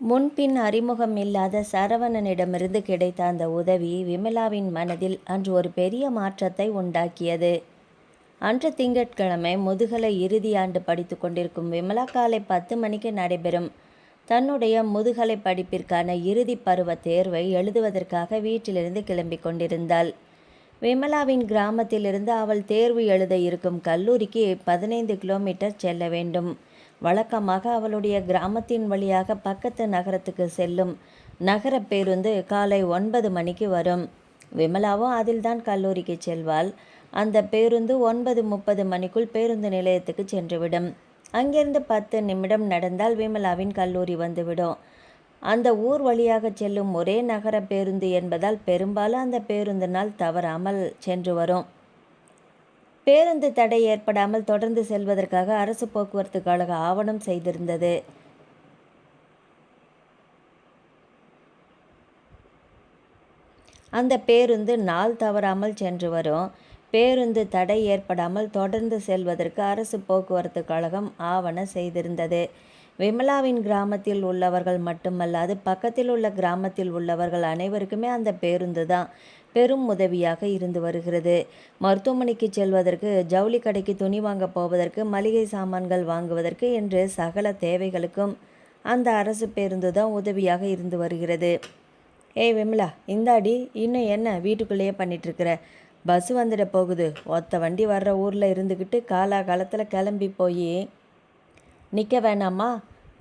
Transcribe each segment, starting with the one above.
முன்பின் அறிமுகம் இல்லாத சரவணனிடமிருந்து கிடைத்த அந்த உதவி விமலாவின் மனதில் அன்று ஒரு பெரிய மாற்றத்தை உண்டாக்கியது. அன்று திங்கட்கிழமை முதுகலை இறுதி ஆண்டு படித்து கொண்டிருக்கும் விமலா காலை 10 மணிக்கு நடைபெறும் தன்னுடைய முதுகலை படிப்பிற்கான இறுதி பருவ தேர்வை எழுதுவதற்காக வீட்டிலிருந்து கிளம்பி கொண்டிருந்தாள். விமலாவின் கிராமத்திலிருந்து அவள் தேர்வு எழுத இருக்கும் கல்லூரிக்கு 15 கிலோமீட்டர் செல்ல வேண்டும். வழக்கமாக அவளுடைய கிராமத்தின் வழியாக பக்கத்து நகரத்துக்கு செல்லும் நகர பேருந்து காலை 9 மணிக்கு வரும். விமலாவும் அதில்தான் கல்லூரிக்கு செல்வாள். அந்த பேருந்து 9:30 மணிக்குள் பேருந்து நிலையத்துக்கு சென்றுவிடும். அங்கிருந்து 10 நிமிடம் நடந்தால் விமலாவின் கல்லூரி வந்துவிடும். அந்த ஊர் வழியாக செல்லும் ஒரே நகர பேருந்து என்பதால் பெரும்பாலும் அந்த பேருந்தினால் தவறாமல் சென்று வரும். பேருந்து தடை ஏற்படாமல் தொடர்ந்து செல்வதற்காக அரசு போக்குவரத்து கழக ஆவணம் செய்திருந்தது. அந்த பேருந்து நாள் தவறாமல் சென்று வரும். பேருந்து தடை ஏற்படாமல் தொடர்ந்து செல்வதற்கு அரசு போக்குவரத்து கழகம் ஆவணம் செய்திருந்தது. விமலாவின் கிராமத்தில் உள்ளவர்கள் மட்டுமல்லாது பக்கத்தில் உள்ள கிராமத்தில் உள்ளவர்கள் அனைவருக்குமே அந்த பேருந்து தான் பெரும் உதவியாக இருந்து வருகிறது. மருத்துவமனைக்கு செல்வதற்கு, ஜவுளி கடைக்கு துணி வாங்க போவதற்கு, மளிகை சாமான்கள் வாங்குவதற்கு என்று சகல தேவைகளுக்கும் அந்த அரசு பேருந்து தான் உதவியாக இருந்து வருகிறது. ஏய் விமலா, இந்தாடி, இன்னும் என்ன வீட்டுக்குள்ளேயே பண்ணிகிட்ருக்கிற? பஸ் வந்துட போகுது. ஒத்த வண்டி வர்ற ஊரில் இருந்துக்கிட்டு காலாகாலத்தில் கிளம்பி போய் நிற்க வேணாமா?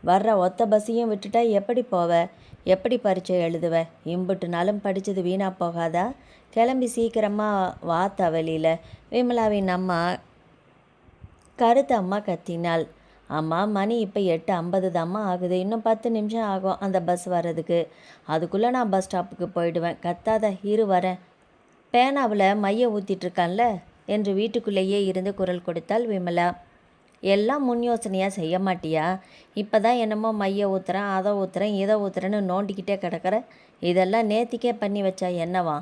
வர்ற ஒத்த பஸ்ஸையும் விட்டுட்டா எப்படி போவ? எப்படி பரீட்சை எழுதுவ? இம்புட்டு நாளும் படித்தது வீணாக போகாதா? கிளம்பி சீக்கிரமாக வா தவலியில். விமலாவின் அம்மா கருத்தம்மா கத்தினாள். அம்மா, மணி இப்போ 8:50 தாம்மா ஆகுது. இன்னும் 10 நிமிஷம் ஆகும் அந்த பஸ் வர்றதுக்கு. அதுக்குள்ளே நான் பஸ் ஸ்டாப்புக்கு போயிடுவேன். கத்தாத, இரு வரேன். பேனாவில் மைய ஊற்றிட்டுருக்கான்ல என்று வீட்டுக்குள்ளேயே இருந்து குரல் கொடுத்தாள் விமலா. எல்லாம் முன் யோசனையாக செய்ய மாட்டியா? இப்போ தான் என்னமோ மைய ஊற்றுறேன், அதை ஊற்றுறேன், இதை ஊற்றுறேன்னு நோண்டிக்கிட்டே கிடக்கிற. இதெல்லாம் நேத்திக்கே பண்ணி வச்சா என்னவா?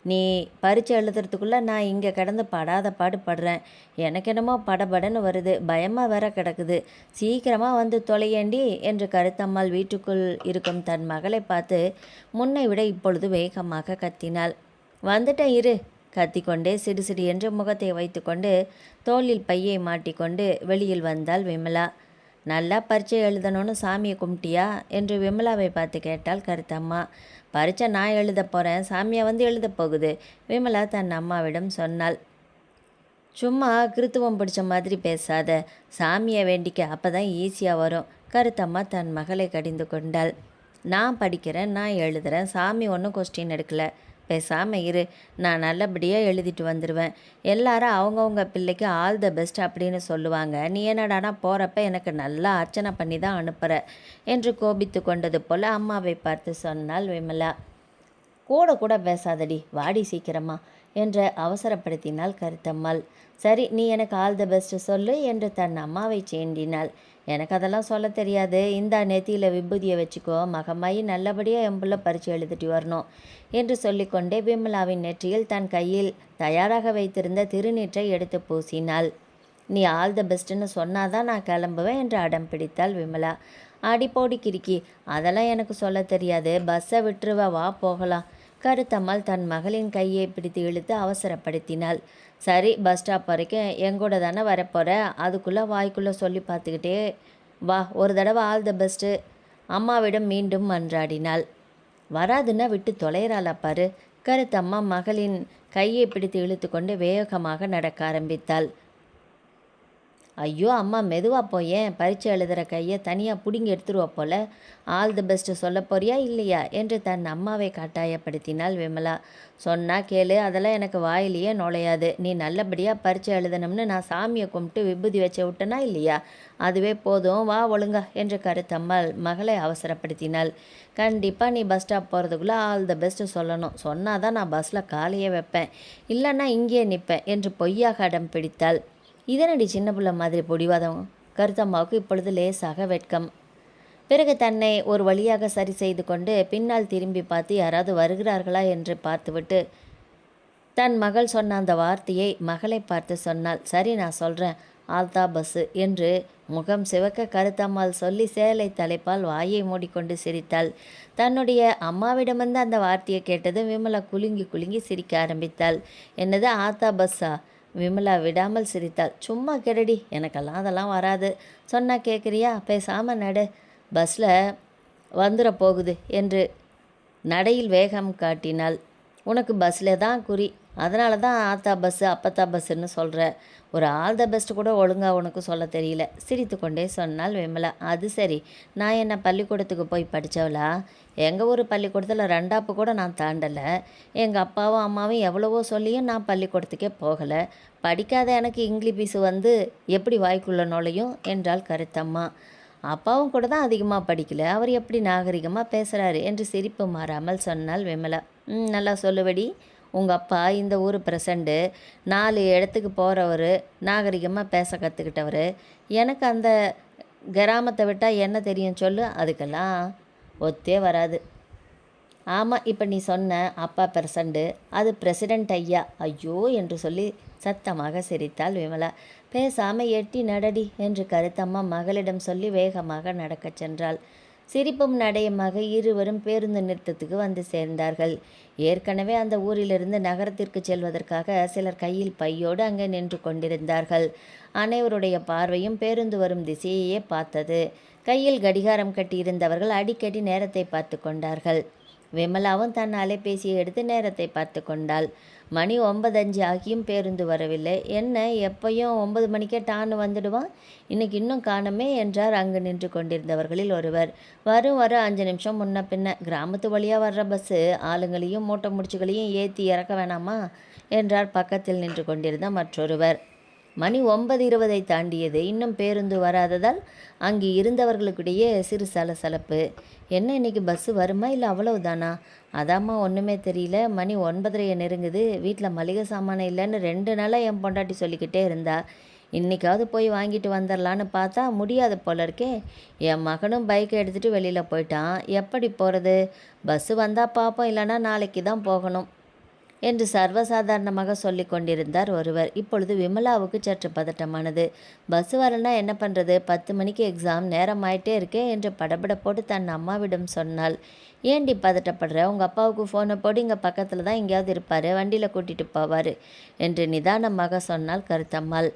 நீ பரீட்சை எழுதுறதுக்குள்ளே நான் இங்கே கிடந்து படாத பாடுபடுறேன். எனக்கு என்னமோ படபடன்னு வருது, பயமாக வேற கிடக்குது. சீக்கிரமாக வந்து தொலையேண்டி என்று கருத்தம்மாள் வீட்டுக்குள் இருக்கும் தன் மகளை பார்த்து முன்னை விட இப்பொழுது வேகமாக கத்தினாள். வந்துட்டேன் இரு. கத்திக்கொண்டே சிடுசிடு என்று முகத்தை வைத்துக்கொண்டு தோளில் பையை மாட்டிக்கொண்டு வெளியில் வந்தாள் விமலா. நல்லா பரீட்சை எழுதணும்னு சாமியை கும்பிட்டியா என்று விமலாவை பார்த்து கேட்டாள் கருத்தம்மா. பரீட்சை நான் எழுத போகிறேன், சாமியை வந்து எழுத போகுது, விமலா தன் அம்மாவிடம் சொன்னாள். சும்மா கிருத்துவம் பிடிச்ச மாதிரி பேசாத, சாமியை வேண்டிக்க, அப்போ தான் ஈஸியாக வரும். கருத்தம்மா தன் மகளை கடிந்து கொண்டாள். நான் படிக்கிறேன், நான் எழுதுகிறேன், சாமி ஒன்றும் கொஸ்டின் எடுக்கலை. பேசாமல் இரு, நான் நல்லபடியாக எழுதிட்டு வந்துடுவேன். எல்லாரும் அவங்கவுங்க பிள்ளைக்கு ஆல் த பெஸ்ட் அப்படின்னு சொல்லுவாங்க. நீ என்னடானா போகிறப்ப எனக்கு நல்லா அர்ச்சனை பண்ணி தான் அனுப்புகிற என்று கோபித்து கொண்டது போல் அம்மாவை பார்த்து சொன்னாள் விமலா. கூட கூட பேசாதடி, வாடி சீக்கிரமா என்று அவசரப்படுத்தினாள் கருத்தம்மாள். சரி, நீ எனக்கு ஆல் த பெஸ்ட்டு சொல்லு என்று தன் அம்மாவை சேண்டினாள். எனக்கு அதெல்லாம் சொல்ல தெரியாது. இந்தா நெத்தியில் விபூதியை வச்சுக்கோ, மகமாயி நல்லபடியாக எம்புள்ள பரீட்சை எழுதிட்டு வரணும் என்று சொல்லிக்கொண்டே விமலாவின் நெற்றியில் தன் கையில் தயாராக வைத்திருந்த திருநீற்றை எடுத்து பூசினாள். நீ ஆல் த பெஸ்ட்டுன்னு சொன்னாதான் நான் கிளம்புவேன் என்று அடம் பிடித்தாள் விமலா. அடிப்போடி கிறுக்கி, அதெல்லாம் எனக்கு சொல்ல தெரியாது, பஸ்ஸை விட்டுருவ, வா போகலாம். கருத்தம்மாள் தன் மகளின் கையை பிடித்து இழுத்து அவசரப்படுத்தினாள். சரி, பஸ் ஸ்டாப் வரைக்கும் எங்கூட தானே வரப்போகிற, அதுக்குள்ளே வாய்க்குள்ளே சொல்லி பார்த்துக்கிட்டே வா. ஒரு தடவை ஆல் த பெஸ்ட்டு. அம்மாவிடம் மீண்டும் மன்றாடினாள். வராதுன்னா விட்டு தொலைகிறாளா பாரு. கருத்தம்மா மகளின் கையை பிடித்து இழுத்து கொண்டு வேகமாக நடக்க ஆரம்பித்தாள். ஐயோ அம்மா, மெதுவாக போயேன், பரீட்சை எழுதுகிற கையை தனியாக பிடுங்கி எடுத்துருவா போல. ஆல் தி பெஸ்ட்டு சொல்ல போறியா இல்லையா என்று தன் அம்மாவை கட்டாயப்படுத்தினாள் விமலா. சொன்னால் கேளு, அதெல்லாம் எனக்கு வாயிலேயே நுழையாது. நீ நல்லபடியாக பரீட்சை எழுதணும்னு நான் சாமியை கும்பிட்டு விபூதி வச்ச விட்டனா இல்லையா, அதுவே போதும், வா ஒழுங்கா என்று கருத்தம்மாள் மகளை அவசரப்படுத்தினாள். கண்டிப்பாக நீ பஸ் ஸ்டாப் போகிறதுக்குள்ளே ஆல் த பெஸ்ட்டு சொல்லணும். சொன்னாதான் நான் பஸ்ஸில் காலையே வைப்பேன், இல்லைன்னா இங்கேயே நிற்பேன் என்று பொய்யாக அடம் பிடித்தாள். இதனடி சின்ன பிள்ளை மாதிரி பொடிவாதம். கருத்தம்மாவுக்கு இப்பொழுது லேசாக வெட்கம். பிறகு தன்னை ஒரு வழியாக சரி செய்து கொண்டு பின்னால் திரும்பி பார்த்து யாராவது வருகிறார்களா என்று பார்த்துவிட்டு தன் மகள் சொன்ன அந்த வார்த்தையை மகளை பார்த்து சொன்னாள். சரி, நான் சொல்கிறேன், ஆல்தா பஸ்ஸு என்று முகம் சிவக்க கருத்தம்மாள் சொல்லி சேலை தலைப்பால் வாயை மூடிக்கொண்டு சிரித்தாள். தன்னுடைய அம்மாவிடமிருந்து அந்த வார்த்தையை கேட்டது விமலா குலுங்கி குலுங்கி சிரிக்க ஆரம்பித்தாள். என்னது ஆத்தா பஸ்ஸா? விமலா விடாமல் சிரித்தாள். சும்மா கெடடி, எனக்கெல்லாம் அதெல்லாம் வராது. சொன்னா கேட்குறியா? பேசாமல் நடு, பஸ்ஸில் வந்துட போகுது என்று நடையில் வேகம் காட்டினாள். உனக்கு பஸ்ஸில் தான் குறி, அதனால தான் ஆத்தா பஸ்ஸு அப்பத்தா பஸ்ஸுன்னு சொல்கிற. ஒரு ஆல் த பெஸ்ட் கூட ஒழுங்காக உனக்கு சொல்ல தெரியல, சிரித்து கொண்டே சொன்னாள் விமலா. அது சரி, நான் என்ன பள்ளிக்கூடத்துக்கு போய் படித்தவளா? எங்கள் ஊர் பள்ளிக்கூடத்தில் 2ஆப்பு கூட நான் தாண்டலை. எங்கள் அப்பாவும் அம்மாவும் எவ்வளவோ சொல்லியும் நான் பள்ளிக்கூடத்துக்கே போகலை. படிக்காத எனக்கு இங்கிலீஷ் வந்து எப்படி வாய்க்குள்ள நுழையும் என்றாள் கருத்தம்மா. அப்பாவும் கூட தான் அதிகமாக படிக்கல, அவர் எப்படி நாகரிகமாக பேசுகிறாரு என்று சிரிப்பு மாறாமல் சொன்னாள் விமலா. நல்லா சொல்லுவடி, உங்கள் அப்பா இந்த ஊர் பிரசண்டு, 4 இடத்துக்கு போகிறவர், நாகரிகமாக பேச கற்றுக்கிட்டவர். எனக்கு அந்த கிராமத்தை விட்டால் என்ன தெரியும் சொல்லு? அதுக்கெல்லாம் ஒத்தே வராது. ஆமாம், இப்போ நீ சொன்ன அப்பா பிரசண்டு, அது பிரசிடெண்ட் ஐயா. ஐயோ என்று சொல்லி சத்தமாக சிரித்தாள் விமலா. பேசாமல் எட்டி நடடி என்று கருத்தம்மா மகளிடம் சொல்லி வேகமாக நடக்கச் சென்றாள். சிரிப்பும் நடையுமாக இருவரும் பேருந்து நிறுத்தத்துக்கு வந்து சேர்ந்தார்கள். ஏற்கனவே அந்த ஊரிலிருந்து நகரத்திற்கு செல்வதற்காக சிலர் கையில் பையோடு அங்கே நின்று கொண்டிருந்தார்கள். அனைவருடைய பார்வையும் பேருந்து வரும் திசையையே பார்த்தது. கையில் கடிகாரம் கட்டியிருந்தவர்கள் அடிக்கடி நேரத்தை பார்த்து கொண்டார்கள். விமலாவும் தன் அலைபேசியை எடுத்து நேரத்தை பார்த்து கொண்டாள். மணி 9:05 ஆகியும் பேருந்து வரவில்லை. என்ன, எப்பையும் 9 மணிக்கே டான்னு வந்துடுவான், இன்னைக்கு இன்னும் காணுமே என்றார் அங்கு நின்று கொண்டிருந்தவர்களில் ஒருவர். வரும் 5 நிமிஷம் முன்ன பின்ன, கிராமத்து வழியாக வர்ற பஸ்ஸு ஆளுங்களையும் மூட்டை முடிச்சுகளையும் ஏற்றி இறக்க வேணாமா என்றார் பக்கத்தில் நின்று கொண்டிருந்த மற்றொருவர். மணி 9:20 தாண்டியது. இன்னும் பேருந்து வராததால் அங்கு இருந்தவர்களுக்கிடையே சிறு சலசலப்பு. என்ன, இன்னைக்கு பஸ்ஸு வருமா இல்லை அவ்வளவுதானா? அதாம்மா ஒன்றுமே தெரியல. மணி 9:30 நெருங்குது. வீட்டில் மளிகை சாமானம் இல்லைன்னு 2 நாளாக என் பொண்டாட்டி சொல்லிக்கிட்டே இருந்தா. இன்றைக்காவது போய் வாங்கிட்டு வந்துடலான்னு பார்த்தா முடியாது போல இருக்கே. என் மகனும் பைக்கை எடுத்துகிட்டு வெளியில் போயிட்டான். எப்படி போகிறது? பஸ்ஸு வந்தால் பார்ப்போம், இல்லைன்னா நாளைக்கு தான் போகணும் என்று சர்வசாதாரணமாக சொல்லி கொண்டிருந்தார் ஒருவர். இப்பொழுது விமலாவுக்கு சற்று பதட்டமானது. பஸ் வரலன்னா என்ன பண்ணுறது? 10 மணிக்கு எக்ஸாம், நேரம் ஆயிட்டே இருக்கே என்று படபடப்போடு தன் அம்மாவிடம் சொன்னாள். ஏண்டி பதட்டப்படுற? உங்கள் அப்பாவுக்கு ஃபோனை போட்டு இங்கே பக்கத்தில் தான் எங்கேயாவது இருப்பார், வண்டியில் கூட்டிகிட்டு போவார் என்று நிதானமாக சொன்னாள் கருத்தம்மாள்.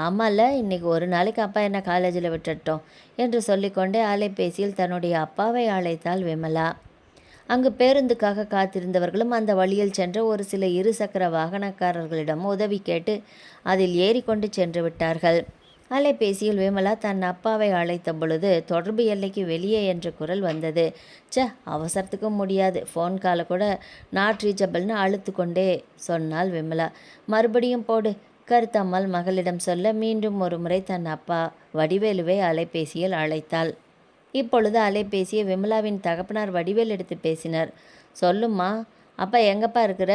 ஆமாம்ல, இன்றைக்கி ஒரு நாளைக்கு அப்பா என்ன காலேஜில் விட்டுட்டோம் என்று சொல்லிக்கொண்டே அலைபேசியில் தன்னுடைய அப்பாவை அழைத்தாள் விமலா. அங்கு பேருந்துக்காக காத்திருந்தவர்களும் அந்த வழியில் சென்ற ஒரு சில 2 சக்கர வாகனக்காரர்களிடம் உதவி கேட்டு அதில் ஏறிக்கொண்டு சென்று விட்டார்கள். அலைபேசியில் விமலா தன் அப்பாவை அழைத்த பொழுது தொடர்பு எல்லைக்கு வெளியே என்ற குரல் வந்தது. அவசரத்துக்கும் முடியாது, ஃபோன் காலை கூட நாட் ரீச்சபிள்னு அழுத்து கொண்டே சொன்னாள் விமலா. மறுபடியும் போடு, கருத்தம்மாள் மகளிடம் சொல்ல மீண்டும் ஒரு முறை தன் அப்பா வடிவேலுவை அலைபேசியில் அழைத்தாள். இப்பொழுது அலைபேசியை விமலாவின் தகப்பனார் வடிவேல் எடுத்து பேசினார். சொல்லும்மா, அப்பா எங்கப்பா இருக்கிற?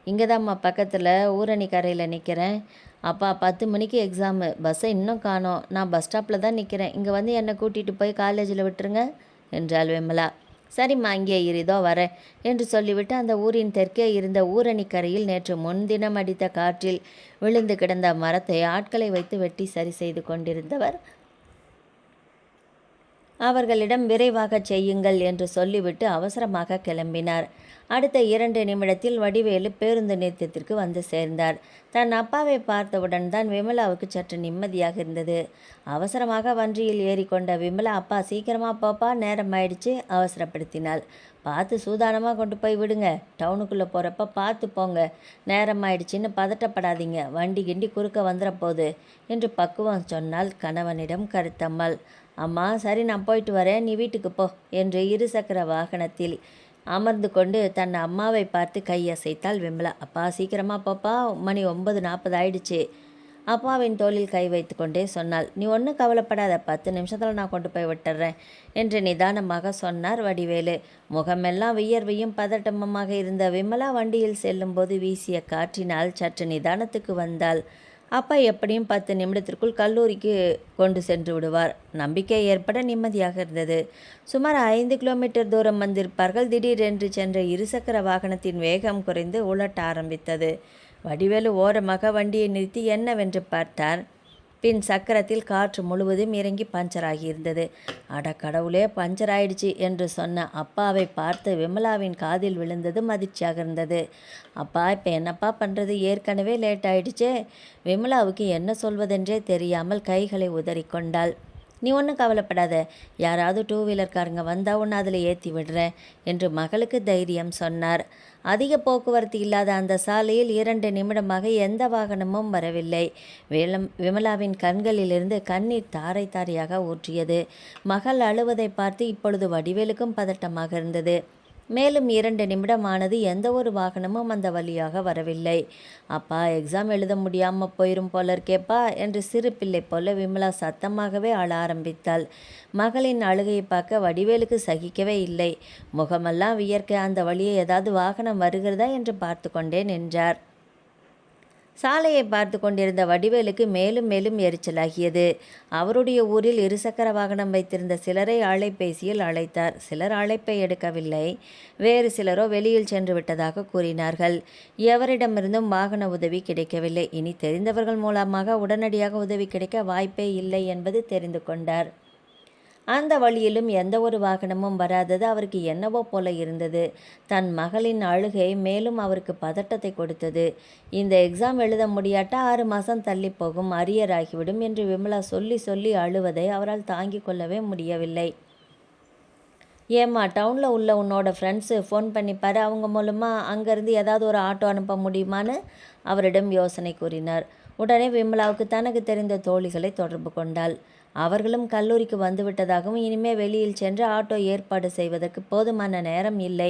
இங்கே தான்ம்மா, பக்கத்தில் ஊரணி கரையில் நிற்கிறேன். அப்பா 10 மணிக்கு எக்ஸாமு, பஸ்ஸை இன்னும் காணோம். நான் பஸ் ஸ்டாப்பில் தான் நிற்கிறேன். இங்கே வந்து என்னை கூட்டிகிட்டு போய் காலேஜில் விட்டுருங்க என்றாள் விமலா. சரிம்மா, இங்கே இதோ வரேன் என்று சொல்லிவிட்டு அந்த ஊரின் தெற்கே இருந்த ஊரணி கரையில் நேற்று முன்தினம் அடித்த காற்றில் விழுந்து கிடந்த மரத்தை ஆட்களை வைத்து வெட்டி சரி செய்து கொண்டிருந்தவர் அவர்களிடம் விரைவாக செய்யுங்கள் என்று சொல்லிவிட்டு அவசரமாக கிளம்பினார். அடுத்த 2 நிமிடத்தில் வடிவேலு பேருந்து நிறுத்தத்திற்கு வந்து சேர்ந்தார். தன் அப்பாவை பார்த்தவுடன் தான் விமலாவுக்கு சற்று நிம்மதியாக இருந்தது. அவசரமாக வண்டியில் ஏறிக்கொண்ட விமலா, அப்பா சீக்கிரமாக போப்பா, நேரம் ஆயிடுச்சு அவசரப்படுத்தினாள். பார்த்து சூதானமாக கொண்டு போய் விடுங்க, டவுனுக்குள்ளே போகிறப்ப பார்த்து போங்க, நேரம் ஆயிடுச்சின்னு பதட்டப்படாதீங்க, வண்டி கிண்டி குறுக்க வந்துட போகுது என்று பக்குவம் சொன்னாள் கணவனிடம் கருத்தம்மாள். அம்மா சரி, நான் போயிட்டு வரேன், நீ வீட்டுக்கு போ என்று 2 சக்கர வாகனத்தில் அமர்ந்து கொண்டு தன் அம்மாவை பார்த்து கையசைத்தாள் விமலா. அப்பா சீக்கிரமாக போப்பா, மணி 9:40 ஆயிடுச்சு. அப்பாவின் தோளில் கை வைத்து கொண்டே சொன்னாள். நீ ஒன்றும் கவலைப்படாத, 10 நிமிஷத்தில் நான் கொண்டு போய் விட்டுறேன் என்று நிதானமாக சொன்னார் வடிவேலு. முகமெல்லாம் வியர்வையும் பதட்டமுமாக இருந்த விமலா வண்டியில் செல்லும்போது வீசிய காற்றினால் சற்று நிதானத்துக்கு வந்தாள். அப்பா எப்படியும் 10 நிமிடத்திற்குள் கல்லூரிக்கு கொண்டு சென்று விடுவார். நம்பிக்கை ஏற்பட நிம்மதியாக இருந்தது. சுமார் 5 கிலோமீட்டர் தூரம் வந்திருப்பார்கள். திடீரென்று சென்ற 2 சக்கர வாகனத்தின் வேகம் குறைந்து உலட்ட ஆரம்பித்தது. வடிவேலு ஓரமாக வண்டியை நிறுத்தி என்னவென்று பார்த்தார். பின் சக்கரத்தில் காற்று முழுவதும் இறங்கி பஞ்சர் ஆகியிருந்தது. அட கடவுளே, பஞ்சர் ஆயிடுச்சு என்று சொன்ன அப்பாவை பார்த்து விமலாவின் காதில் விழுந்ததும் அதிர்ச்சியாக இருந்தது. அப்பா, இப்போ என்னப்பா பண்ணுறது, ஏற்கனவே லேட் ஆயிடுச்சே. விமலாவுக்கு என்ன சொல்வதென்றே தெரியாமல் கைகளை உதறிக்கொண்டாள். நீ ஒன்றும் கவலைப்படாத, யாராவது டூ வீலர்காரங்க வந்தால் ஒன்று அதில் ஏற்றி விடுறேன் என்று மகளுக்கு தைரியம் சொன்னார். அதிக போக்குவரத்து இல்லாத அந்த சாலையில் 2 நிமிடமாக எந்த வாகனமும் வரவில்லை. விமலாவின் கண்களிலிருந்து கண்ணீர் தாரை தாரையாக ஊற்றியது. மகள் அழுவதை பார்த்து இப்பொழுது வடிவேலுக்கும் பதட்டமாக இருந்தது. மேலும் 2 நிமிடம் ஆனது, எந்த ஒரு வாகனமும் அந்த வழியாக வரவில்லை. அப்பா, எக்ஸாம் எழுத முடியாமல் போயிரும் போல இருக்கேப்பா என்று சிறு பிள்ளை போல விமலா சத்தமாகவே அழ ஆரம்பித்தாள். மகளின் அழுகையை பார்க்க வடிவேலுக்கு சகிக்கவே இல்லை. முகமெல்லாம் வியர்க்க அந்த வழியே ஏதாவது வாகனம் வருகிறதா என்று பார்த்து கொண்டே நின்றார். சாலையை பார்த்து கொண்டிருந்த வடிவேலுக்கு மேலும் மேலும் எரிச்சலாகியது. அவருடைய ஊரில் இருசக்கர வாகனம் வைத்திருந்த சிலரை அலைபேசியில் அழைத்தார். சிலர் அழைப்பை எடுக்கவில்லை. வேறு சிலரோ வெளியில் சென்று விட்டதாக கூறினார்கள். எவரிடமிருந்தும் வாகன உதவி கிடைக்கவில்லை. இனி தெரிந்தவர்கள் மூலமாக உடனடியாக உதவி கிடைக்க வாய்ப்பே இல்லை என்பது தெரிந்து கொண்டார். அந்த வழியிலும் எந்த ஒரு வாகனமும் வராதது அவருக்கு என்னவோ போல இருந்தது. தன் மகளின் அழுகை மேலும் அவருக்கு பதட்டத்தை கொடுத்தது. இந்த எக்ஸாம் எழுத முடியாட்டா 6 மாதம் தள்ளி போகும், அரியர் ஆகிவிடும் என்று விமலா சொல்லி சொல்லி அழுவதை அவரால் தாங்கிக் கொள்ளவே முடியவில்லை. ஏம்மா, டவுனில் உள்ள உன்னோட ஃப்ரெண்ட்ஸு ஃபோன் பண்ணிப்பாரு, அவங்க மூலமாக அங்கேருந்து ஏதாவது ஒரு ஆட்டோ அனுப்ப முடியுமான்னு அவரிடம் யோசனை கூறினார். உடனே விமலாவுக்கு தனக்கு தெரிந்த தோழிகளை தொடர்பு கொண்டாள். அவர்களும் கல்லூரிக்கு வந்துவிட்டதாகவும் இனிமே வெளியில் சென்று ஆட்டோ ஏற்பாடு செய்வதற்கு போதுமான நேரம் இல்லை,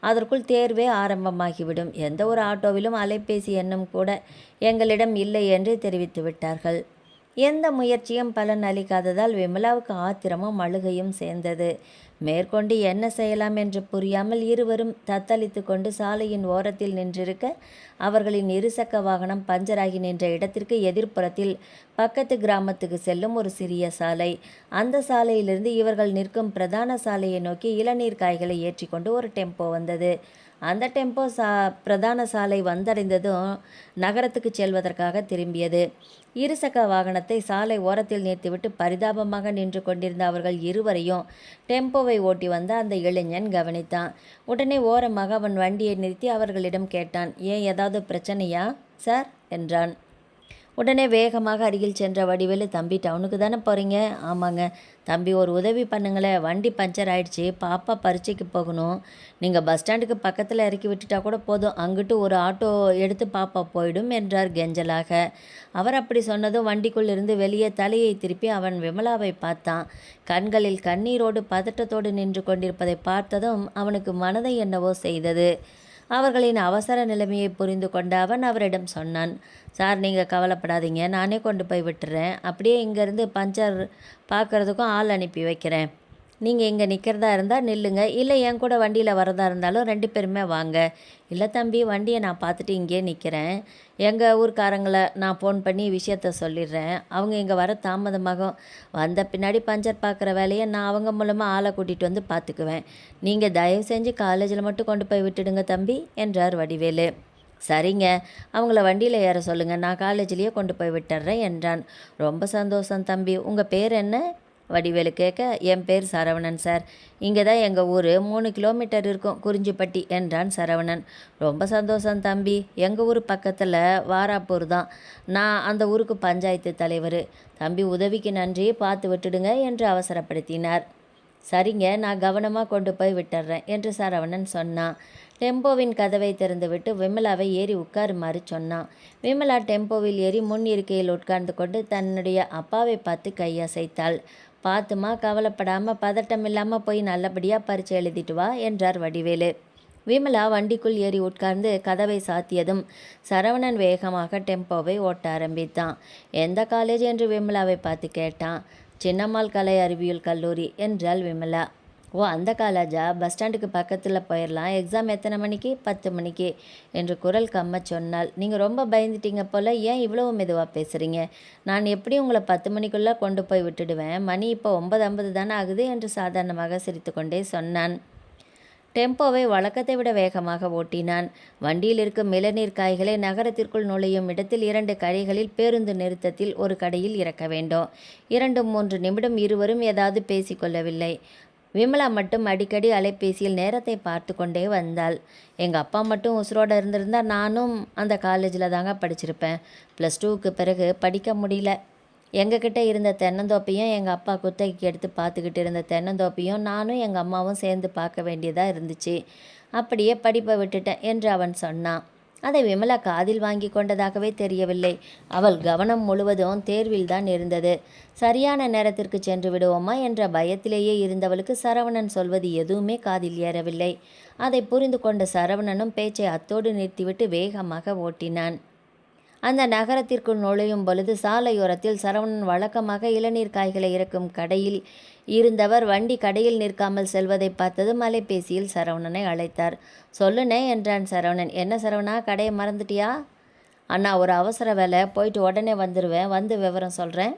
அதற்குள் தேர்வே ஆரம்பமாகிவிடும், எந்த ஒரு ஆட்டோவிலும் அலைபேசி எண்ணும் கூட எங்களிடம் இல்லை என்று தெரிவித்து விட்டார்கள். எந்த முயற்சியும் பலன் அளிக்காததால் விமலாவுக்கு ஆத்திரமும் அழுகையும் சேர்ந்தது. மேற்கொண்டு என்ன செய்யலாம் என்று புரியாமல் இருவரும் தத்தளித்து கொண்டு சாலையின் ஓரத்தில் நின்றிருக்க, அவர்களின் இருசக்கர வாகனம் பஞ்சராகி நின்ற இடத்திற்கு எதிர்ப்புறத்தில் பக்கத்து கிராமத்துக்கு செல்லும் ஒரு சிறிய சாலை. அந்த சாலையிலிருந்து இவர்கள் நிற்கும் பிரதான சாலையை நோக்கி இளநீர் காய்களை ஏற்றி கொண்டு ஒரு டெம்போ வந்தது. அந்த டெம்போ பிரதான சாலை வந்தடைந்ததும் நகரத்துக்கு செல்வதற்காக திரும்பியது. இருசக்கர வாகனத்தை சாலை ஓரத்தில் நிறுத்திவிட்டு பரிதாபமாக நின்று கொண்டிருந்த அவர்கள் இருவரையும் டெம்போவை ஓட்டி வந்த அந்த இளைஞன் கவனித்தான். உடனே ஓரமாக அவன் வண்டியை நிறுத்தி அவர்களிடம் கேட்டான். ஏன், ஏதாவது பிரச்சனையா சார் என்றான். உடனே வேகமாக அருகில் சென்ற வடிவேலு, தம்பி டவுனுக்கு தானே போகிறீங்க? ஆமாங்க. தம்பி, ஒரு உதவி பண்ணுங்களேன், வண்டி பஞ்சர் ஆயிடுச்சு, பாப்பா பரீட்சைக்கு போகணும், நீங்கள் பஸ் ஸ்டாண்டுக்கு பக்கத்தில் இறக்கி விட்டுட்டா கூட போதும், அங்கிட்டு ஒரு ஆட்டோ எடுத்து பாப்பா போயிடும் என்றார் கெஞ்சலாக. அவர் அப்படி சொன்னதும் வண்டிக்குள் இருந்து வெளியே தலையை திருப்பி அவன் விமலாவை பார்த்தான். கண்களில் கண்ணீரோடு பதட்டத்தோடு நின்று கொண்டிருப்பதை பார்த்ததும் அவனுக்கு மனதை என்னவோ செய்தது. அவர்களின் அவசர நிலைமையை புரிந்து கொண்ட அவன் அவரிடம் சொன்னான். சார், நீங்கள் கவலைப்படாதீங்க, நானே கொண்டு போய் விட்டுறேன், அப்படியே இங்கேருந்து பஞ்சர் பார்க்குறதுக்கும் ஆள் அனுப்பி வைக்கிறேன். நீங்கள் இங்கே நிற்கிறதா இருந்தால் நில்லுங்க, இல்லை என் கூட வண்டியில் வரதா இருந்தாலும் 2 பேருமே வாங்க. இல்லை தம்பி, வண்டியை நான் பார்த்துட்டு இங்கேயே நிற்கிறேன், எங்கள் ஊர்க்காரங்களை நான் ஃபோன் பண்ணி விஷயத்த சொல்லிடுறேன், அவங்க இங்கே வர தாமதமாகும், வந்த பின்னாடி பஞ்சர் பார்க்குற வேலையை நான் அவங்க மூலமாக ஆளை கூட்டிகிட்டு வந்து பார்த்துக்குவேன், நீங்கள் தயவு செஞ்சு காலேஜில் மட்டும் கொண்டு போய் விட்டுடுங்க தம்பி என்றார் வடிவேலு. சரிங்க, அவங்கள வண்டியில் ஏற சொல்லுங்கள், நான் காலேஜ்லேயே கொண்டு போய் விட்டுறேன் என்றான். ரொம்ப சந்தோஷம் தம்பி, உங்கள் பேர் என்ன? வடிவேலு கேட்க, என் பேர் சரவணன் சார், இங்கே தான் எங்கள் ஊர், 3 கிலோமீட்டர் இருக்கும், குறிஞ்சிப்பட்டி என்றான் சரவணன். ரொம்ப சந்தோஷம் தம்பி, எங்கள் ஊர் பக்கத்தில் வாராப்பூர் தான், நான் அந்த ஊருக்கு பஞ்சாயத்து தலைவர். தம்பி, உதவிக்கு நன்றி, பார்த்து விட்டுடுங்க என்று அவசரப்படுத்தினார். சரிங்க, நான் கவனமாக கொண்டு போய் விட்டுறேன் என்று சரவணன் சொன்னான். டெம்போவின் கதவை திறந்துவிட்டு விமலாவை ஏறி உட்காருமாறு சொன்னான். விமலா டெம்போவில் ஏறி முன் இருக்கையில் உட்கார்ந்து கொண்டு தன்னுடைய அப்பாவை பார்த்து கையசைத்தாள். பார்த்துமா, கவலைப்படாமல் பதட்டம் இல்லாமல் போய் நல்லபடியாக பரீட்சை எழுதிட்டு வா என்றார் வடிவேலு. விமலா வண்டிக்குள் ஏறி உட்கார்ந்து கதவை சாத்தியதும் சரவணன் வேகமாக டெம்போவை ஓட்ட ஆரம்பித்தான். எந்த காலேஜ் என்று விமலாவை பார்த்து கேட்டான். சின்னம்மாள் கலை அறிவியல் கல்லூரி என்றாள் விமலா. ஓ, அந்த காலேஜா? பஸ் ஸ்டாண்டுக்கு பக்கத்தில் போயிடலாம், எக்ஸாம் எத்தனை மணிக்கு? 10 மணிக்கு என்று குரல் கம்ம சொன்னாள். நீங்கள் ரொம்ப பயந்துட்டீங்க போல், ஏன் இவ்வளவு மெதுவாக பேசுகிறீங்க? நான் எப்படி உங்களை 10 மணிக்குள்ளே கொண்டு போய் விட்டுடுவேன், மணி இப்போ 9:50 தானே ஆகுது என்று சாதாரணமாக சிரித்து கொண்டே சொன்னான். டெம்போவை வழக்கத்தை விட வேகமாக ஓட்டினான். வண்டியில் இருக்கும் இளநீர் காய்களை நகரத்திற்குள் நுழையும் இடத்தில் 2 கடைகளில் பேருந்து நிறுத்தத்தில் ஒரு கடையில் இறக்க வேண்டும். 2-3 நிமிடம் இருவரும் ஏதாவது பேசிக்கொள்ளவில்லை. விமலா மட்டும் அடிக்கடி அலைபேசியில் நேரத்தை பார்த்து கொண்டே வந்தாள். எங்கள் அப்பா மட்டும் உசுரோடு இருந்திருந்தா நானும் அந்த காலேஜில் தாங்க படிச்சிருப்பேன். +2க்கு பிறகு படிக்க முடியல. எங்ககிட்ட இருந்த தென்னந்தோப்பையும் எங்கள் அப்பா குத்தகைக்கு எடுத்து பார்த்துக்கிட்டு இருந்த தென்னந்தோப்பையும் நானும் எங்கள் அம்மாவும் சேர்ந்து பார்க்க வேண்டியதாக இருந்துச்சு. அப்படியே படிப்பை விட்டுட்டேன் என்று அவன் சொன்னான். அதை விமலா காதில் வாங்கி கொண்டதாகவே தெரியவில்லை. அவள் கவனம் முழுவதும் தேர்வில்தான் இருந்தது. சரியான நேரத்திற்கு சென்று விடுவோமா என்ற பயத்திலேயே இருந்தவளுக்கு சரவணன் சொல்வது எதுவுமே காதில் ஏறவில்லை. அதை புரிந்து கொண்ட சரவணனும் பேச்சை அத்தோடு நிறுத்திவிட்டு வேகமாக ஓட்டினான். அந்த நகரத்திற்குள் நுழையும் பொழுது சாலையோரத்தில் சரவணன் வழக்கமாக இளநீர் காய்களை இறக்கும் கடையில் இருந்தவர் வண்டி கடையில் நிற்காமல் செல்வதை பார்த்ததும் அலைபேசியில் சரவணனை அழைத்தார். சொல்லுனே என்றான் சரவணன். என்ன சரவணா, கடையை மறந்துட்டியா? அண்ணா, ஒரு அவசர வேலை, போயிட்டு உடனே வந்துடுவேன், வந்து விவரம் சொல்கிறேன்,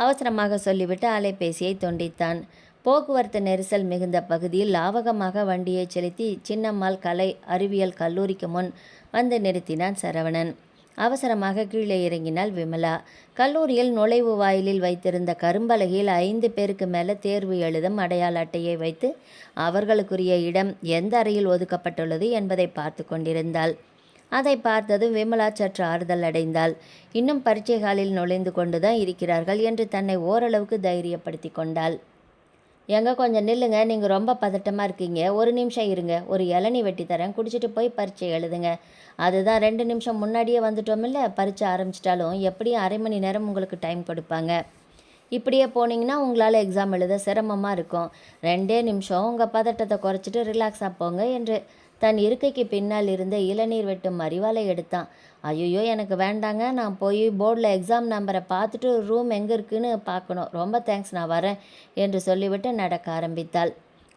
அவசரமாக சொல்லிவிட்டு அலைபேசியை துண்டித்தான். போக்குவரத்து நெரிசல் மிகுந்த பகுதியில் லாவகமாக வண்டியை செலுத்தி சின்னம்மாள் கலை அறிவியல் கல்லூரிக்கு முன் வந்து நிறுத்தினான் சரவணன். அவசரமாக கீழே இறங்கினாள் விமலா. கல்லூரியில் நுழைவு வாயிலில் வைத்திருந்த கரும்பலகையில் 5 பேருக்கு மேலே தேர்வு எழுதும் அடையாள அட்டையை வைத்து அவர்களுக்குரிய இடம் எந்த அறையில் ஒதுக்கப்பட்டுள்ளது என்பதை பார்த்து கொண்டிருந்தாள். அதை பார்த்ததும் விமலா சற்று ஆறுதல் அடைந்தாள். இன்னும் பரீட்சை ஹாலில் நுழைந்து கொண்டுதான் இருக்கிறார்கள் என்று தன்னை ஓரளவுக்கு தைரியப்படுத்தி கொண்டாள். எங்க கொஞ்சம் நில்லுங்க, நீங்கள் ரொம்ப பதட்டமாக இருக்கீங்க, ஒரு நிமிஷம் இருங்க, ஒரு இளநீ வெட்டி தரேன், குடிச்சிட்டு போய் பரீட்சை எழுதுங்க. அதுதான் 2 நிமிஷம் முன்னாடியே வந்துட்டோமில்ல, பரீட்சை ஆரம்பிச்சிட்டாலும் எப்படியும் அரை மணி நேரம் உங்களுக்கு டைம் கொடுப்பாங்க. இப்படியே போனீங்கன்னா உங்களால் எக்ஸாம் எழுத சிரமமாக இருக்கும். 2 நிமிஷம் உங்கள் பதட்டத்தை குறைச்சிட்டு ரிலாக்ஸாக போங்க என்று தன் இருக்கைக்கு பின்னால் இருந்த இளநீர் வெட்டும் அறிவாலை எடுத்தான். ஐயோ, எனக்கு வேண்டாங்க, நான் போய் போர்டில் எக்ஸாம் நம்பரை பார்த்துட்டு ரூம் எங்கே இருக்குன்னு பார்க்கணும். ரொம்ப தேங்க்ஸ், நான் வரேன் என்று சொல்லிவிட்டு நடக்க ஆரம்பித்தாள்.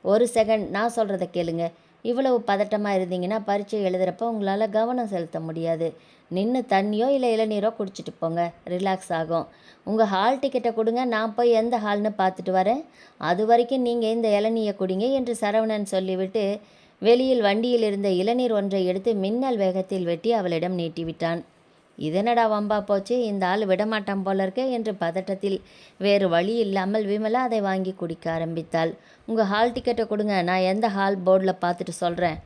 ஒரு செகண்ட், நான் சொல்கிறத கேளுங்க. இவ்வளவு பதட்டமாக இருந்தீங்கன்னா பரீட்சை எழுதுகிறப்ப உங்களால் கவனம் செலுத்த முடியாது. நின்று தண்ணியோ இல்லை இளநீரோ குடிச்சிட்டு போங்க, ரிலாக்ஸ் ஆகும். உங்கள் ஹால் டிக்கெட்டை கொடுங்க, நான் போய் எந்த ஹால்னு பார்த்துட்டு வரேன். அது வரைக்கும் நீங்கள் இந்த இளநீயை குடிங்க என்று சரவணன் சொல்லிவிட்டு வெளியில் வண்டியில் இருந்த இளநீர் ஒன்றை எடுத்து மின்னல் வேகத்தில் வெட்டி அவளிடம் நீட்டிவிட்டான். இதனடா வம்பா போச்சு, இந்த ஆள் விடமாட்டான் போல இருக்கே என்று பதட்டத்தில் வேறு வழி இல்லாமல் விமலா அதை வாங்கி குடிக்க ஆரம்பித்தாள். உங்கள் ஹால் டிக்கெட்டை கொடுங்க, நான் எந்த ஹால் போர்டில் பார்த்துட்டு சொல்கிறேன்.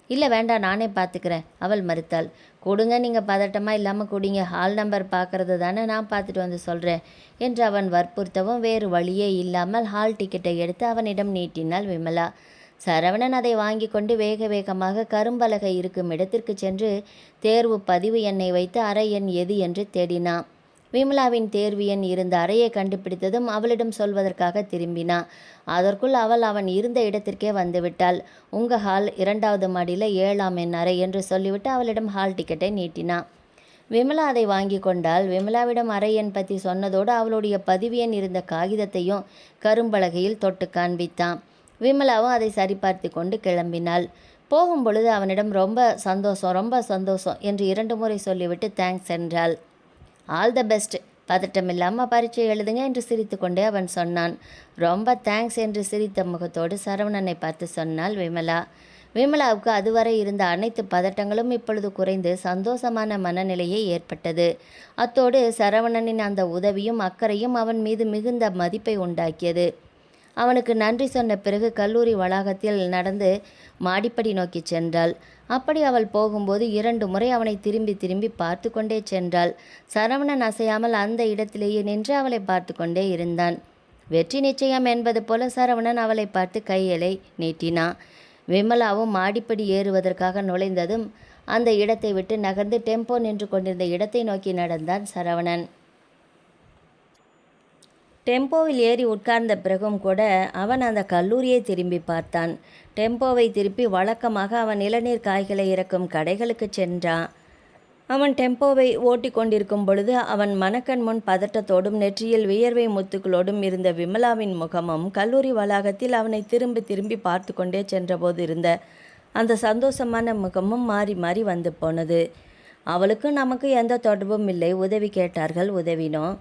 இல்லை வேண்டாம், நானே பார்த்துக்கிறேன், அவள் மறுத்தாள். கொடுங்க, நீங்கள் பதட்டமாக இல்லாமல் குடிங்க, ஹால் நம்பர் பார்க்கறது தானே, நான் பார்த்துட்டு வந்து சொல்கிறேன் என்று அவன் வற்புறுத்தவும் வேறு வழியே இல்லாமல் ஹால் டிக்கெட்டை எடுத்து அவனிடம் நீட்டினாள் விமலா. சரவணன் அதை வாங்கி கொண்டு வேக வேகமாக கரும்பலகை இருக்கும் இடத்திற்கு சென்று தேர்வு பதிவு எண்ணை வைத்து அறை எண் எது என்று தேடினான். விமலாவின் தேர்வு எண் இருந்த அறையை கண்டுபிடித்ததும் அவளிடம் சொல்வதற்காக திரும்பினான். அதற்குள் அவள் அவன் இருந்த இடத்திற்கே வந்துவிட்டாள். உங்கள் ஹால் 2வது மாடியில் 7ஆம் எண் அறை என்று சொல்லிவிட்டு அவளிடம் ஹால் டிக்கெட்டை நீட்டினான். விமலா அதை வாங்கி கொண்டாள். விமலாவிடம் அறை எண் பற்றி சொன்னதோடு அவளுடைய பதிவு எண் இருந்த காகிதத்தையும் கரும்பலகையில் தொட்டு காண்பித்தான். விமலாவும் அதை சரிபார்த்து கொண்டு கிளம்பினாள். போகும் பொழுது அவனிடம் ரொம்ப சந்தோஷம் என்று 2 முறை சொல்லிவிட்டு தேங்க்ஸ் என்றாள். ஆல் த பெஸ்ட், பதட்டமில்லாமல் பரீட்சை எழுதுங்க என்று சிரித்து கொண்டே அவன் சொன்னான். ரொம்ப தேங்க்ஸ் என்று சிரித்த முகத்தோடு சரவணனை பார்த்து சொன்னாள் விமலா. விமலாவுக்கு அதுவரை இருந்த அனைத்து பதட்டங்களும் இப்பொழுது குறைந்து சந்தோஷமான மனநிலையே ஏற்பட்டது. அத்தோடு சரவணனின் அந்த உதவியும் அக்கறையும் அவன் மீது மிகுந்த மதிப்பை உண்டாக்கியது. அவனுக்கு நன்றி சொன்ன பிறகு கல்லூரி வளாகத்தில் நடந்து மாடிப்படி நோக்கி சென்றாள். அப்படி அவள் போகும்போது 2 முறை அவனை திரும்பி திரும்பி பார்த்து கொண்டே சென்றாள். சரவணன் அசையாமல் அந்த இடத்திலேயே நின்று அவளை பார்த்து கொண்டே இருந்தான். வெற்றி நிச்சயம் என்பது போல சரவணன் அவளை பார்த்து கையலை நீட்டினான். விமலாவும் மாடிப்படி ஏறுவதற்காக நுழைந்ததும் அந்த இடத்தை விட்டு நகர்ந்து டெம்போ நின்று கொண்டிருந்த இடத்தை நோக்கி நடந்தான் சரவணன். டெம்போவில் ஏறி உட்கார்ந்த பிறகும் கூட அவன் அந்த கல்லூரியை திரும்பி பார்த்தான். டெம்போவை திருப்பி வழக்கமாக அவன் இளநீர் காய்களை இறக்கும் கடைகளுக்கு சென்றான். அவன் டெம்போவை ஓட்டி கொண்டிருக்கும் பொழுது அவன் மனக்கண் முன் பதட்டத்தோடும் நெற்றியில் வியர்வை முத்துக்களோடும் இருந்த விமலாவின் முகமும் கல்லூரி வளாகத்தில் அவனை திரும்பி திரும்பி பார்த்து கொண்டே சென்றபோது இருந்த அந்த சந்தோஷமான முகமும் மாறி மாறி வந்து போனது. அவளுக்கு நமக்கு எந்த தொடர்பும் இல்லை, உதவி கேட்டார்கள், உதவினோம்.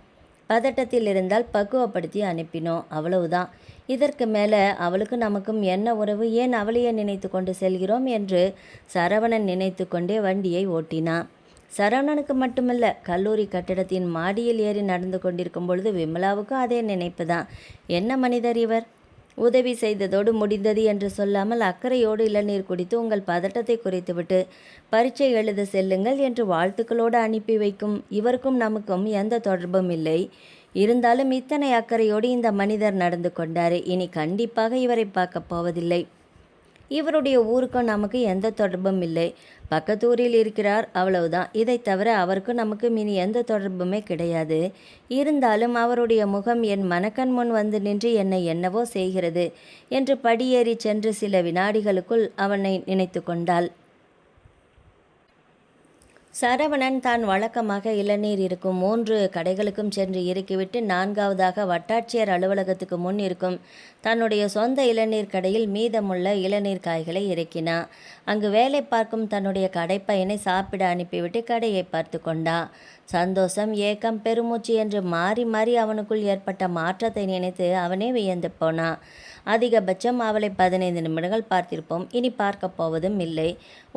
பதட்டத்தில் இருந்தால் பக்குவப்படுத்தி அனுப்பினோம், அவ்வளவுதான். இதற்கு மேலே அவளுக்கும் நமக்கும் என்ன உறவு, ஏன் அவளையே நினைத்து கொண்டு செல்கிறோம் என்று சரவணன் நினைத்து கொண்டே வண்டியை ஓட்டினான். சரவணனுக்கு மட்டுமல்ல, கல்லூரி கட்டிடத்தின் மாடியில் ஏறி நடந்து கொண்டிருக்கும் பொழுது விமலாவுக்கும் அதே நினைப்பு தான். என்ன மனிதர் இவர், உதவி செய்ததோடு முடிந்தது என்று சொல்லாமல் அக்கறையோடு இளநீர் குடித்து உங்கள் பதட்டத்தை குறைத்துவிட்டு பரீட்சை எழுத செல்லுங்கள் என்று வாழ்த்துக்களோடு அனுப்பி வைக்கும் இவருக்கும் நமக்கும் எந்த தொடர்பும் இல்லை. இருந்தாலும் இத்தனை அக்கறையோடு இந்த மனிதர் நடந்து கொண்டார். இனி கண்டிப்பாக இவரை பார்க்க போவதில்லை. இவருடைய ஊருக்கும் நமக்கு எந்த தொடர்பும் இல்லை. பக்கத்தூரில் இருக்கிறார், அவ்வளவுதான். இதை தவிர அவருக்கும் நமக்கும் இனி எந்த தொடர்புமே கிடையாது. இருந்தாலும் அவருடைய முகம் என் மனக்கண் முன் வந்து நின்று என்னை என்னவோ செய்கிறது என்று படியேறி சென்று சில வினாடிகளுக்குள் அவனை நினைத்து கொண்டாள். சரவணன் தான் வழக்கமாக இளநீர் இருக்கும் 3 கடைகளுக்கும் சென்று இறக்கிவிட்டு 4வதாக வட்டாட்சியர் அலுவலகத்துக்கு முன் இருக்கும் தன்னுடைய சொந்த இளநீர் கடையில் மீதமுள்ள இளநீர் காய்களை இறக்கினான். அங்கு வேலை பார்க்கும் தன்னுடைய கடைப்பையனை சாப்பிட அனுப்பிவிட்டு கடையை பார்த்து கொண்டான். சந்தோஷம், ஏக்கம், பெருமூச்சு என்று மாறி மாறி அவனுக்குள் ஏற்பட்ட மாற்றத்தை நினைத்து அவனே வியந்து போனான். அதிகபட்சம் அவளை 15 நிமிடங்கள் பார்த்திருப்போம், இனி பார்க்க போவதும் இல்லை.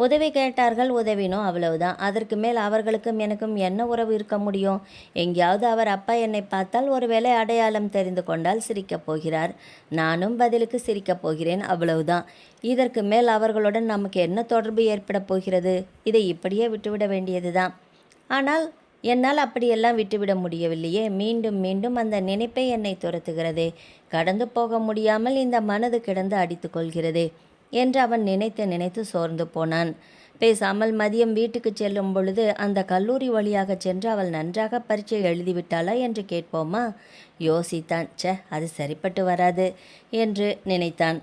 உதவி கேட்டார்கள், உதவினோம், அவ்வளவுதான். அதற்கு மேல் அவர்களுக்கும் எனக்கும் என்ன உறவு இருக்க முடியும்? எங்கேயாவது அவர் அப்பா என்னை பார்த்தால் ஒருவேளை அடையாளம் தெரிந்து கொண்டால் சிரிக்கப் போகிறார், நானும் பதிலுக்கு சிரிக்கப் போகிறேன், அவ்வளவுதான். இதற்கு மேல் அவர்களுடன் நமக்கு என்ன தொடர்பு ஏற்பட போகிறது? இதை இப்படியே விட்டுவிட வேண்டியதுதான். ஆனால் என்னால் அப்படியெல்லாம் விட்டுவிட முடியவில்லையே. மீண்டும் மீண்டும் அந்த நினைப்பை என்னை துரத்துகிறதே. கடந்து போக முடியாமல் இந்த மனது கிடந்து அடித்து கொள்கிறதே என்று அவன் நினைத்து நினைத்து சோர்ந்து போனான். பேசாமல் மதியம் வீட்டுக்கு செல்லும் பொழுது அந்த கல்லூரி வழியாக சென்று அவள் நன்றாக பரீட்சை எழுதிவிட்டாளா என்று கேட்போமா? யோசித்தான். அது சரிப்பட்டு வராது என்று நினைத்தான்.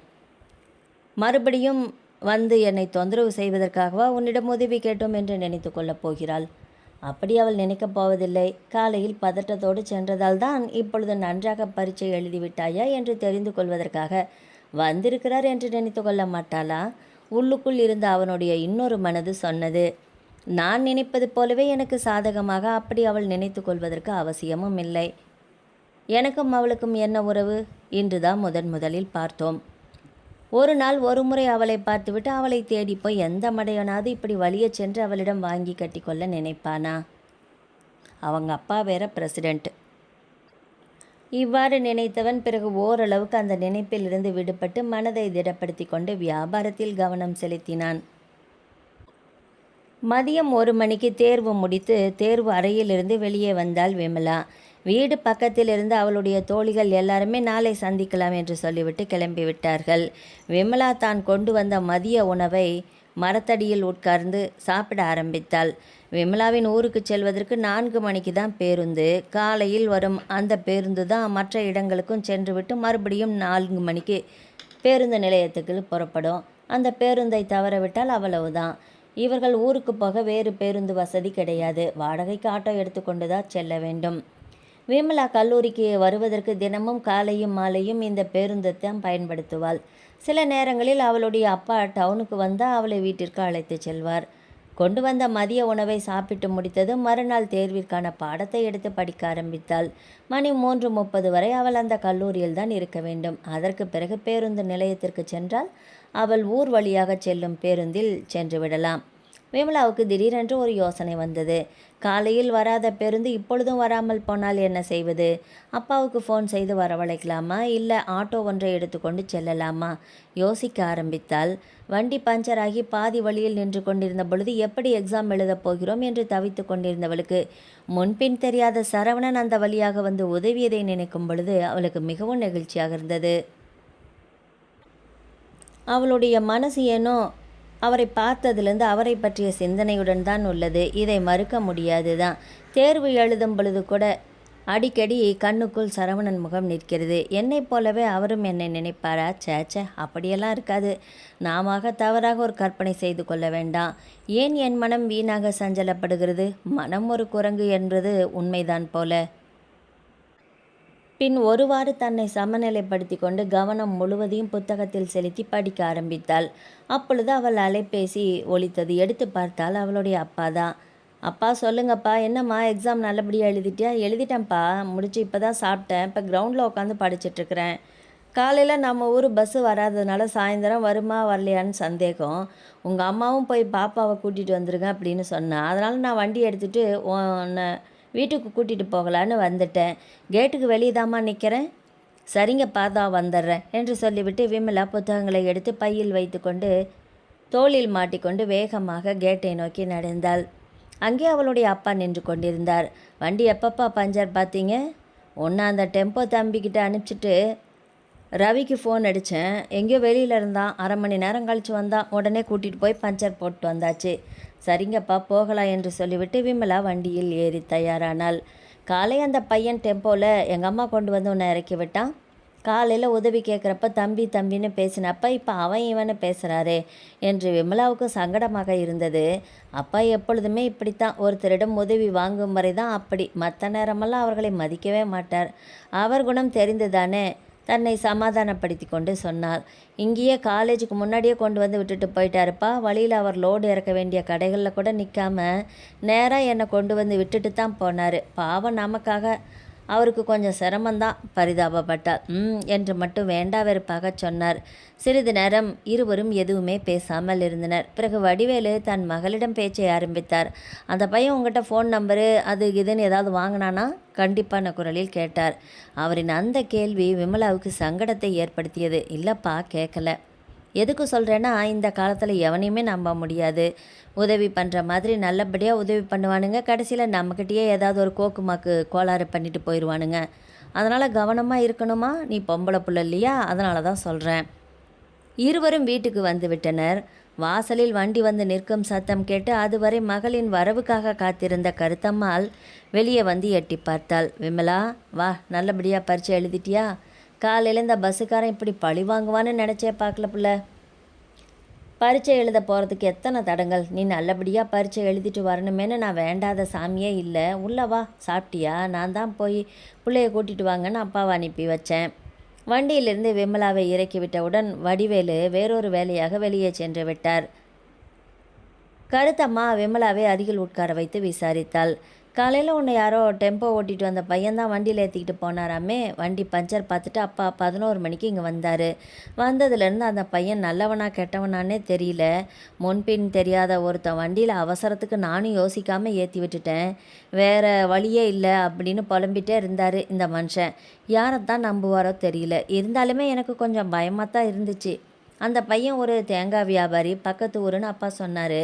மறுபடியும் வந்து என்னை தொந்தரவு செய்வதற்காகவா உன்னிடம் உதவி கேட்டோம் என்று நினைத்து கொள்ளப் போகிறாள்? அப்படி அவள் நினைக்கப் போவதில்லை. காலையில் பதட்டத்தோடு சென்றதால் தான் இப்பொழுது நன்றாக பரீட்சை எழுதிவிட்டாயா என்று தெரிந்து கொள்வதற்காக வந்திருக்கிறார் என்று நினைத்து கொள்ள மாட்டாளா? உள்ளுக்குள் இருந்த அவனுடைய இன்னொரு மனது சொன்னது. நான் நினைப்பது போலவே எனக்கு சாதகமாக அப்படி அவள் நினைத்து கொள்வதற்கு அவசியமும் இல்லை. எனக்கும் அவளுக்கும் என்ன உறவு? இன்றுதான் முதலில் பார்த்தோம். ஒரு நாள் ஒரு முறை அவளை பார்த்துவிட்டு அவளை தேடி போய் எந்த மடையனாவது இப்படி வலிய சென்று அவளிடம் வாங்கி கட்டிக்கொள்ள நினைப்பானா? அவங்க அப்பா வேற பிரசிடெண்ட். இவ்வாறு நினைத்தவன் பிறகு ஓரளவுக்கு அந்த நினைப்பிலிருந்து விடுபட்டு மனதை திடப்படுத்தி கொண்டு வியாபாரத்தில் கவனம் செலுத்தினான். மதியம் 1 மணிக்கு தேர்வு முடித்து தேர்வு அறையிலிருந்து வெளியே வந்தாள் விமலா. வீடு பக்கத்தில் இருந்து அவளுடைய தோழிகள் எல்லாருமே நாளை சந்திக்கலாம் என்று சொல்லிவிட்டு கிளம்பிவிட்டார்கள். விமலா தான் கொண்டு வந்த மதிய உணவை மரத்தடியில் உட்கார்ந்து சாப்பிட ஆரம்பித்தாள். விமலாவின் ஊருக்கு செல்வதற்கு 4 மணிக்கு தான் பேருந்து. காலையில் வரும் அந்த பேருந்து தான் மற்ற இடங்களுக்கும் சென்றுவிட்டு மறுபடியும் 4 மணிக்கு பேருந்து நிலையத்துக்கு புறப்படும். அந்த பேருந்தை தவறவிட்டால் அவ்வளவுதான். இவர்கள் ஊருக்கு போக வேறு பேருந்து வசதி கிடையாது. வாடகைக்கு ஆட்டோ எடுத்துக்கொண்டு தான் செல்ல வேண்டும். விமலா கல்லூரிக்கு வருவதற்கு தினமும் காலையும் மாலையும் இந்த பேருந்தை தான் பயன்படுத்துவாள். சில நேரங்களில் அவளுடைய அப்பா டவுனுக்கு வந்தால் அவளை வீட்டிற்கு அழைத்து செல்வார். கொண்டு வந்த மதிய உணவை சாப்பிட்டு முடித்ததும் மறுநாள் தேர்விற்கான பாடத்தை எடுத்து படிக்க ஆரம்பித்தாள். மணி 3:30 வரை அவள் அந்த கல்லூரியில் தான் இருக்க வேண்டும். அதற்கு பிறகு பேருந்து நிலையத்திற்கு சென்றால் அவள் ஊர் வழியாக செல்லும் பேருந்தில் சென்று விடலாம். விமலாவுக்கு திடீரென்று ஒரு யோசனை வந்தது. காலையில் வராத பேருந்து இப்பொழுதும் வராமல் போனால் என்ன செய்வது? அப்பாவுக்கு ஃபோன் செய்து வரவழைக்கலாமா, இல்லை ஆட்டோ ஒன்றை எடுத்துக்கொண்டு செல்லலாமா? யோசிக்க ஆரம்பித்தால் வண்டி பஞ்சராகி பாதி வழியில் நின்று கொண்டிருந்த பொழுது எப்படி எக்ஸாம் எழுதப் போகிறோம் என்று தவித்து கொண்டிருந்தவளுக்கு முன்பின் தெரியாத சரவணன் அந்த வழியாக வந்து உதவியதை நினைக்கும் பொழுது அவளுக்கு மிகவும் நெகிழ்ச்சியாக இருந்தது. அவளுடைய மனசு ஏனோ அவரை பார்த்ததிலிருந்து அவரை பற்றிய சிந்தனையுடன் தான் உள்ளது. இதை மறுக்க முடியாது தான். தேர்வு எழுதும் பொழுது கூட அடிக்கடி கண்ணுக்குள் சரவணன் முகம் நிற்கிறது. என்னை போலவே அவரும் என்னை நினைப்பாரா? சேச்சே, அப்படியெல்லாம் இருக்காது. நாம தவறாக ஒரு கற்பனை செய்து கொள்ள வேண்டாம். ஏன் என் மனம் வீணாக சஞ்சலப்படுகிறது? மனம் ஒரு குரங்கு என்பது உண்மைதான் போல. பின் ஒருவாறு தன்னை சமநிலைப்படுத்தி கொண்டு கவனம் முழுவதையும் புத்தகத்தில் செலுத்தி படிக்க ஆரம்பித்தாள். அப்பொழுது அவள் அலைபேசி ஒலித்தது. எடுத்து பார்த்தால் அவளுடைய அப்பாதான். அப்பா சொல்லுங்கப்பா, என்னம்மா எக்ஸாம் நல்லபடியாக எழுதிட்டியா? எழுதிட்டேன்ப்பா, முடிச்சு இப்போ தான் சாப்பிட்டேன். இப்போ கிரவுண்டில் உட்காந்து படிச்சிட்ருக்கிறேன். காலையில் நம்ம ஊர் பஸ்ஸு வராததுனால சாயந்தரம் வருமா வரலையான்னு சந்தேகம். உங்கள் அம்மாவும் போய் பாப்பாவை கூட்டிகிட்டு வந்துருங்க அப்படின்னு சொன்னா. அதனால் நான் வண்டி எடுத்துகிட்டு உன்னை வீட்டுக்கு கூட்டிகிட்டு போகலான்னு வந்துட்டேன். கேட்டுக்கு வெளியே தாம்மா நிற்கிறேன். சரிங்கப்பா, தான் வந்துடுறேன் என்று சொல்லிவிட்டு விமலா புத்தகங்களை எடுத்து பையில் வைத்துக்கொண்டு தோளில் மாட்டிக்கொண்டு வேகமாக கேட்டை நோக்கி நடந்தாள். அங்கே அவளுடைய அப்பா நின்று கொண்டிருந்தார். வண்டி எப்பப்பா பஞ்சர் பார்த்தீங்க? ஒன்று அந்த டெம்போ தம்பிக்கிட்ட அனுப்பிச்சிட்டு ரவிக்கு ஃபோன் அடித்தேன். எங்கேயோ வெளியில் இருந்தான். அரை மணி நேரம் கழித்து வந்தான். உடனே கூட்டிகிட்டு போய் பஞ்சர் போட்டு வந்தாச்சு. சரிங்கப்பா, போகலாம் என்று சொல்லிவிட்டு விமலா வண்டியில் ஏறி தயாரானாள். காலை அந்த பையன் டெம்போவில் எங்கள் அம்மா கொண்டு வந்து உன்னை இறக்கி விட்டான். காலையில் உதவி கேட்குறப்ப தம்பி தம்பின்னு பேசினப்ப இப்போ அவன் இவனு பேசுகிறாரே என்று விமலாவுக்கு சங்கடமாக இருந்தது. அப்பா எப்பொழுதுமே இப்படித்தான். ஒருத்தரிடம் உதவி வாங்கும் வரை தான் அப்படி. மற்ற நேரமெல்லாம் அவர்களை மதிக்கவே மாட்டார். அவர் குணம் தெரிந்துதானே தன்னை சமாதானப்படுத்தி கொண்டு சொன்னாள். இங்கேயே காலேஜுக்கு முன்னாடியே கொண்டு வந்து விட்டுட்டு போயிட்டாருப்பா. வழியில் அவர் லோடு இறக்க வேண்டிய கடைகளில் கூட நிற்காம நேராக என்னை கொண்டு வந்து விட்டுட்டு தான் போனார். பாவம், நமக்காக அவருக்கு கொஞ்சம் சிரமந்தான், பரிதாபப்பட்டார். என்று மட்டும் வேண்டா வெறுப்பாக சொன்னார். சிறிது நேரம் இருவரும் எதுவுமே பேசாமல் இருந்தனர். பிறகு வடிவேலு தன் மகளிடம் பேச்சை ஆரம்பித்தார். அந்த பையன் உங்கள்கிட்ட ஃபோன் நம்பரு அது இதுன்னு ஏதாவது வாங்கினானா? கண்டிப்பான குரலில் கேட்டார். அவரின் அந்த கேள்வி விமலாவுக்கு சங்கடத்தை ஏற்படுத்தியது. இல்லைப்பா, கேட்கல. எதுக்கு சொல்கிறேன்னா, இந்த காலத்தில் எவனையுமே நம்ப முடியாது. உதவி பண்ணுற மாதிரி நல்லபடியாக உதவி பண்ணுவானுங்க. கடைசியில் நம்மக்கிட்டேயே ஏதாவது ஒரு கோக்குமாக்கு கோளாறு பண்ணிட்டு போயிடுவானுங்க. அதனால் கவனமாக இருக்கணுமா? நீ பொம்பளை புள்ள இல்லையா? அதனால தான் சொல்கிறேன். இருவரும் வீட்டுக்கு வந்து விட்டனர். வாசலில் வண்டி வந்து நிற்கும் சத்தம் கேட்டு அதுவரை மகளின் வரவுக்காக காத்திருந்த கருத்தம்மாள் வெளியே வந்து எட்டி பார்த்தாள். விமலா, வா, நல்லபடியாக பரீட்சை எழுதிட்டியா? காலையில் இந்த பஸ்ஸுக்காரன் இப்படி பழி வாங்குவான்னு நினச்சே பார்க்கல புள்ள. பரீட்சை எழுத போகிறதுக்கு எத்தனை தடங்கள். நீ நல்லபடியாக பரீட்சை எழுதிட்டு வரணுமேனு நான் வேண்டாத சாமியே இல்லை. உள்ளவா, சாப்பிட்டியா? நான் தான் போய் பிள்ளைய கூட்டிகிட்டு வாங்கன்னு அப்பாவை அனுப்பி வச்சேன். வண்டியிலிருந்து விமலாவை இறக்கிவிட்டவுடன் வடிவேலு வேறொரு வேலையாக வெளியே சென்று விட்டார். கருத்தம்மா விமலாவை அருகில் உட்கார வைத்து விசாரித்தாள். காலையில் உன்னை யாரோ டெம்போ ஓட்டிகிட்டு வந்த பையன்தான் வண்டியில் ஏற்றிக்கிட்டு போனாராமே. வண்டி பஞ்சர் பார்த்துட்டு அப்பா 11 மணிக்கு இங்கே வந்தார். வந்ததுலேருந்து அந்த பையன் நல்லவனா கெட்டவனானே தெரியல. முன்பின் தெரியாத ஒருத்தன் வண்டியில் அவசரத்துக்கு நானும் யோசிக்காமல் ஏற்றி விட்டுட்டேன். வேறு வழியே இல்லை அப்படின்னு புலம்பிகிட்டே இருந்தார் இந்த மனுஷன். யாரைத்தான் நம்புவாரோ தெரியல. இருந்தாலுமே எனக்கு கொஞ்சம் பயமாக தான் இருந்துச்சு. அந்த பையன் ஒரு தேங்காய் வியாபாரி, பக்கத்து ஊருன்னு அப்பா சொன்னார்.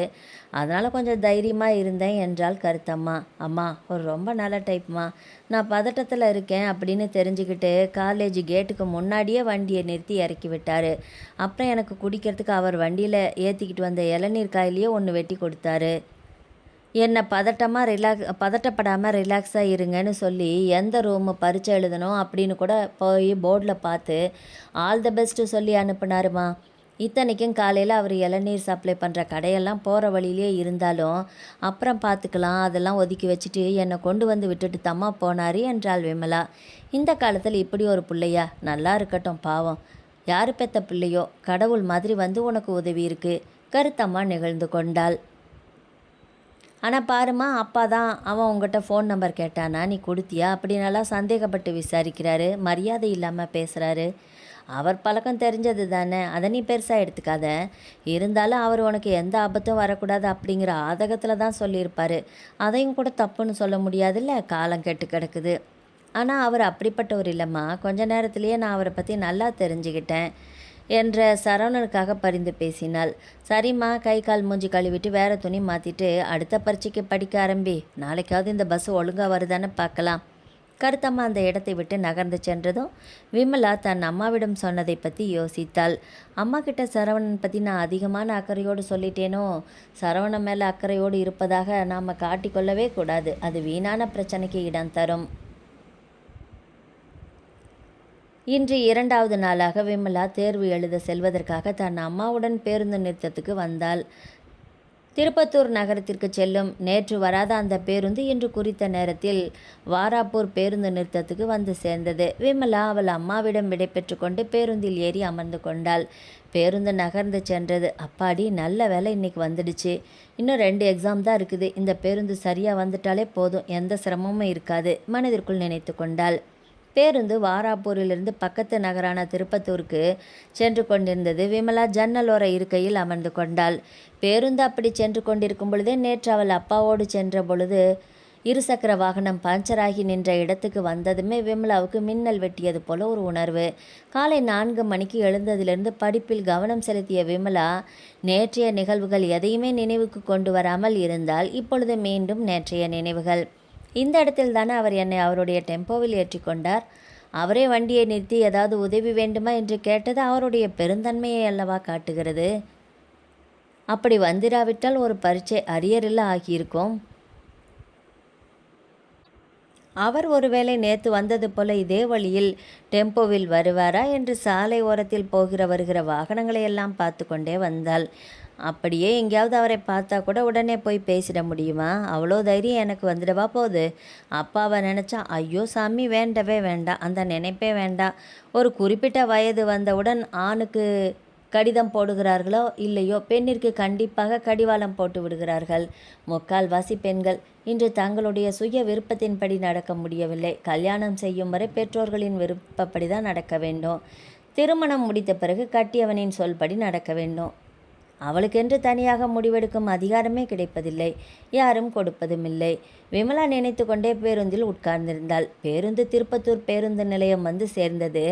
அதனால் கொஞ்சம் தைரியமாக இருந்தேன் என்றாள் கருத்தம்மா. அம்மா ஒரு ரொம்ப நல்ல டைப்மா. நான் பதட்டத்தில் இருக்கேன் அப்படின்னு தெரிஞ்சுக்கிட்டு காலேஜ் கேட்டுக்கு முன்னாடியே வண்டியை நிறுத்தி இறக்கி விட்டார். அப்புறம் எனக்கு குடிக்கிறதுக்கு அவர் வண்டியில் ஏற்றிக்கிட்டு வந்த இளநீர் காயிலையே ஒன்று வெட்டி கொடுத்தாரு. என்னை பதட்டப்படாமல் ரிலாக்ஸாக இருங்கன்னு சொல்லி எந்த ரூமு பரீட்சை எழுதணும் அப்படின்னு கூட போய் போர்டில் பார்த்து ஆல் த பெஸ்ட்டு சொல்லி அனுப்புனாருமா. இத்தனைக்கும் காலையில் அவர் இளநீர் சப்ளை பண்ணுற கடையெல்லாம் போகிற வழியிலே இருந்தாலும் அப்புறம் பார்த்துக்கலாம் அதெல்லாம் ஒதுக்கி வச்சுட்டு என்னை கொண்டு வந்து விட்டுட்டு தம்மா போனார் என்றாள் விமலா. இந்த காலத்தில் இப்படி ஒரு பிள்ளையா? நல்லா இருக்கட்டும், பாவம். யார் பெத்த பிள்ளையோ கடவுள் மாதிரி வந்து உனக்கு உதவி இருக்குது. கருத்தம்மா நிகழ்ந்து கொண்டாள். ஆனால் பாருமா, அப்பா தான் அவன் உங்கள்கிட்ட ஃபோன் நம்பர் கேட்டானா, நீ கொடுத்தியா அப்படின்னெல்லாம் சந்தேகப்பட்டு விசாரிக்கிறாரு. மரியாதை இல்லாமல் பேசுகிறாரு. அவர் பழக்கம் தெரிஞ்சது தானே, அதை நீ பெருசாக எடுத்துக்காத. இருந்தாலும் அவர் உனக்கு எந்த ஆபத்தும் வரக்கூடாது அப்படிங்கிற ஆதகத்தில் தான் சொல்லியிருப்பார். அதையும் கூட தப்புன்னு சொல்ல முடியாதுல்ல, காலம் கெட்டு கிடக்குது. ஆனால் அவர் அப்படிப்பட்டவர் இல்லைம்மா. கொஞ்ச நேரத்திலேயே நான் அவரை பற்றி நல்லா தெரிஞ்சுக்கிட்டேன் என்ற சரவணனுக்காக பரிந்து பேசினாள். சரிம்மா, கை கால் மூஞ்சி கழுவிட்டு வேறு துணி மாற்றிட்டு அடுத்த பரீட்சைக்கு படிக்க ஆரம்பி. நாளைக்காவது இந்த பஸ் ஒழுங்காக வருதான்னு பார்க்கலாம். கருத்தம்மா அந்த இடத்தை விட்டு நகர்ந்து சென்றதும் விமலா தன் அம்மாவிடம் சொன்னதை பற்றி யோசித்தாள். அம்மா கிட்ட சரவணன் பற்றி நான் அதிகமான அக்கறையோடு சொல்லிட்டேனோ. சரவணன் மேலே அக்கறையோடு இருப்பதாக நாம் காட்டிக்கொள்ளவே கூடாது. அது வீணான பிரச்சனைக்கு இடம் தரும். இன்று 2வது நாளாக விமலா தேர்வு எழுத செல்வதற்காக தன் அம்மாவுடன் பேருந்து நிறுத்தத்துக்கு வந்தாள். திருப்பத்தூர் நகரத்திற்கு செல்லும் நேற்று வராத அந்த பேருந்து இன்று குறித்த நேரத்தில் வாராப்பூர் பேருந்து நிறுத்தத்துக்கு வந்து சேர்ந்தது. விமலா அவள் அம்மாவிடம் விடைபெற்று கொண்டு பேருந்தில் ஏறி அமர்ந்து கொண்டாள். பேருந்து நகர்ந்து சென்றது. அப்பாடி, நல்ல வேலை இன்னைக்கு வந்துடுச்சு. இன்னும் 2 எக்ஸாம் தான் இருக்குது. இந்த பேருந்து சரியாக வந்துட்டாலே போதும், எந்த சிரமமும் இருக்காது மனதிற்குள் நினைத்து கொண்டாள். பேருந்து வாராப்பூரிலிருந்து பக்கத்து நகரான திருப்பத்தூருக்கு சென்று கொண்டிருந்தது. விமலா ஜன்னலோர இருக்கையில் அமர்ந்து கொண்டாள். பேருந்து அப்படி சென்று கொண்டிருக்கும் பொழுதே நேற்று அவள் அப்பாவோடு சென்ற பொழுது இருசக்கர வாகனம் பஞ்சராகி நின்ற இடத்துக்கு வந்ததுமே விமலாவுக்கு மின்னல் வெட்டியது போல ஒரு உணர்வு. காலை 4 மணிக்கு எழுந்ததிலிருந்து படிப்பில் கவனம் செலுத்திய விமலா நேற்றைய நிகழ்வுகள் எதையுமே நினைவுக்கு கொண்டு வராமல் இருந்தால் இப்பொழுது மீண்டும் நேற்றைய நினைவுகள். இந்த இடத்தில் தானே அவர் என்னை அவருடைய டெம்போவில் ஏற்றி கொண்டார். அவரே வண்டியை நிறுத்தி ஏதாவது உதவி வேண்டுமா என்று கேட்டது அவருடைய பெருந்தன்மையை அல்லவா காட்டுகிறது. அப்படி வந்திராவிட்டால் ஒரு பரீட்சை அரியரில் ஆகியிருக்கும். அவர் ஒருவேளை நேற்று வந்தது போல இதே வழியில் டெம்போவில் வருவாரா என்று சாலை ஓரத்தில் போகிற வருகிற வாகனங்களை எல்லாம் பார்த்து கொண்டே வந்தாள். அப்படியே எங்கேயாவது அவரை பார்த்தா கூட உடனே போய் பேசிட முடியுமா? அவ்வளோ தைரியம் எனக்கு வந்துடவா போகுது? அப்பாவை நினச்சா ஐயோ சாமி, வேண்டவே வேண்டாம், அந்த நினைப்பே வேண்டாம். ஒரு குறிப்பிட்ட வயது வந்தவுடன் ஆணுக்கு கடிதம் போடுகிறார்களோ இல்லையோ, பெண்ணிற்கு கண்டிப்பாக கடிவாளம் போட்டு விடுகிறார்கள். முக்கால்வாசி பெண்கள் இன்று தங்களுடைய சுய விருப்பத்தின்படி நடக்க முடியவில்லை. கல்யாணம் செய்யும் வரை பெற்றோர்களின் விருப்பப்படி தான் நடக்க வேண்டும். திருமணம் முடித்த பிறகு கட்டியவனின் சொல்படி நடக்க வேண்டும். அவளுக்கென்று தனியாக முடிவெடுக்கும் அதிகாரமே கிடைப்பதில்லை, யாரும் கொடுப்பதும் இல்லை. விமலா நினைத்து கொண்டே பேருந்தில் உட்கார்ந்திருந்தாள். பேருந்து திருப்பத்தூர் பேருந்து நிலையம் வந்து சேர்ந்தது.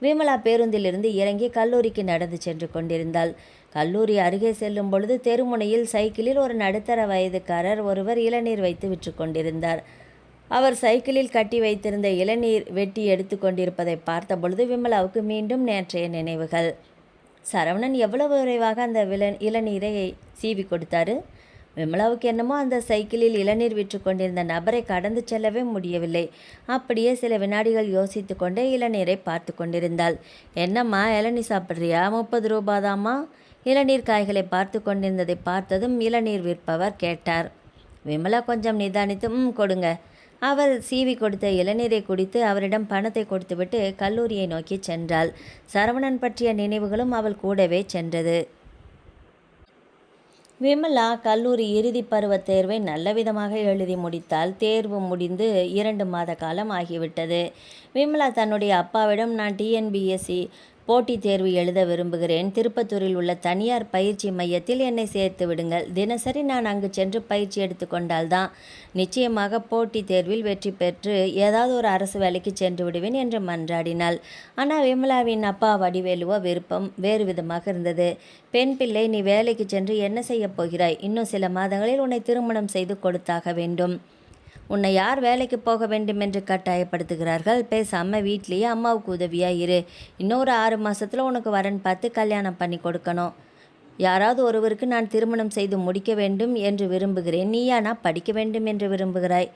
விமலா பேருந்திலிருந்து இறங்கி கல்லூரிக்கு நடந்து சென்று கொண்டிருந்தாள். கல்லூரி அருகே செல்லும் பொழுது தெருமுனையில் சைக்கிளில் ஒரு நடுத்தர வயதுக்காரர் ஒருவர் இளநீர் வைத்து விற்று கொண்டிருந்தார். அவர் சைக்கிளில் கட்டி வைத்திருந்த இளநீர் வெட்டி எடுத்து கொண்டிருப்பதை பார்த்த பொழுது விமலாவுக்கு மீண்டும் நேற்றைய நினைவுகள். சரவணன் எவ்வளவு விரைவாக அந்த இளநீரை சீவி கொடுத்தாரு. விமலாவுக்கு என்னமோ அந்த சைக்கிளில் இளநீர் விற்று கொண்டிருந்த நபரை கடந்து செல்லவே முடியவில்லை. அப்படியே சில வினாடிகள் யோசித்து கொண்டே இளநீரை பார்த்து கொண்டிருந்தாள். என்னம்மா, இளநீர் சாப்பிட்றியா? 30 ரூபாதாம்மா. இளநீர் காய்களை பார்த்து கொண்டிருந்ததை பார்த்ததும் இளநீர் விற்பவர் கேட்டார். விமலா கொஞ்சம் நிதானித்து கொடுங்க. அவர் சீவி கொடுத்த இளநீரை குடித்து அவரிடம் பணத்தை கொடுத்துவிட்டு கல்லூரியை நோக்கி சென்றாள். சரவணன் பற்றிய நினைவுகளும் அவள் கூடவே சென்றது. விமலா கல்லூரி இறுதி பருவ தேர்வை நல்ல விதமாக எழுதி முடித்தால். தேர்வு முடிந்து 2 மாத காலம் ஆகிவிட்டது. விமலா தன்னுடைய அப்பாவிடம், நான் டிஎன்பிஎஸ்சி போட்டித் தேர்வு எழுத விரும்புகிறேன். திருப்பத்தூரில் உள்ள தனியார் பயிற்சி மையத்தில் என்னை சேர்த்து விடுங்கள். தினசரி நான் அங்கு சென்று பயிற்சி எடுத்துக்கொண்டால்தான் நிச்சயமாக போட்டித் தேர்வில் வெற்றி பெற்று ஏதாவது ஒரு அரசு வேலைக்கு சென்று விடுவேன் என்று மன்றாடினாள். ஆனால் விமலாவின் அப்பா வடிவேலுவோ விருப்பம் வேறு விதமாக இருந்தது. பெண் பிள்ளை, நீ வேலைக்கு சென்று என்ன செய்யப் போகிறாய்? இன்னும் சில மாதங்களில் உன்னை திருமணம் செய்து கொடுத்தாக வேண்டும். உன்னை யார் வேலைக்கு போக வேண்டும் என்று கட்டாயப்படுத்துகிறார்கள்? பேசாமல் வீட்லேயே அம்மாவுக்கு உதவியாக இரு. இன்னொரு 6 மாதத்தில் உனக்கு வரன் பார்த்து கல்யாணம் பண்ணி கொடுக்கணும். யாராவது ஒருவருக்கு நான் திருமணம் செய்து முடிக்க வேண்டும் என்று விரும்புகிறேன். நீயா நான் படிக்க வேண்டும் என்று விரும்புகிறாய்?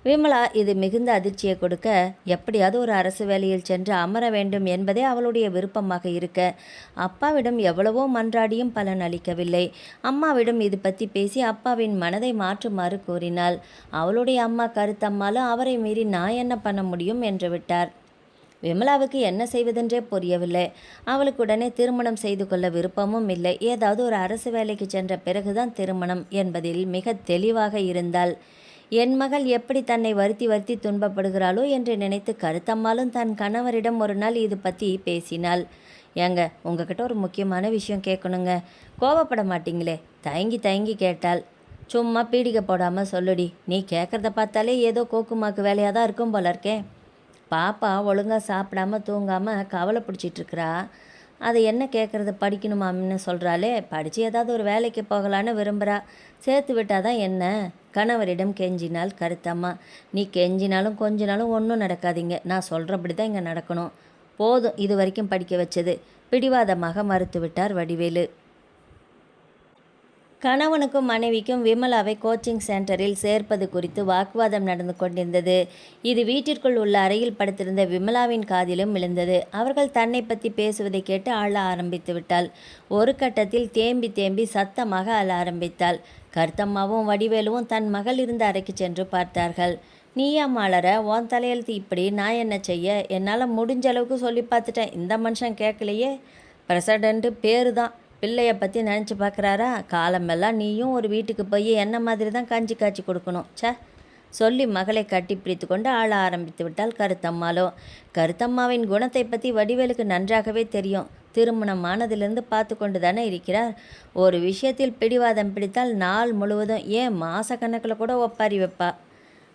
விமலா இது மிகுந்த அதிர்ச்சியை கொடுக்க, எப்படியாவது ஒரு அரசு வேலையில் சென்று அமர வேண்டும் என்பதே அவளுடைய விருப்பமாக இருக்க, அப்பாவிடம் எவ்வளவோ மன்றாடியும் பலன் அளிக்கவில்லை. அம்மாவிடம் இது பற்றி பேசி அப்பாவின் மனதை மாற்றுமாறு கூறினாள். அவளுடைய அம்மா கருத்தம்மாலும் அவரை மீறி நான் என்ன பண்ண முடியும் என்று விட்டார். விமலாவுக்கு என்ன செய்வதென்றே புரியவில்லை. அவளுக்கு உடனே திருமணம் செய்து கொள்ள விருப்பமும் இல்லை. ஏதாவது ஒரு அரசு வேலைக்கு சென்ற பிறகுதான் திருமணம் என்பதில் மிக தெளிவாக இருந்தாள். என் மகள் எப்படி தன்னை வருத்தி வருத்தி துன்பப்படுகிறாளோ என்று நினைத்து கருத்தம்மாளும் தன் கணவரிடம் ஒரு நாள் இது பற்றி பேசினாள். ஏங்க, உங்ககிட்ட ஒரு முக்கியமான விஷயம் கேட்கணுங்க. கோவப்பட மாட்டீங்களே? தயங்கி தயங்கி கேட்டாள். சும்மா பீடிகை போடாமல் சொல்லுடி. நீ கேட்குறத பார்த்தாலே ஏதோ கோக்குமாக்கு வேலையாக தான் இருக்கும் போல இருக்கே. பாப்பா ஒழுங்காக சாப்பிடாமல் தூங்காமல் கவலை பிடிச்சிட்ருக்கிறா. அதை என்ன கேட்குறது, படிக்கணுமான்னு சொல்கிறாளே. படித்து ஏதாவது ஒரு வேலைக்கு போகலான்னு விரும்புகிறா. சேர்த்து விட்டாதான் என்ன? கணவரிடம் கெஞ்சினாள் கருத்தம்மா. நீ கெஞ்சினாலும் கொஞ்சினாலும் ஒன்றும் நடக்காதீங்க. நான் சொல்கிறபடி தான் இங்கே நடக்கணும். போதும் இது வரைக்கும் படிக்க வச்சது. பிடிவாதமாக மறுத்துவிட்டார் வடிவேலு. கணவனுக்கும் மனைவிக்கும் விமலாவை கோச்சிங் சென்டரில் சேர்ப்பது குறித்து வாக்குவாதம் நடந்து கொண்டிருந்தது. இது வீட்டிற்குள் உள்ள அறையில் படுத்திருந்த விமலாவின் காதிலும் விழுந்தது. அவர்கள் தன்னை பற்றி பேசுவதை கேட்டு அழ ஆரம்பித்து விட்டாள். ஒரு கட்டத்தில் தேம்பி தேம்பி சத்தமாக அழ ஆரம்பித்தாள். கருத்தம்மாவும் வடிவேலுவும் தன் மகள் இருந்த அறைக்கு சென்று பார்த்தார்கள். நீயா மாளற, உன் தலையெழுத்து இப்படி, நான் என்ன செய்ய? என்னால் முடிஞ்ச அளவுக்கு சொல்லி பார்த்துட்டேன். இந்த மனுஷன் கேட்கலையே. பிரசிடண்ட்டு பேரு தான், பிள்ளைய பற்றி நினச்சி பார்க்குறாரா? காலமெல்லாம் நீயும் ஒரு வீட்டுக்கு போய் என்ன மாதிரி தான் கஞ்சி காய்ச்சி கொடுக்கணும். சொல்லி மகளை கட்டி பிடித்து கொண்டு ஆள ஆரம்பித்து விட்டாள் கருத்தம்மாளோ. கருத்தம்மாவின் குணத்தை பற்றி வடிவேலுக்கு நன்றாகவே தெரியும். திருமணம் ஆனதிலிருந்து பார்த்து கொண்டு தானே இருக்கிறார். ஒரு விஷயத்தில் பிடிவாதம் பிடித்தால் நாள் முழுவதும், ஏன் மாதக்கணக்கில் கூட ஒப்பாரி வைப்பா.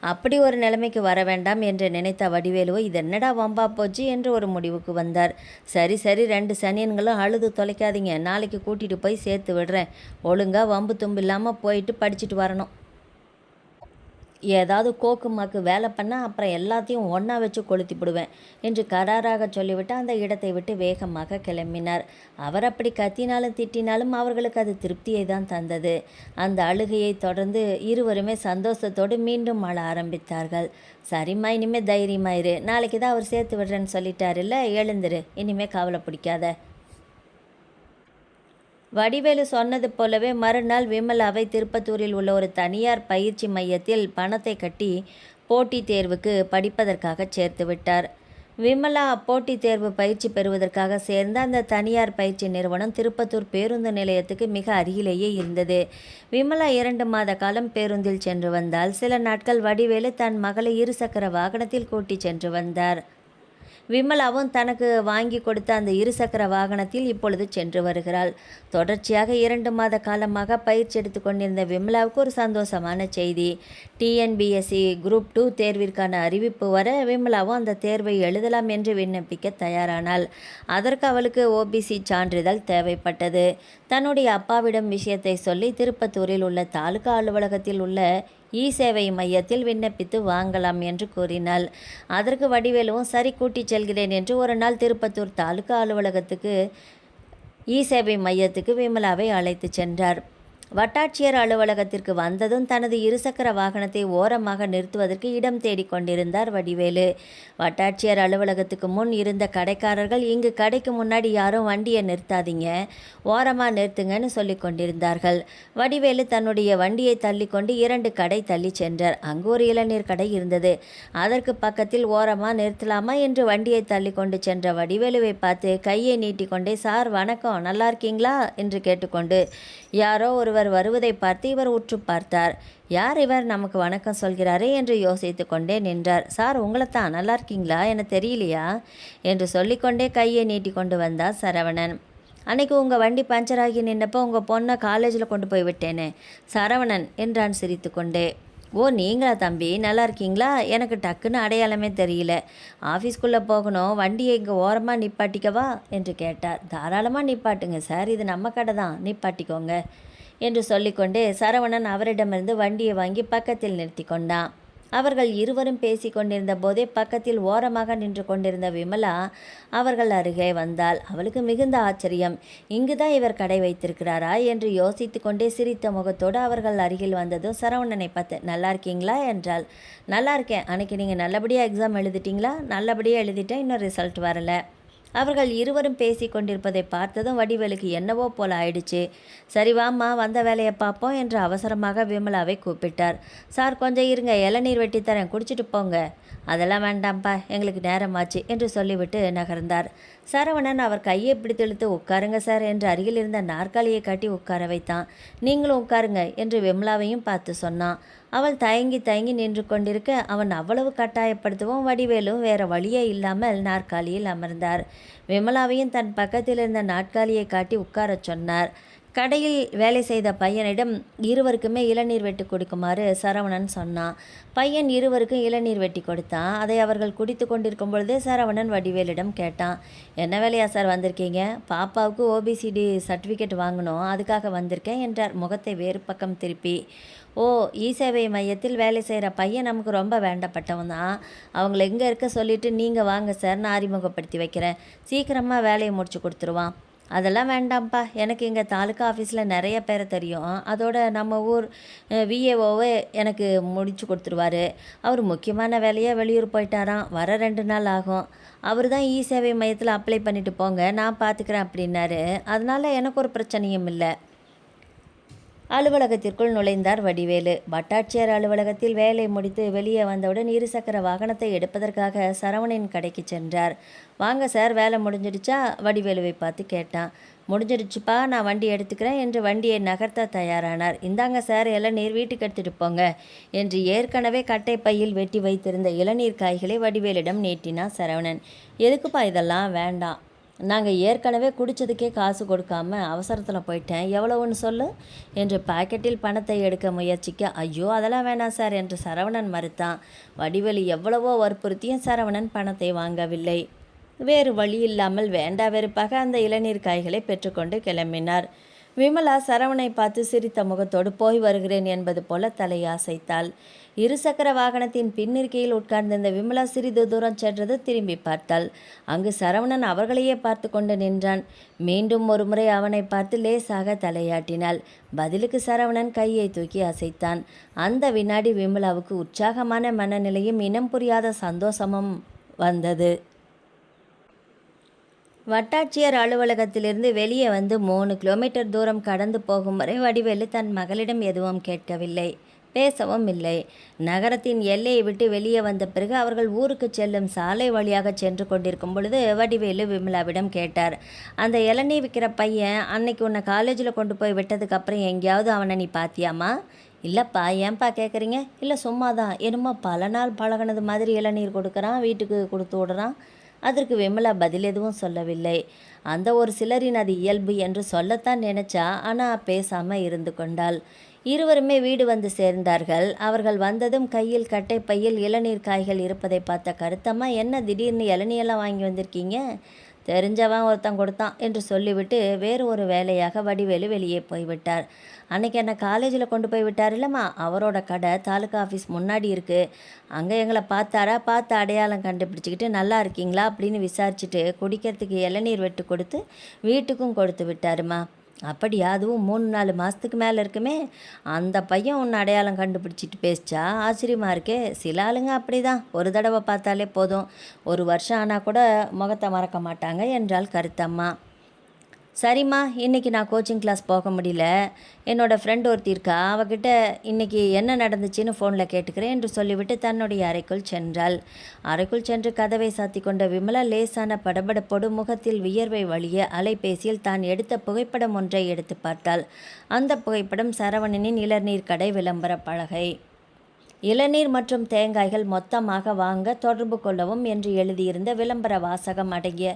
அப்படி ஒரு நிலைமைக்கு வர வேண்டாம் என்று நினைத்த வடிவேலுவோ இது என்னடா வம்பா போச்சு என்று ஒரு முடிவுக்கு வந்தார். சரி 2 சனியன்களும் அழுது தொலைக்காதீங்க, நாளைக்கு கூட்டிகிட்டு போய் சேர்த்து விடுறேன். ஒழுங்காக வம்பு தும்பு இல்லாமல் போயிட்டு படிச்சுட்டு வரணும். ஏதாவது கோக்குமாக்கு வேலை பண்ணால் அப்புறம் எல்லாத்தையும் ஒன்றா வச்சு கொளுத்திப்பிடுவேன் என்று கராராக சொல்லிவிட்டு அந்த இடத்தை விட்டு வேகமாக கிளம்பினார். அவர் அப்படி கத்தினாலும் திட்டினாலும் அவர்களுக்கு அது திருப்தியை தான் தந்தது. அந்த அழுகையை தொடர்ந்து இருவருமே சந்தோஷத்தோடு மீண்டும் அழ ஆரம்பித்தார்கள். சரிம்மா, இனிமேல் தைரியமாயிரு, நாளைக்கு தான் அவர் சேர்த்து விடுறேன்னு சொல்லிட்டாருல்ல, எழுந்துரு, இனிமேல் கவலை பிடிக்காத. வடிவேலு சொன்னது போலவே மறுநாள் விமலாவை திருப்பத்தூரில் உள்ள ஒரு தனியார் பயிற்சி மையத்தில் பணத்தை கட்டி போட்டித் தேர்வுக்கு படிப்பதற்காக சேர்த்து விட்டார். விமலா போட்டித் தேர்வு பயிற்சி பெறுவதற்காக சேர்ந்த அந்த தனியார் பயிற்சி நிறுவனம் திருப்பத்தூர் பேருந்து நிலையத்துக்கு மிக அருகிலேயே இருந்தது. விமலா 2 மாத காலம் பேருந்தில் சென்று வந்தால், சில நாட்கள் வடிவேலு தன் மகளை இருசக்கர வாகனத்தில் கூட்டி சென்று வந்தார். விமலாவும் தனக்கு வாங்கி கொடுத்த அந்த இருசக்கர வாகனத்தில் இப்பொழுது சென்று வருகிறாள். தொடர்ச்சியாக 2 மாத காலமாக பயிற்சி எடுத்து கொண்டிருந்த விமலாவுக்கு ஒரு சந்தோஷமான செய்தி. டிஎன்பிஎஸ்சி குரூப் 2 தேர்விற்கான அறிவிப்பு வர விமலாவும் அந்த தேர்வை எழுதலாம் என்று விண்ணப்பிக்க தயாரானாள். அதற்கு அவளுக்கு ஓபிசி சான்றிதழ் தேவைப்பட்டது. தன்னுடைய அப்பாவிடம் விஷயத்தை சொல்லி திருப்பத்தூரில் உள்ள தாலுகா அலுவலகத்தில் உள்ள சேவை மையத்தில் விண்ணப்பித்து வாங்கலாம் என்று கூறினாள். அதற்கு வடிவேலுவும் சரி, கூட்டிச் செல்கிறேன் என்று ஒரு நாள் திருப்பத்தூர் தாலுகா அலுவலகத்துக்கு சேவை மையத்துக்கு விமலாவை அழைத்து சென்றார். வட்டாட்சியர் அலுவலகத்திற்கு வந்ததும் தனது இருசக்கர வாகனத்தை ஓரமாக நிறுத்துவதற்கு இடம் தேடிக்கொண்டிருந்தார் வடிவேலு. வட்டாட்சியர் அலுவலகத்துக்கு முன் இருந்த கடைக்காரர்கள், இங்கு கடைக்கு முன்னாடி யாரும் வண்டியை நிறுத்தாதீங்க, ஓரமாக நிறுத்துங்கன்னு சொல்லி கொண்டிருந்தார்கள். வடிவேலு தன்னுடைய வண்டியை தள்ளி கொண்டு 2 கடை தள்ளி சென்றார். அங்கு ஒரு இளநீர் கடை இருந்தது. அதற்கு பக்கத்தில் ஓரமாக நிறுத்தலாமா என்று வண்டியை தள்ளி கொண்டு சென்ற வடிவேலுவை பார்த்து கையை நீட்டிக்கொண்டே, சார் வணக்கம், நல்லா இருக்கீங்களா என்று கேட்டுக்கொண்டு யாரோ ஒருவர் வருவதை பார்த்து இவர் உற்று பார்த்தார். யார் இவர், நமக்கு வணக்கம் சொல்கிறாரே என்று யோசித்து கொண்டே நின்றார். சார், உங்களைத்தான், நல்லா இருக்கீங்களா, என தெரியலையா என்று சொல்லிக்கொண்டே கையை நீட்டி கொண்டு வந்தார் சரவணன். அன்னைக்கு உங்கள் வண்டி பஞ்சர் ஆகி நின்னப்போ உங்கள் பொண்ணை காலேஜில் கொண்டு போய் விட்டேனே, சரவணன் என்றான் சிரித்து கொண்டே. ஓ, நீங்களா தம்பி, நல்லா இருக்கீங்களா? எனக்கு டக்குன்னு அடையாளமே தெரியல. ஆஃபீஸ்க்குள்ளே போகணும், வண்டியை இங்கே ஓரமாக நிப்பாட்டிக்கவா என்று கேட்டார். தாராளமாக நிப்பாட்டுங்க சார், இது நம்ம கடை தான், நிப்பாட்டிக்கோங்க என்று சொல்லிக்கொண்டே சரவணன் அவரிடமிருந்து வண்டியை வாங்கி பக்கத்தில் நிறுத்தி கொண்டான். அவர்கள் இருவரும் பேசி கொண்டிருந்த போதே பக்கத்தில் ஓரமாக நின்று கொண்டிருந்த விமலா அவர்கள் அருகே வந்தாள். அவளுக்கு மிகுந்த ஆச்சரியம். இங்குதான் இவர் கடை வைத்திருக்கிறாரா என்று யோசித்து கொண்டே சிரித்த முகத்தோடு அவர்கள் அருகில் வந்ததும் சரவணனை பார்த்து, நல்லா இருக்கீங்களா என்றாள். நல்லா இருக்கேன். அன்னைக்கு நீங்கள் நல்லபடியாக எக்ஸாம் எழுதிட்டீங்களா? நல்லபடியாக எழுதிட்டேன், இன்னும் ரிசல்ட் வரலை. அவர்கள் இருவரும் பேசி கொண்டிருப்பதை பார்த்ததும் வடிவேலுக்கு என்னவோ போல ஆயிடுச்சு. சரி வாம்மா, வந்த வேலையை பார்ப்போம் என்று அவசரமாக விமலாவை கூப்பிட்டார். சார், கொஞ்சம் இருங்க, இளநீர் வெட்டி தரேன், குடிச்சிட்டு போங்க. அதெல்லாம் வேண்டாம்ப்பா, எங்களுக்கு நேரமாச்சு என்று சொல்லிவிட்டு நகர்ந்தார். சரவணன் அவர் கையை பிடித்தெழுத்து, உட்காருங்க சார் என்று அருகில் இருந்த நாற்காலியை காட்டி உட்கார வைத்தான். நீங்களும் உட்காருங்க என்று விமலாவையும் பார்த்து சொன்னான். அவள் தயங்கி தயங்கி நின்று கொண்டிருக்க அவன் அவ்வளவு கட்டாயப்படுத்தவும் வடிவேலும் வேறு வழியே இல்லாமல் நாற்காலியில் அமர்ந்தார். விமலாவையும் தன் பக்கத்தில் இருந்த நாற்காலியை காட்டி உட்காரச் சொன்னார். கடையில் வேலை செய்த பையனிடம் இருவருக்குமே இளநீர் வெட்டி கொடுக்குமாறு சரவணன் சொன்னான். பையன் இருவருக்கும் இளநீர் வெட்டி கொடுத்தான். அதை அவர்கள் குடித்து கொண்டிருக்கும் பொழுதே சரவணன் வடிவேலிடம் கேட்டான். என்ன வேலையா சார் வந்திருக்கீங்க? பாப்பாவுக்கு ஓபிசிடி சர்டிஃபிகேட் வாங்கணும், அதுக்காக வந்திருக்கேன் என்றார் முகத்தை வேறு பக்கம் திருப்பி. ஓ, சேவை மையத்தில் வேலை செய்கிற பையன் நமக்கு ரொம்ப வேண்டப்பட்டவன் தான். அவங்கள எங்கே இருக்க சொல்லிவிட்டு நீங்கள் வாங்க சார், நான் அறிமுகப்படுத்தி வைக்கிறேன், சீக்கிரமாக வேலையை முடிச்சு கொடுத்துருவான் அதெல்லாம் வேண்டாம்ப்பா. எனக்கு எங்க தாலுக்கா ஆஃபீஸில் நெறைய பேர தெரியும். அதோட நம்ம ஊர் விஏஓவே எனக்கு முடிச்சு குடுத்துருவாரு. அவரு முக்கியமான வேலையா வெளியூர் போயிட்டாராம். வர 2 நாள் ஆகும். அவரு தான் சேவை மையத்தில அப்ளை பண்ணிட்டு போங்க, நான் பார்த்துக்கிறேன் அப்டின்னாரு. அதனால எனக்கு ஒரு பிரச்சனையும் இல்ல. அலுவலகத்திற்குள் நுழைந்தார் வடிவேலு. வட்டாட்சியர் அலுவலகத்தில் வேலை முடித்து வெளியே வந்தவுடன் இருசக்கர வாகனத்தை எடுப்பதற்காக சரவணன் கடைக்கு சென்றார். வாங்க சார், வேலை முடிஞ்சிடுச்சா? வடிவேலுவை பார்த்து கேட்டான். முடிஞ்சிடுச்சுப்பா, நான் வண்டி எடுத்துக்கிறேன் என்று வண்டியை நகர்த்த தயாரானார். இந்தாங்க சார், இளநீர் வீட்டுக்கு எடுத்துகிட்டு போங்க என்று ஏற்கனவே கட்டை பையில் வெட்டி வைத்திருந்த இளநீர் காய்களை வடிவேலிடம் நீட்டினான் சரவணன். எதுக்குப்பா இதெல்லாம்? வேண்டாம், நாங்கள் ஏற்கனவே குடித்ததுக்கே காசு கொடுக்காம அவசரத்தில் போயிட்டேன், எவ்வளவுன்னு சொல்லு என்று பாக்கெட்டில் பணத்தை எடுக்க முயற்சிக்க, ஐயோ அதெல்லாம் வேணாம் சார் என்று சரவணன் மறுத்தான். வடிவேலு எவ்வளவோ வற்புறுத்தியும் சரவணன் பணத்தை வாங்கவில்லை. வேறு வழி இல்லாமல் வேண்டா வெறுப்பாக அந்த இளநீர் காய்களை பெற்றுக்கொண்டு கிளம்பினார். விமலா சரவணை பார்த்து சிரித்த முகத்தோடு போய் வருகிறேன் என்பது போல தலையாசைத்தாள். இருசக்கர வாகனத்தின் பின்னிருக்கையில் உட்கார்ந்திருந்த விமலா சிறிது தூரம் சென்றது திரும்பி பார்த்தாள். அங்கு சரவணன் அவர்களையே பார்த்து கொண்டு நின்றான். மீண்டும் ஒரு முறை அவனை பார்த்து லேசாக தலையாட்டினாள். பதிலுக்கு சரவணன் கையை தூக்கி அசைத்தான். அந்த வினாடி விமலாவுக்கு உற்சாகமான மனநிலையும் இனம் புரியாத சந்தோஷமும் வந்தது. வட்டாட்சியர் அலுவலகத்திலிருந்து வெளியே வந்து 3 கிலோமீட்டர் தூரம் கடந்து போகும் வரை வடிவேலு தன் மகளிடம் எதுவும் கேட்கவில்லை, பேசவும் இல்லை. நகரத்தின் எல்லையை விட்டு வெளியே வந்த பிறகு அவர்கள் ஊருக்கு செல்லும் சாலை வழியாக சென்று கொண்டிருக்கும் பொழுது வடிவேலு விமலாவிடம் கேட்டார். அந்த இளநீ விற்கிற பையன் அன்னைக்கு உன்னை காலேஜில் கொண்டு போய் விட்டதுக்கப்புறம் எங்கேயாவது அவனை நீ பார்த்தியாமா? இல்லைப்பா. ஏன்பா கேட்குறீங்க? இல்லை சும்மா தான், என்னமோ பல நாள் பழகினது மாதிரி இளநீர் கொடுக்குறான், வீட்டுக்கு கொடுத்து விடுறான். அதற்கு விமலா பதில் எதுவும் சொல்லவில்லை. அந்த ஒரு சிலரின் அது இயல்பு என்று சொல்லத்தான் நினைச்சா, ஆனால் பேசாமல் இருந்து கொண்டாள். இருவருமே வீடு வந்து சேர்ந்தார்கள். அவர்கள் வந்ததும் கையில் கட்டை பையில் இளநீர் காய்கள் இருப்பதை பார்த்த கருத்தம்மா, என்ன திடீர்னு இளநியெல்லாம் வாங்கி வந்திருக்கீங்க? தெரிஞ்சவன் ஒருத்தன் கொடுத்தான் என்று சொல்லிவிட்டு வேறு ஒரு வேலையாக வடிவேலு வெளியே போய்விட்டார். அன்னைக்கு என்னை காலேஜில் கொண்டு போய் விட்டார் இல்லைம்மா, அவரோட கடை தாலுக்கா ஆஃபீஸ் முன்னாடி இருக்குது. அங்கே எங்களை பார்த்தாரா, பார்த்து அடையாளம் கண்டுபிடிச்சிக்கிட்டு நல்லா இருக்கீங்களா அப்படின்னு விசாரிச்சுட்டு குடிக்கிறதுக்கு இளநீர் வெட்டு கொடுத்து வீட்டுக்கும் கொடுத்து விட்டாருமா. அப்படியா? அதுவும் 3-4 மாதத்துக்கு மேலே இருக்குமே. அந்த பையன் உன்னை அடையாளம் கண்டுபிடிச்சிட்டு பேசிச்சா? ஆச்சரியமாக இருக்கே. சில ஆளுங்க அப்படி தான், ஒரு தடவை பார்த்தாலே போதும், ஒரு வருஷம் ஆனால் கூட முகத்தை மறக்க மாட்டாங்க என்றாள் கருத்தம்மா. சரிம்மா, இன்றைக்கி நான் கோச்சிங் கிளாஸ் போக முடியல, என்னோடய ஃப்ரெண்ட் ஒருத்தி இருக்கா, அவகிட்ட இன்றைக்கி என்ன நடந்துச்சுன்னு ஃபோனில் கேட்டுக்கிறேன் என்று சொல்லிவிட்டு தன்னுடைய அறைக்குள் சென்றாள். அறைக்குள் சென்று கதவை சாத்தி கொண்ட விமலா லேசான படபடப்போடு முகத்தில் வியர்வை வழிய அலைபேசியில் தான் எடுத்த புகைப்படம் ஒன்றை எடுத்து பார்த்தாள். அந்த புகைப்படம் சரவணனின் இளநீர் கடை விளம்பர பலகை. இளநீர் மற்றும் தேங்காய்கள் மொத்தமாக வாங்க தொடர்பு கொள்ளவும் என்று எழுதியிருந்த விளம்பர வாசகம் அடங்கிய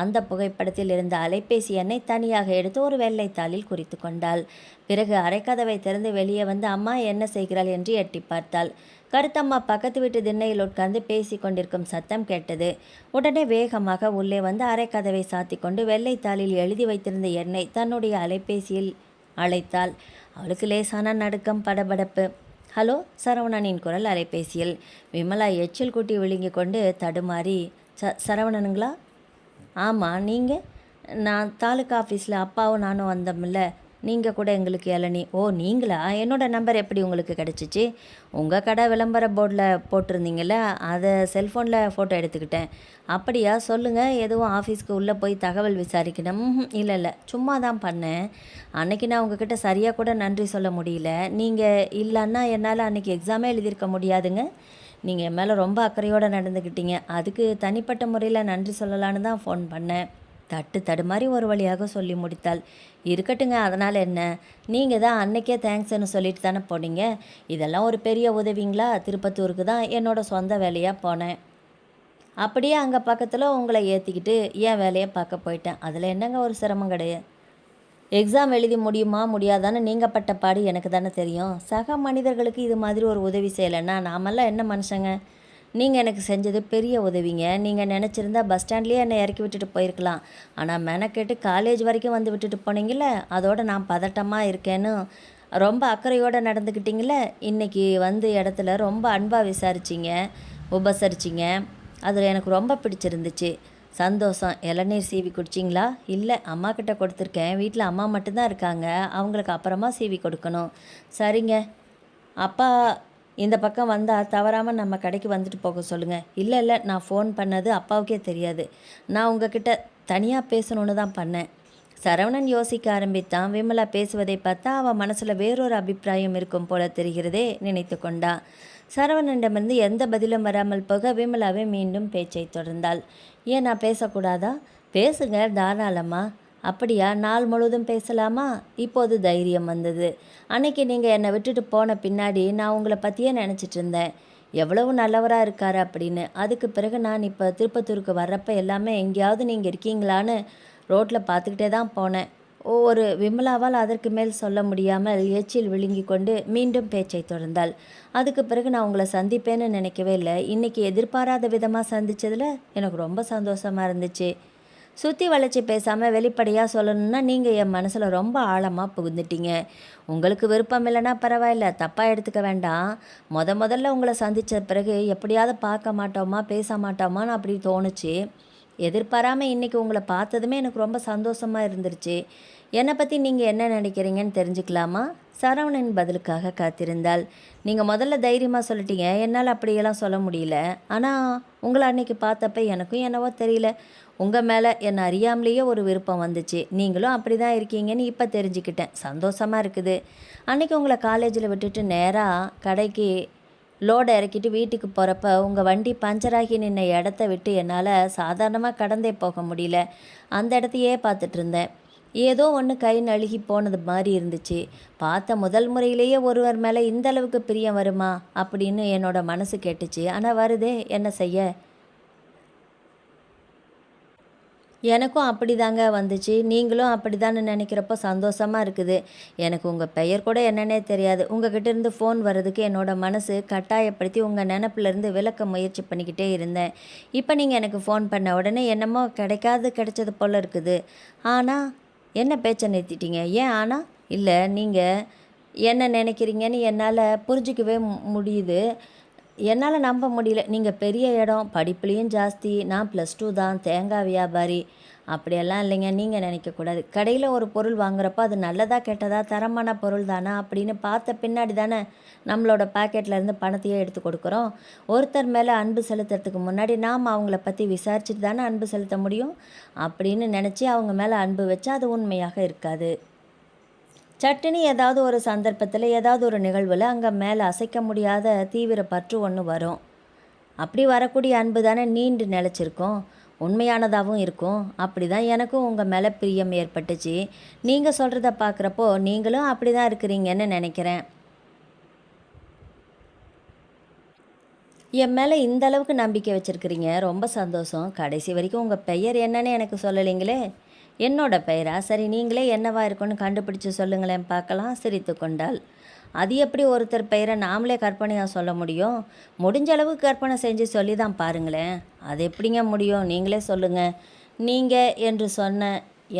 அந்த புகைப்படத்தில் இருந்த அலைபேசி எண்ணை தனியாக எடுத்து ஒரு வெள்ளைத்தாளில் குறித்து கொண்டாள். பிறகு அரைக்கதவை திறந்து வெளியே வந்து அம்மா என்ன செய்கிறாள் என்று எட்டி பார்த்தாள். கருத்தம்மா பக்கத்து வீட்டு திண்ணையில் உட்கார்ந்து பேசி கொண்டிருக்கும் சத்தம் கேட்டது. உடனே வேகமாக உள்ளே வந்து அரைக்கதவை சாத்தி கொண்டு வெள்ளைத்தாளில் எழுதி வைத்திருந்த எண்ணை தன்னுடைய அலைபேசியில் அழைத்தாள். அவளுக்கு லேசான நடுக்கம், படபடப்பு. ஹலோ, சரவணனின் குரல் அலைபேசியில். விமலா எச்சில் கூட்டி விழுங்கி கொண்டு தடுமாறி, சரவணனுங்களா? ஆமாம், நீங்கள்? நான் தாலுக்கா ஆஃபீஸில் அப்பாவும் நானும் வந்தோம்ல, நீங்கள் கூட எங்களுக்கு இளநீ. ஓ நீங்களா? என்னோடய நம்பர் எப்படி உங்களுக்கு கிடச்சிச்சு? உங்கள் கடை விளம்பர போர்டில் போட்டிருந்தீங்கள, அதை செல்ஃபோனில் ஃபோட்டோ எடுத்துக்கிட்டேன். அப்படியா? சொல்லுங்கள், எதுவும் ஆஃபீஸ்க்கு உள்ளே போய் தகவல் விசாரிக்கணும்? இல்லை, சும்மா தான் பண்ணேன். அன்றைக்கி நான் உங்ககிட்ட சரியாக கூட நன்றி சொல்ல முடியல. நீங்கள் இல்லைன்னா என்னால் அன்றைக்கி எக்ஸாமே எழுதியிருக்க முடியாதுங்க. நீங்கள் என் மேலே ரொம்ப அக்கறையோடு நடந்துக்கிட்டீங்க. அதுக்கு தனிப்பட்ட முறையில் நன்றி சொல்லலான்னு தான் ஃபோன் பண்ணேன். தடுமாறி ஒரு வழியாக சொல்லி முடித்தாள். இருக்கட்டுங்க, அதனால் என்ன? நீங்கள் தான் அன்னைக்கே தேங்க்ஸ்ன்னு சொல்லிட்டு தானே போனீங்க. இதெல்லாம் ஒரு பெரிய உதவிங்களா? திருப்பத்தூருக்கு தான் என்னோடய சொந்த வேலையாக போனேன். அப்படியே அங்கே பக்கத்தில் உங்களை ஏற்றிக்கிட்டு என் வேலையை பார்க்க போயிட்டேன். அதில் என்னங்க ஒரு சிரமம் கிடையாது. எக்ஸாம் எழுதி முடியுமா முடியாதான்னு நீங்கள் பட்ட பாடு எனக்கு தானே தெரியும். சக மனிதர்களுக்கு இது மாதிரி ஒரு உதவி செய்யலைன்னா நாமெல்லாம் என்ன மனுஷங்க? நீங்கள் எனக்கு செஞ்சது பெரிய உதவிங்க. நீங்கள் நினச்சிருந்தா பஸ் ஸ்டாண்ட்லேயே என்னை இறக்கி விட்டுட்டு போயிருக்கலாம். ஆனால் மெனக்கெட்டு காலேஜ் வரைக்கும் வந்து விட்டுட்டு போனீங்கள, அதோடு நான் பதட்டமாக இருக்கேன்னு ரொம்ப அக்கறையோடு நடந்துக்கிட்டீங்கள. இன்றைக்கி வந்து இடத்துல ரொம்ப அன்பாக விசாரிச்சிங்க, உபசரிச்சிங்க. அதில் எனக்கு ரொம்ப பிடிச்சிருந்துச்சு. சந்தோஷம். இளநீர் சீவி குடிச்சிங்களா? இல்லை, அம்மா கிட்ட கொடுத்துருக்கேன். வீட்டில் அம்மா மட்டும்தான் இருக்காங்க. அவங்களுக்கு அப்புறமா சீவி கொடுக்கணும். சரிங்க. அப்பா இந்த பக்கம் வந்தால் தவறாமல் நம்ம கடைக்கு வந்துட்டு போக சொல்லுங்கள். இல்லை இல்லை, நான் ஃபோன் பண்ணது அப்பாவுக்கே தெரியாது. நான் உங்ககிட்ட தனியாக பேசணுன்னு தான் பண்ணேன். சரவணன் யோசிக்க ஆரம்பித்தான். விமலா பேசுவதை பார்த்தா அவன் மனசில் வேறொரு அபிப்பிராயம் இருக்கும் போல தெரிகிறதே நினைத்து கொண்டா. சரவணனிடமிருந்து எந்த பதிலும் வராமல் போக விமலாவே மீண்டும் பேச்சை தொடர்ந்தாள். ஏன் நான் பேசக்கூடாதா? பேசுங்க தாராளமா. அப்படியா? நாள் முழுவதும் பேசலாமா? இப்போது தைரியம் வந்தது. அன்னைக்கு நீங்கள் என்னை விட்டுட்டு போன பின்னாடி நான் உங்களை பற்றியே நினச்சிட்டு இருந்தேன். எவ்வளவு நல்லவராக இருக்காரு அப்படின்னு. அதுக்கு பிறகு நான் இப்போ திருப்பத்தூருக்கு வர்றப்ப எல்லாமே எங்கேயாவது நீங்கள் இருக்கீங்களான்னு ரோட்டில் பார்த்துக்கிட்டே தான் போனேன். ஒரு விமலாவால் அதற்கு மேல் சொல்ல முடியாமல் எச்சில் விழுங்கி கொண்டு மீண்டும் பேச்சை தொடர்ந்தாள். அதுக்கு பிறகு நான் உங்களை சந்திப்பேன்னு நினைக்கவே இல்லை. இன்றைக்கி எதிர்பாராத விதமாக சந்தித்ததில் எனக்கு ரொம்ப சந்தோஷமாக இருந்துச்சு. சுற்றி வளைச்சி பேசாமல் வெளிப்படையாக சொல்லணுன்னா நீங்கள் என் மனசில் ரொம்ப ஆழமாக புகுந்துட்டீங்க. உங்களுக்கு விருப்பம் இல்லைன்னா பரவாயில்ல, தப்பாக எடுத்துக்க வேண்டாம். முதல்ல உங்களை சந்தித்த பிறகு எப்படியாவது பார்க்க மாட்டோமா பேச மாட்டோமான்னு அப்படி தோணுச்சு. எதிர்பாராமல் இன்றைக்கி உங்களை பார்த்ததுமே எனக்கு ரொம்ப சந்தோஷமாக இருந்துருச்சு. என்னை பற்றி நீங்கள் என்ன நினைக்கிறீங்கன்னு தெரிஞ்சுக்கலாமா? சரவணன் பதிலுக்காக காத்திருந்தாள். நீங்கள் முதல்ல தைரியமாக சொல்லிட்டீங்க. என்னால் அப்படியெல்லாம் சொல்ல முடியல. ஆனால் உங்களை அன்றைக்கி பார்த்தப்ப எனக்கும் என்னவோ தெரியல, உங்கள் மேலே என்னை அறியாமலேயே ஒரு விருப்பம் வந்துச்சு. நீங்களும் அப்படி தான் இருக்கீங்கன்னு இப்போ தெரிஞ்சுக்கிட்டேன். சந்தோஷமாக இருக்குது. அன்றைக்கி உங்களை காலேஜில் விட்டுட்டு நேராக கடைக்கு லோடை இறக்கிட்டு வீட்டுக்கு போகிறப்ப உங்கள் வண்டி பஞ்சராகி நின்ன இடத்த விட்டு என்னால் சாதாரணமாக கடந்தே போக முடியல. அந்த இடத்தையே பார்த்துட்டு இருந்தேன். ஏதோ ஒன்று கை நழுகி போனது மாதிரி இருந்துச்சு. பார்த்த முதல் முறையிலேயே ஒருவர் மேலே இந்த அளவுக்கு பிரியம் வருமா அப்படின்னு என்னோட மனசு கேட்டுச்சு. ஆனால் வருதே, என்ன செய்ய? எனக்கும் அப்படி தாங்க வந்துச்சு. நீங்களும் அப்படி தானே நினைக்கிறப்போ சந்தோஷமாக இருக்குது. எனக்கு உங்கள் பெயர் கூட என்னன்னே தெரியாது. உங்ககிட்ட இருந்து ஃபோன் வர்றதுக்கு என்னோடய மனசு கட்டாயப்படுத்தி உங்கள் நினப்பிலேருந்து விலக்க முயற்சி பண்ணிக்கிட்டே இருந்தேன். இப்போ நீங்கள் எனக்கு ஃபோன் பண்ண உடனே என்னமோ கிடைச்சது போல் இருக்குது. ஆனால் என்ன பேச்சை நிறுத்திட்டீங்க? ஏன் ஆனால்? இல்லை, நீங்கள் என்ன நினைக்கிறீங்கன்னு என்னால் புரிஞ்சிக்கவே முடியுது. என்னால் நம்ப முடியல. நீங்கள் பெரிய இடம், படிப்புலேயும் ஜாஸ்தி. நான் +2 தான், தேங்காய் வியாபாரி. அப்படியெல்லாம் இல்லைங்க. நீங்கள் நினைக்கக்கூடாது. கடையில் ஒரு பொருள் வாங்குறப்போ அது நல்லதா கெட்டதா, தரமான பொருள் தானா அப்படின்னு பார்த்த பின்னாடி தானே நம்மளோட பாக்கெட்லேருந்து பணத்தையே எடுத்து கொடுக்குறோம். ஒருத்தர் மேலே அன்பு செலுத்துறதுக்கு முன்னாடி நாம் அவங்கள பற்றி விசாரிச்சுட்டு தானே அன்பு செலுத்த முடியும். அப்படின்னு நினச்சி அவங்க மேலே அன்பு வச்சா அது உண்மையாக இருக்காது. சட்டுன்னு ஏதாவது ஒரு சந்தர்ப்பத்தில் ஏதாவது ஒரு நிகழ்வில் அங்கே மேலே அசைக்க முடியாத தீவிர பற்று ஒன்று வரும். அப்படி வரக்கூடிய அன்பு தானே நீண்டு நிலச்சிருக்கும், உண்மையானதாகவும் இருக்கும். அப்படி தான் எனக்கும் உங்கள் மேலே பிரியம் ஏற்பட்டுச்சு. நீங்கள் சொல்கிறத பார்க்குறப்போ நீங்களும் அப்படி தான் இருக்கிறீங்கன்னு நினைக்கிறேன். என் மேலே இந்த அளவுக்கு நம்பிக்கை வச்சுருக்கிறீங்க, ரொம்ப சந்தோஷம். கடைசி வரைக்கும் உங்கள் பெயர் என்னன்னு எனக்கு சொல்லலைங்களே. என்னோட பெயரா? சரி, நீங்களே என்னவா இருக்குன்னு கண்டுபிடிச்சு சொல்லுங்களேன் பார்க்கலாம். சிரித்து கொண்டாள். அது எப்படி ஒருத்தர் பெயரை நாமளே கற்பனையாக சொல்ல முடியும்? முடிஞ்ச அளவுக்கு கற்பனை செஞ்சு சொல்லி தான் பாருங்களேன். அது எப்படிங்க முடியும்? நீங்களே சொல்லுங்கள். நீங்கள் என்று சொன்ன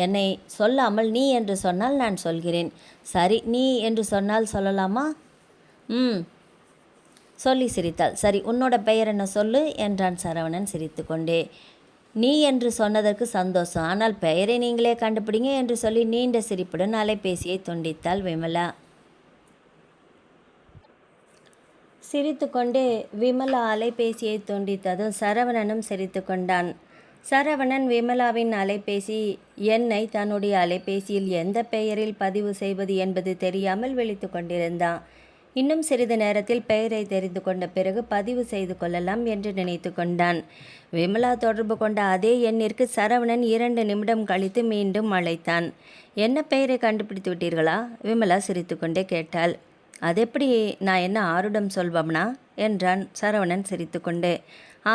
என்னை சொல்லாமல் நீ என்று சொன்னால் நான் சொல்கிறேன். சரி, நீ என்று சொன்னால் சொல்லலாமா? சொல்லி சிரித்தாள். சரி, உன்னோட பெயர் என்ன சொல்லு என்றான் சரவணன் சிரித்து கொண்டே. நீ என்று சொன்னதற்கு சந்தோஷம், ஆனால் பெயரை நீங்களே கண்டுபிடிங்க என்று சொல்லி நீண்ட சிரிப்புடன் அலைபேசியை துண்டித்தாள் விமலா. சிரித்து கொண்டே விமலா அலைபேசியை துண்டித்ததும் சரவணனும் சிரித்து கொண்டான். சரவணன் விமலாவின் அலைபேசி எண்ணை தன்னுடைய அலைபேசியில் எந்த பெயரில் பதிவு செய்வது என்பது தெரியாமல் விழித்து கொண்டிருந்தான். இன்னும் சிறிது நேரத்தில் பெயரை தெரிந்து கொண்ட பிறகு பதிவு செய்து கொள்ளலாம் என்று நினைத்து கொண்டான். விமலா தொடர்பு கொண்ட அதே எண்ணிற்கு சரவணன் 2 நிமிடம் கழித்து மீண்டும் அழைத்தான். என்ன பெயரை கண்டுபிடித்து விட்டீர்களா? விமலா சிரித்து கொண்டே கேட்டாள். அதெப்படி, நான் என்ன ஆருடம் சொல்வம்னா என்றான் சரவணன் சிரித்து கொண்டே.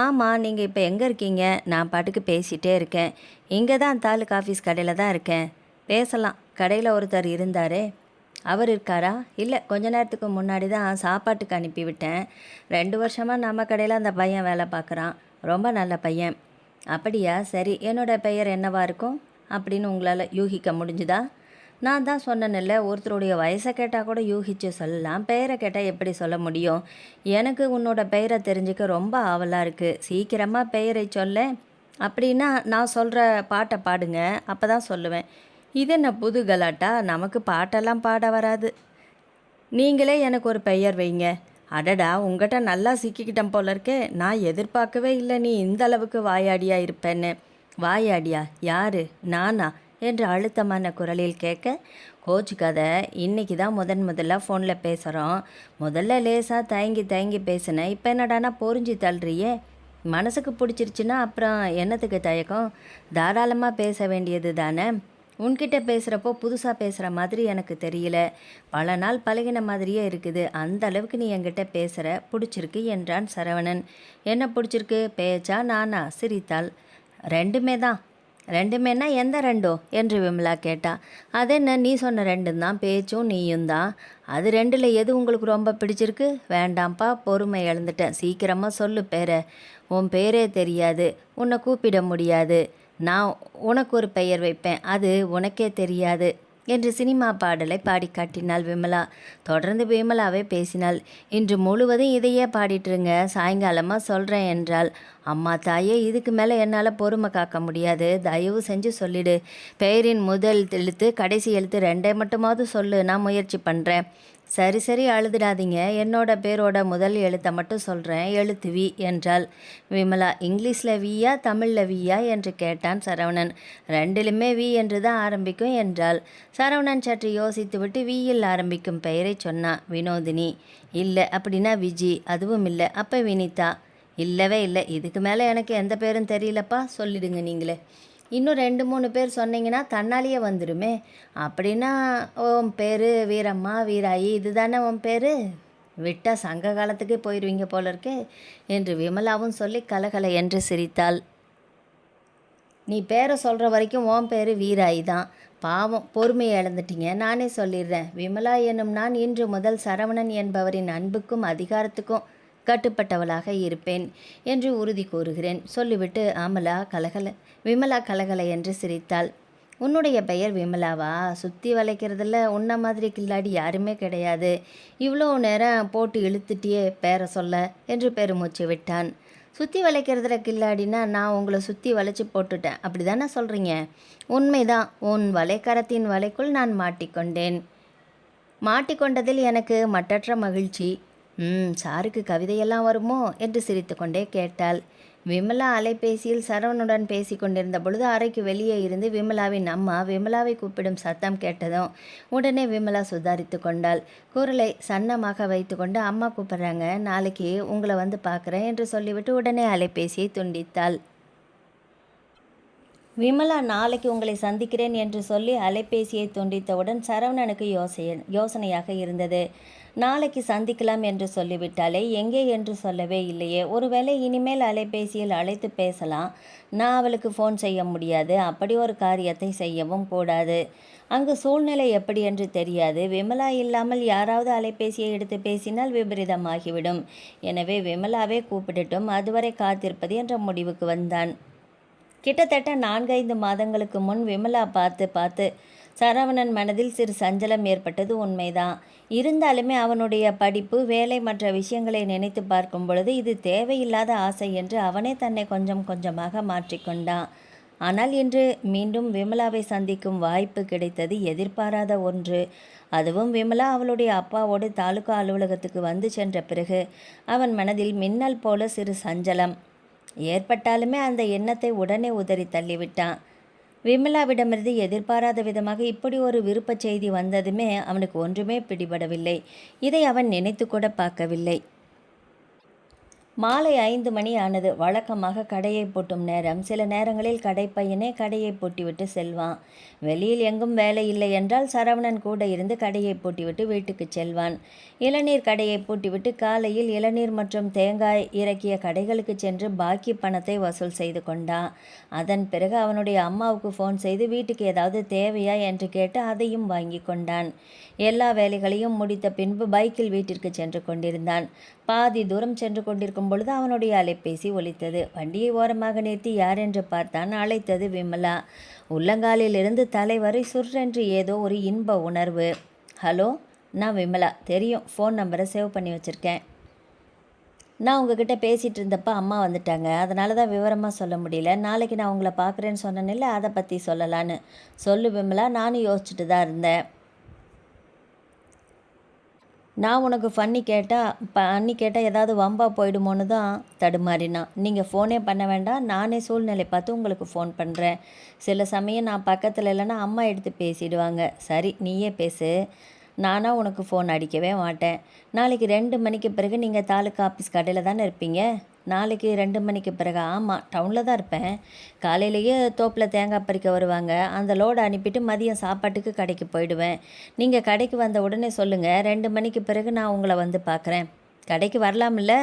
ஆமாம், நீங்கள் இப்போ எங்கே இருக்கீங்க? நான் பாட்டுக்கு பேசிகிட்டே இருக்கேன். இங்கே தான் தாலுக் ஆஃபீஸ் கடையில் தான் இருக்கேன். பேசலாம். கடையில் ஒருத்தர் இருந்தாரே, அவர் இருக்காரா? இல்லை, கொஞ்ச நேரத்துக்கு முன்னாடி தான் சாப்பாட்டுக்கு அனுப்பிவிட்டேன். 2 வருஷமாக நம்ம கடையில் அந்த பையன் வேலை பார்க்குறான். ரொம்ப நல்ல பையன். அப்படியா? சரி, என்னோடய பெயர் என்னவா இருக்கும் அப்படின்னு உங்களால் யூகிக்க முடிஞ்சுதா? நான் தான் சொன்னேன்ல, ஒருத்தருடைய வயசை கேட்டால் கூட யூகிச்சு சொல்லலாம், பெயரை கேட்டால் எப்படி சொல்ல முடியும்? எனக்கு உன்னோட பெயரை தெரிஞ்சுக்க ரொம்ப ஆவலாக இருக்குது. சீக்கிரமாக பெயரை சொல்ல. அப்படின்னா நான் சொல்கிற பாட்டை பாடுங்க, அப்போ தான் சொல்லுவேன். இது என்ன புது கலாட்டா? நமக்கு பாட்டெல்லாம் பாட வராது. நீங்களே எனக்கு ஒரு பெயர் வைங்க. அடடா, உங்கள்கிட்ட நல்லா சிக்கிக்கிட்டேன் போல இருக்கே. நான் எதிர்பார்க்கவே இல்லை நீ இந்த அளவுக்கு வாயாடியா இருப்பேன்னு. வாயாடியா? யாரு? நானா? என்று அழுத்தமான குரலில் கேட்க, கோச்சுக்காத, இன்னைக்கு தான் முதல்ல ஃபோனில் பேசுகிறோம். முதல்ல லேசாக தயங்கி தயங்கி பேசினேன். இப்போ என்னடானா பொறிஞ்சி தள்ளுறியே. மனசுக்கு பிடிச்சிருச்சுன்னா அப்புறம் என்னத்துக்கு தயக்கம்? தாராளமாக பேச வேண்டியது தானே. உன்கிட்ட பேசுகிறப்போ புதுசாக பேசுகிற மாதிரி எனக்கு தெரியல. பல நாள் பழகின மாதிரியே இருக்குது. அந்த அளவுக்கு நீ என்கிட்ட பேசுகிற, பிடிச்சிருக்கு என்றான் சரவணன். என்ன பிடிச்சிருக்கு? பேச்சா நானா? சிரித்தாள். ரெண்டுமே தான். ரெண்டுமேனா எந்த ரெண்டோ என்று விமலா கேட்டா. அது என்ன, நீ சொன்ன ரெண்டும் தான், பேச்சும் நீயும் தான். அது ரெண்டில் எது உங்களுக்கு ரொம்ப பிடிச்சிருக்கு? வேண்டாம்ப்பா, பொறுமை இழந்துட்டேன். சீக்கிரமாக சொல்லு பேரை. உன் பேரே தெரியாது, உன்னை கூப்பிட முடியாது. நான் உனக்கு ஒரு பெயர் வைப்பேன், அது உனக்கே தெரியாது என்று சினிமா பாடலை பாடி காட்டினாள் விமலா. தொடர்ந்து விமலாவே பேசினாள். இன்று முழுவதும் இதையே பாடிட்டுருங்க, சாயங்காலமாக சொல்கிறேன் என்றாள். அம்மா தாயே, இதுக்கு மேலே என்னால் பொறுமை காக்க முடியாது. தயவு செஞ்சு சொல்லிடு. பெயரின் முதல் எழுத்து கடைசி எழுத்து ரெண்டே மட்டுமாவது சொல்லு, நான் முயற்சி பண்ணுறேன். சரி சரி, அழுதுடாதீங்க. என்னோட பேரோட முதல் எழுத்தை மட்டும் சொல்கிறேன், எழுத்து வி என்றாள் விமலா. இங்கிலீஷில் வியா தமிழில் வியா என்று கேட்டான் சரவணன். ரெண்டிலுமே வி என்று தான் ஆரம்பிக்கும் என்றாள். சரவணன் சற்று யோசித்துவிட்டு வியில் ஆரம்பிக்கும் பெயரை சொன்னான். வினோதினி. இல்லை. அப்படின்னா விஜி. அதுவும் இல்லை. அப்போ வினிதா. இல்லவே இல்லை. இதுக்கு மேலே எனக்கு எந்த பேரும் தெரியலப்பா, சொல்லிடுங்க நீங்களே. இன்னும் 2-3 பேர் சொன்னீங்கன்னா தன்னாலேயே வந்துடுமே. அப்படின்னா உன் பேர் வீரம்மா, வீராயி, இது தானே உன் பேர்? விட்டால் சங்க காலத்துக்கே போயிடுவீங்க போல இருக்கே என்று விமலாவும் சொல்லி கலகல என்று சிரித்தாள். நீ பேரை சொல்கிற வரைக்கும் உன் பேர் வீராயி தான். பாவம், பொறுமையை இழந்துட்டீங்க. நானே சொல்லிடுறேன். விமலா என்னும் நான் இன்று முதல் சரவணன் என்பவரின் அன்புக்கும் அதிகாரத்துக்கும் கட்டுப்பட்டவளாக இருப்பேன் என்று உறுதி கூறுகிறேன். சொல்லிவிட்டு விமலா கலகல என்று சிரித்தாள். உன்னுடைய பெயர் விமலாவா? சுற்றி வளைக்கிறதுல உன்ன மாதிரி கில்லாடி யாருமே கிடையாது. இவ்வளோ நேரம் போட்டு இழுத்துட்டியே பேரை சொல்ல என்று பெருமூச்சு விட்டான். சுற்றி வளைக்கிறதுல கில்லாடினா நான் உங்களை சுற்றி வளைச்சி போட்டுட்டேன், அப்படி தானே சொல்கிறீங்க? உண்மைதான். உன் வலைக்கரத்தின் வலைக்குள் நான் மாட்டிக்கொண்டேன். மாட்டிக்கொண்டதில் எனக்கு மட்டற்ற மகிழ்ச்சி. சாருக்கு கவிதையெல்லாம் வருமோ என்று சிரித்து கொண்டே கேட்டாள். விமலா அலைபேசியில் சரவணுடன் பேசி கொண்டிருந்த பொழுது அறைக்கு வெளியே இருந்து விமலாவின் அம்மா விமலாவை கூப்பிடும் சத்தம் கேட்டதும் உடனே விமலா சுதாரித்து கொண்டாள். குரலை சன்னமாக வைத்து கொண்டு, அம்மா கூப்பிட்றாங்க, நாளைக்கு உங்களை வந்து பார்க்குறேன் என்று சொல்லிவிட்டு உடனே அலைபேசியை துண்டித்தாள். விமலா நாளைக்கு உங்களை சந்திக்கிறேன் என்று சொல்லி அலைபேசியை துண்டித்தவுடன் சரவணனுக்கு யோசனையாக இருந்தது. நாளைக்கு சந்திக்கலாம் என்று சொல்லிவிட்டாலே, எங்கே என்று சொல்லவே இல்லையே. ஒருவேளை இனிமேல் அலைபேசியில் அழைத்து பேசலாம். நான் அவளுக்கு ஃபோன் செய்ய முடியாது. அப்படி ஒரு காரியத்தை செய்யவும் கூடாது. அங்கு சூழ்நிலை எப்படி என்று தெரியாது. விமலா இல்லாமல் யாராவது அலைபேசியை எடுத்து பேசினால் விபரீதமாகிவிடும். எனவே விமலாவே கூப்பிடட்டும், அதுவரை காத்திருப்பது என்ற முடிவுக்கு வந்தான். கிட்டத்தட்ட 4-5 மாதங்களுக்கு முன் விமலா பார்த்து சரவணன் மனதில் சிறு சஞ்சலம் ஏற்பட்டது உண்மைதான். இருந்தாலுமே அவனுடைய படிப்பு, வேலை, மற்ற விஷயங்களை நினைத்து பார்க்கும் பொழுது இது தேவையில்லாத ஆசை என்று அவனே தன்னை கொஞ்சம் கொஞ்சமாக மாற்றிக்கொண்டான். ஆனால் இன்று மீண்டும் விமலாவை சந்திக்கும் வாய்ப்பு கிடைத்தது எதிர்பாராத ஒன்று. அதுவும் விமலா அவளுடைய அப்பாவோடு தாலுகா அலுவலகத்துக்கு வந்து சென்ற பிறகு அவன் மனதில் மின்னல் போல சிறு சஞ்சலம் ஏற்பட்டாலுமே அந்த எண்ணத்தை உடனே உதறி தள்ளிவிட்டான். விமலாவிடமிருந்து எதிர்பாராத விதமாக இப்படி ஒரு விருப்பச் செய்தி வந்ததுமே அவனுக்கு ஒன்றுமே பிடிபடவில்லை. இதை அவன் நினைத்து கூட பார்க்கவில்லை. மாலை 5 மணி ஆனது. வழக்கமாக கடையை பூட்டும் நேரம். சில நேரங்களில் கடைப்பையனே கடையை பூட்டிவிட்டு செல்வான். வெளியில் எங்கும் வேலை இல்லை என்றால் சரவணன் கூட இருந்து கடையை பூட்டிவிட்டு வீட்டுக்கு செல்வான். இளநீர் கடையை பூட்டிவிட்டு காலையில் இளநீர் மற்றும் தேங்காய் இறக்கிய கடைகளுக்கு சென்று பாக்கி பணத்தை வசூல் செய்து கொண்டான். அதன் பிறகு அவனுடைய அம்மாவுக்கு ஃபோன் செய்து வீட்டுக்கு ஏதாவது தேவையா என்று கேட்டு அதையும் வாங்கி கொண்டான். எல்லா வேலைகளையும் முடித்த பின்பு பைக்கில் வீட்டிற்கு சென்று கொண்டிருந்தான். பாதி தூரம் சென்று கொண்டிருக்கும் பொழுது அவனுடைய அலைபேசி ஒலித்தது. வண்டியை ஓரமாக நிறுத்தி யார் என்று பார்த்தான். அழைத்தது விமலா. உள்ளங்காலிலிருந்து தலைவரை சுற்றென்று ஏதோ ஒரு இன்ப உணர்வு. ஹலோ, நான் விமலா. தெரியும், ஃபோன் நம்பரை சேவ் பண்ணி வச்சுருக்கேன். நான் உங்ககிட்ட பேசிகிட்டு இருந்தப்ப அம்மா வந்துட்டாங்க. அதனால தான் விவரமாக சொல்ல முடியல. நாளைக்கு நான் உங்கள பார்க்குறேன்னு சொன்னேன்ல, அதை பற்றி சொல்லலான்னு. சொல்லு விமலா, நானும் யோசிச்சுட்டு தான் இருந்தேன். நான் உனக்கு பண்ணி கேட்டால் ஏதாவது வம்பா போயிடுமோன்னு தான் தடுமாறினான். நீங்கள் ஃபோனே பண்ண வேண்டாம், நானே சூழ்நிலை பார்த்து உங்களுக்கு ஃபோன் பண்ணுறேன். சில சமயம் நான் பக்கத்தில் இல்லைன்னா அம்மா எடுத்து பேசிடுவாங்க. சரி, நீயே பேசு. நானா உனக்கு ஃபோன் அடிக்கவே மாட்டேன். நாளைக்கு 2 மணிக்கு பிறகு நீங்கள் தாலுக்கா ஆஃபீஸ் கடையில் தானே இருப்பீங்க? நாளைக்கு 2 மணிக்கு பிறகு? ஆமாம், டவுனில் தான் இருப்பேன். காலையிலேயே தோப்பில் தேங்காய் பறிக்க வருவாங்க. அந்த லோடை அனுப்பிட்டு மதியம் சாப்பாட்டுக்கு கடைக்கு போயிடுவேன். நீங்கள் கடைக்கு வந்த உடனே சொல்லுங்கள், 2 மணிக்கு பிறகு நான் உங்களை வந்து பார்க்குறேன். கடைக்கு வரலாம்ல?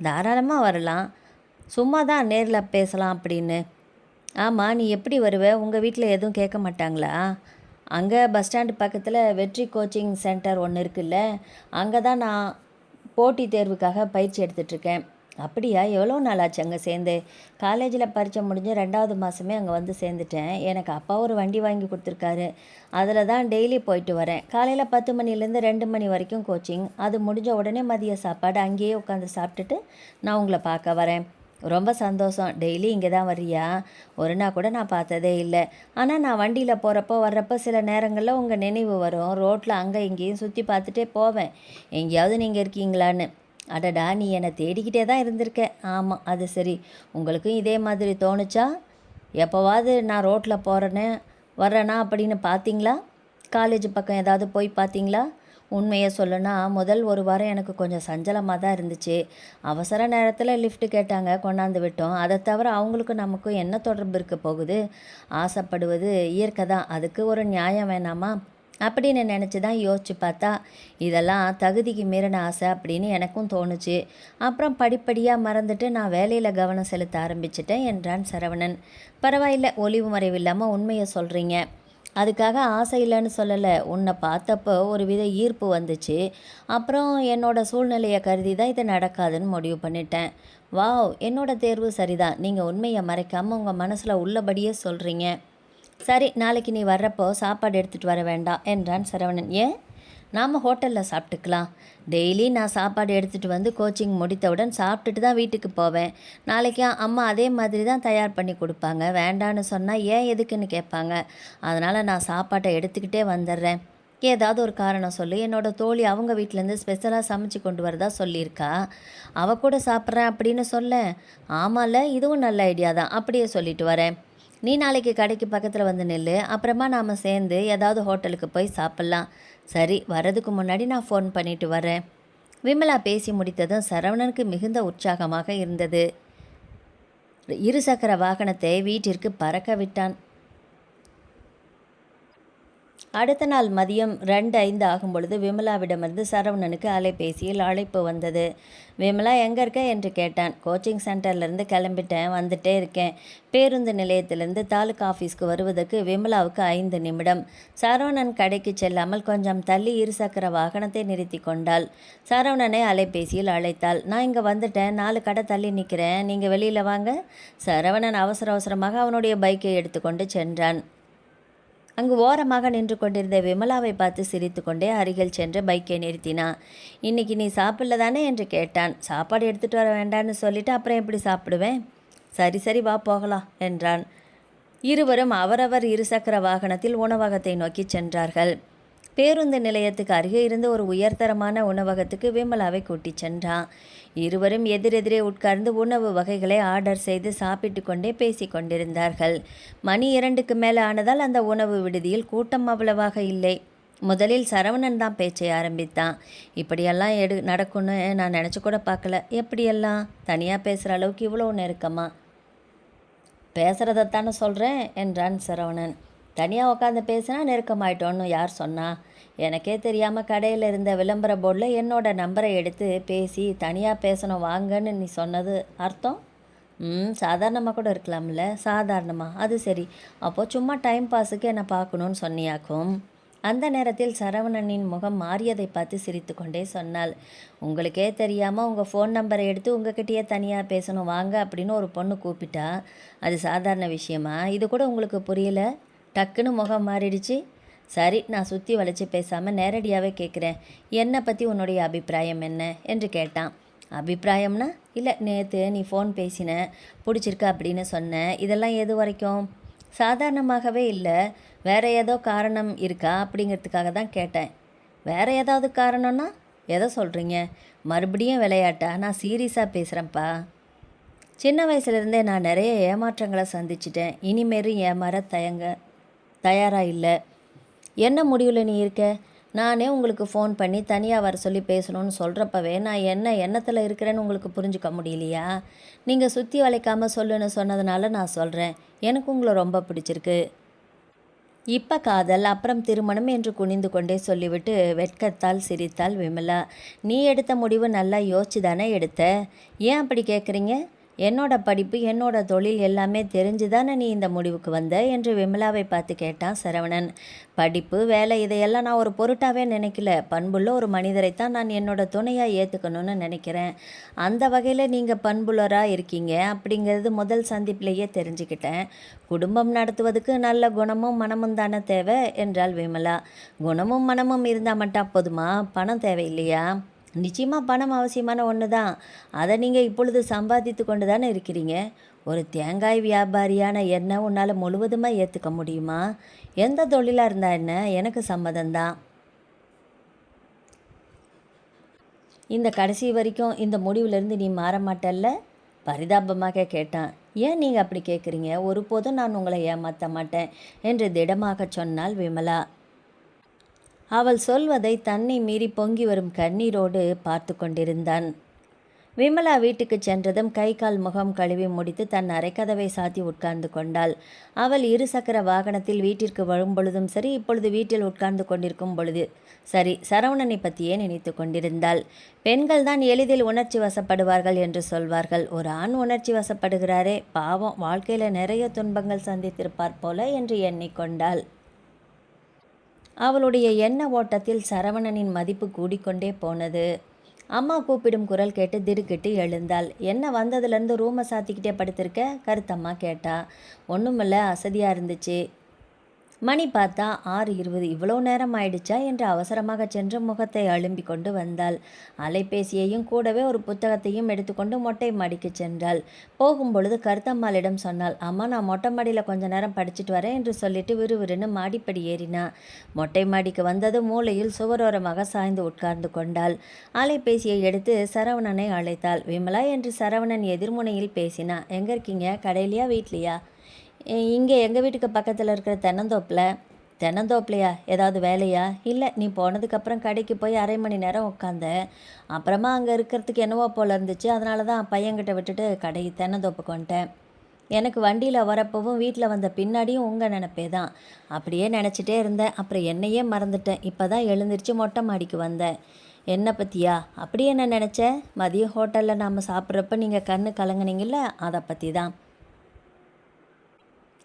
தாராளமாக வரலாம். சும்மா தான் நேரில் பேசலாம் அப்படின்னு. ஆமாம், நீ எப்படி வருவ? உங்கள் வீட்டில் எதுவும் கேட்க மாட்டாங்களா? அங்கே பஸ் ஸ்டாண்டு பக்கத்தில் வெற்றி கோச்சிங் சென்டர் ஒன்று இருக்குல்ல, அங்கே தான் நான் போட்டித் தேர்வுக்காக பயிற்சி எடுத்துகிட்ருக்கேன். அப்படியா? எவ்வளோ நாள் ஆச்சு அங்கே சேர்ந்து? காலேஜில் பரீட்சை முடிஞ்சு 2வது மாதமே அங்கே வந்து சேர்ந்துட்டேன். எனக்கு அப்பா ஒரு வண்டி வாங்கி கொடுத்துருக்காரு. அதில் தான் டெய்லி போயிட்டு வரேன். காலையில் 10 மணிலேருந்து 2 மணி வரைக்கும் கோச்சிங். அது முடிஞ்ச உடனே மதிய சாப்பாடு அங்கேயே உட்காந்து சாப்பிட்டுட்டு நான் உங்களை பார்க்க வரேன். ரொம்ப சந்தோஷம். டெய்லி இங்கே தான் வர்றியா? ஒரு நாள் கூட நான் பார்த்ததே இல்லை. ஆனால் நான் வண்டியில் போகிறப்போ வர்றப்போ சில நேரங்களில் உங்கள் நினைவு வரும். ரோட்டில் அங்கே இங்கேயும் சுற்றி பார்த்துட்டே போவேன், எங்கேயாவது நீங்கள் இருக்கீங்களான்னு. அடடா, நீ என்னை தேடிக்கிட்டே தான் இருந்திருக்க. ஆமாம், அது சரி. உங்களுக்கும் இதே மாதிரி தோணுச்சா? எப்போவாவது நான் ரோட்டில் வர்றேனா அப்படின்னு பார்த்தீங்களா? காலேஜ் பக்கம் ஏதாவது போய் பார்த்தீங்களா? உண்மையை சொல்லணும்னா முதல் ஒரு வாரம் எனக்கு கொஞ்சம் சஞ்சலமாக தான் இருந்துச்சு. அவசர நேரத்தில் லிஃப்ட் கேட்டாங்க, கொண்டாந்து விட்டோம். அதை தவிர அவங்களுக்கும் நமக்கும் என்ன தொடர்பு இருக்க போகுது? ஆசைப்படுவது இயற்கை தான், அதுக்கு ஒரு நியாயம் வேணாமா அப்படின்னு நினச்சி தான் யோசித்து பார்த்தா இதெல்லாம் தகுதிக்கு மீறின ஆசை அப்படின்னு எனக்கும் தோணுச்சு. அப்புறம் படிப்படியாக மறந்துட்டு நான் வேலையில் கவனம் செலுத்த ஆரம்பிச்சிட்டேன் என்றான் சரவணன். பரவாயில்லை, ஒளிவு மறைவு இல்லாமல் உண்மையை சொல்கிறீங்க. அதுக்காக ஆசை இல்லைன்னு சொல்லலை. உன்னை பார்த்தப்போ ஒரு வித ஈர்ப்பு வந்துச்சு. அப்புறம் என்னோடய சூழ்நிலையை கருதி தான் இது நடக்காதுன்னு முடிவு பண்ணிட்டேன். வாவ், என்னோட தேர்வு சரிதான். நீங்கள் உண்மையை மறைக்காமல் உங்கள் மனசில் உள்ளபடியே சொல்கிறீங்க. சரி, நாளைக்கு நீ வர்றப்போ சாப்பாடு எடுத்துகிட்டு வர வேண்டாம் என்றான் சரவணன். ஏன்? நாம் ஹோட்டலில் சாப்பிட்டுக்கலாம். டெய்லி நான் சாப்பாடு எடுத்துகிட்டு வந்து கோச்சிங் முடித்தவுடன் சாப்பிட்டுட்டு தான் வீட்டுக்கு போவேன். நாளைக்கு அம்மா அதே மாதிரி தான் தயார் பண்ணி கொடுப்பாங்க. வேண்டான்னு சொன்னால் ஏன் எதுக்குன்னு கேட்பாங்க. அதனால் நான் சாப்பாட்டை எடுத்துக்கிட்டே வந்துடுறேன். ஏதாவது ஒரு காரணம் சொல்லு. என்னோடய தோழி அவங்க வீட்டிலேருந்து ஸ்பெஷலாக சமைச்சு கொண்டு வரதா சொல்லியிருக்கா. அவள் கூட சாப்பிட்றேன் அப்படின்னு சொல்ல. ஆமாம்ல, இதுவும் நல்ல ஐடியா தான். அப்படியே சொல்லிட்டு வரேன். நீ நாளைக்கு கடைக்கு பக்கத்தில் வந்து நில்லு. அப்புறமா நாம் சேர்ந்து ஏதாவது ஹோட்டலுக்கு போய் சாப்பிட்லாம். சரி, வர்றதுக்கு முன்னாடி நான் ஃபோன் பண்ணிட்டு வரேன். விமலா பேசி முடித்ததும் சரவணனுக்கு மிகுந்த உற்சாகமாக இருந்தது. இருசக்கர வாகனத்தை வீட்டிற்கு பறக்க விட்டான். அடுத்த நாள் மதியம் 2:05 ஆகும் பொழுது விமலாவிடமிருந்து சரவணனுக்கு அலைபேசியில் அழைப்பு வந்தது. விமலா, எங்கே இருக்க என்று கேட்டான். கோச்சிங் சென்டர்லேருந்து கிளம்பிட்டேன், வந்துட்டே இருக்கேன். பேருந்து நிலையத்திலிருந்து தாலுக்கா ஆஃபீஸ்க்கு வருவதற்கு விமலாவுக்கு 5 நிமிடம். சரவணன் கடைக்கு செல்லாமல் கொஞ்சம் தள்ளி இருசக்கர வாகனத்தை நிறுத்தி கொண்டாள். சரவணனை அலைபேசியில் அழைத்தாள். நான் இங்கே வந்துட்டேன், 4 கடை தள்ளி நிற்கிறேன், நீங்கள் வெளியில் வாங்க. சரவணன் அவசரமாக அவனுடைய பைக்கை எடுத்துக்கொண்டு சென்றான். அங்கு ஓரமாக நின்று கொண்டிருந்த விமலாவை பார்த்து சிரித்து கொண்டே அருகில் சென்று பைக்கை நிறுத்தினான். இன்னைக்கு நீ சாப்பிடல தானே என்று கேட்டான். சாப்பாடு எடுத்துகிட்டு வர வேண்டான்னு சொல்லிட்டு அப்புறம் எப்படி சாப்பிடுவேன்? சரி வா போகலாம் என்றான். இருவரும் அவரவர் இருசக்கர வாகனத்தில் உணவகத்தை நோக்கி சென்றார்கள். பேருந்து நிலையத்துக்கு அருகே இருந்த ஒரு உயர்தரமான உணவகத்துக்கு விமலாவை கூட்டிச் சென்றான். இருவரும் எதிரெதிரே உட்கார்ந்து உணவு வகைகளை ஆர்டர் செய்து சாப்பிட்டு கொண்டே பேசி கொண்டிருந்தார்கள். மணி 2க்கு மேலே ஆனதால் அந்த உணவு விடுதியில் கூட்டம் அவ்வளவாக இல்லை. முதலில் சரவணன் தான் பேச்சை ஆரம்பித்தான். இப்படியெல்லாம் நடக்கும்னு நான் நினச்சி கூட பார்க்கல. எப்படியெல்லாம்? தனியாக பேசுகிற அளவுக்கு இவ்வளோ நெருக்கமா? பேசுகிறதத்தானே சொல்கிறேன் என்றான் சரவணன். தனியாக உட்காந்து பேசினா நெருக்கமாயிட்டோன்னு யார் சொன்னா? எனக்கே தெரியாமல் கடையில் இருந்த விளம்பர போர்டில் என்னோடய நம்பரை எடுத்து பேசி தனியாக பேசணும் வாங்கன்னு நீ சொன்னது அர்த்தம்? சாதாரணமாக கூட இருக்கலாம்ல. சாதாரணமாக? அது சரி. அப்போது சும்மா டைம் பாஸுக்கு என்னை பார்க்கணுன்னு சொன்னியாக்கும். அந்த நேரத்தில் சரவணனின் முகம் மாறியதை பார்த்து சிரித்து கொண்டே சொன்னாள். உங்களுக்கே தெரியாமல் உங்கள் ஃபோன் நம்பரை எடுத்து உங்ககிட்டயே தனியாக பேசணும் வாங்க அப்படின்னு ஒரு பொண்ணு கூப்பிட்டா அது சாதாரண விஷயமா? இது கூட உங்களுக்கு புரியல? டக்குன்னு முகம் மாறிடுச்சு. சரி, நான் சுற்றி வளைச்சி பேசாமல் நேரடியாகவே கேட்குறேன். என்னை பற்றி உன்னுடைய அபிப்பிராயம் என்ன என்று கேட்டான். அபிப்பிராயம்னா? இல்லை, நேற்று நீ ஃபோன் பேசின, பிடிச்சிருக்கு அப்படின்னு சொன்ன. இதெல்லாம் எது வரைக்கும்? சாதாரணமாகவே இல்லை, வேறு ஏதோ காரணம் இருக்கா அப்படிங்கிறதுக்காக தான் கேட்டேன். வேறு ஏதாவது காரணம்னா எதை சொல்கிறீங்க? மறுபடியும் விளையாட்டா? நான் சீரியஸாக பேசுகிறேன்ப்பா. சின்ன வயசுலேருந்தே நான் நிறைய ஏமாற்றங்களை சந்திச்சிட்டேன். இனிமேலும் ஏமாற தயாராக இல்லை. என்ன முடிவில் நீ இருக்க? நானே உங்களுக்கு ஃபோன் பண்ணி தனியாக வர சொல்லி பேசணும்னு சொல்கிறப்பவே நான் என்ன எண்ணத்தில் இருக்கிறேன்னு உங்களுக்கு புரிஞ்சுக்க முடியலையா? நீங்கள் சுற்றி வளைக்காமல் சொல்லுன்னு சொன்னதுனால நான் சொல்கிறேன். எனக்கு உங்களை ரொம்ப பிடிச்சிருக்கு. இப்போ காதல், அப்புறம் திருமணம் என்று குனிந்து கொண்டே சொல்லிவிட்டு வெட்கத்தால் சிரித்தாள் விமலா. நீ எடுத்த முடிவு நல்லா யோசிச்சு தானே எடுத்த? ஏன் அப்படி கேட்குறீங்க? என்னோட படிப்பு, என்னோட தொழில் எல்லாமே தெரிஞ்சு தானே நீ இந்த முடிவுக்கு வந்த என்று விமலாவை பார்த்து கேட்டான் சரவணன். படிப்பு, வேலை இதையெல்லாம் நான் ஒரு பொருட்டாவே நினைக்கல. பண்புள்ள ஒரு மனிதரைத்தான் நான் என்னோட துணையாக ஏற்றுக்கணும்னு நினைக்கிறேன். அந்த வகையில் நீங்கள் பண்புள்ளராக இருக்கீங்க அப்படிங்கிறது முதல் சந்திப்பிலேயே தெரிஞ்சுக்கிட்டேன். குடும்பம் நடத்துவதுக்கு நல்ல குணமும் மனமும் தானே தேவை என்றாள் விமலா. குணமும் மனமும் இருந்தால் மட்டும் போதுமா? பணம் தேவையில்லையா? நிச்சயமாக பணம் அவசியமான ஒன்று தான். அதை நீங்கள் இப்பொழுது சம்பாதித்து கொண்டு தானே இருக்கிறீங்க. ஒரு தேங்காய் வியாபாரியான என்ன உன்னால் முழுவதுமாக ஏற்றுக்க முடியுமா? எந்த தொழிலாக இருந்தால் என்ன, எனக்கு சம்மதம்தான். இந்த கடைசி வரைக்கும் இந்த முடிவிலிருந்து நீ மாற மாட்டல்ல? பரிதாபமாக கேட்டான். ஏன் நீங்கள் அப்படி கேட்குறீங்க? ஒருபோதும் நான் உங்களை ஏமாற்ற மாட்டேன் என்று திடமாக சொன்னாள் விமலா. அவள் சொல்வதை தன்னை மீறி பொங்கி வரும் கண்ணீரோடு பார்த்து கொண்டிருந்தான். விமலா வீட்டுக்கு சென்றதும் கை கால் முகம் கழுவி முடித்து தன் அரைக்கதவை சாத்தி உட்கார்ந்து கொண்டாள். அவள் இருசக்கர வாகனத்தில் வீட்டிற்கு வரும் பொழுதும் சரி, இப்பொழுது வீட்டில் உட்கார்ந்து கொண்டிருக்கும் பொழுது சரி, சரவணனை பற்றியே நினைத்து கொண்டிருந்தாள். பெண்கள் தான் எளிதில் உணர்ச்சி வசப்படுவார்கள் என்று சொல்வார்கள். ஒரு ஆண் உணர்ச்சி வசப்படுகிறாரே, பாவம், வாழ்க்கையில் நிறைய துன்பங்கள் சந்தித்திருப்பார் போல என்று எண்ணிக்கொண்டாள். அவளுடைய எண்ண ஓட்டத்தில் சரவணனின் மதிப்பு கூடிக்கொண்டே போனது. அம்மா கூப்பிடும் குரல் கேட்டு திடுக்கிட்டு எழுந்தாள். என்ன வந்ததுலேருந்து ரூமை சாத்திக்கிட்டே படுத்திருக்க? கருத்தம்மா கேட்டா. ஒன்றுமில்ல, அசதியாக இருந்துச்சு. மணி பார்த்தா 6:20. இவ்வளோ நேரம் ஆயிடுச்சா என்று அவசரமாக சென்று முகத்தை அழும்பி கொண்டு வந்தாள். அலைபேசியையும் கூடவே ஒரு புத்தகத்தையும் எடுத்துக்கொண்டு மொட்டை மாடிக்கு சென்றாள். போகும்பொழுது கருத்தம்மாளிடம் சொன்னாள். அம்மா, நான் மொட்டை மாடியில் கொஞ்ச நேரம் படிச்சுட்டு வரேன் என்று சொல்லிட்டு விறுவிறுன்னு மாடிப்படி ஏறினா. மொட்டை மாடிக்கு வந்தது மூலையில் சுவரோரமாக சாய்ந்து உட்கார்ந்து கொண்டாள். அலைபேசியை எடுத்து சரவணனை அழைத்தாள். விமலா என்று சரவணன் எதிர்முனையில் பேசினா. எங்கே இருக்கீங்க? கடையிலையா, வீட்லையா? இங்கே எங்கள் வீட்டுக்கு பக்கத்தில் இருக்கிற தென்னந்தோப்புலையா? ஏதாவது வேலையா? இல்லை, நீ போனதுக்கப்புறம் கடைக்கு போய் 1/2 மணி நேரம் உட்காந்தேன். அப்புறமா அங்கே இருக்கிறதுக்கு என்னவோ போல் இருந்துச்சு. அதனால தான் பையன்கிட்ட விட்டுட்டு தென்னந்தோப்புக்கு வந்துட்டேன். எனக்கு வண்டியில் வரப்பவும் வீட்டில் வந்த பின்னாடியும் உங்கள் நினப்பே தான். அப்படியே நினச்சிட்டே இருந்தேன். அப்புறம் என்னையே மறந்துட்டேன். இப்போ தான் எழுந்திரிச்சு மொட்டை மாடிக்கு வந்தேன். என்ன பற்றியா? அப்படி என்ன நினச்சேன்? மதியம் ஹோட்டலில் நாம் சாப்பிட்றப்ப நீங்கள் கண்ணு கலங்குனீங்கல்ல, அதை பற்றி தான்.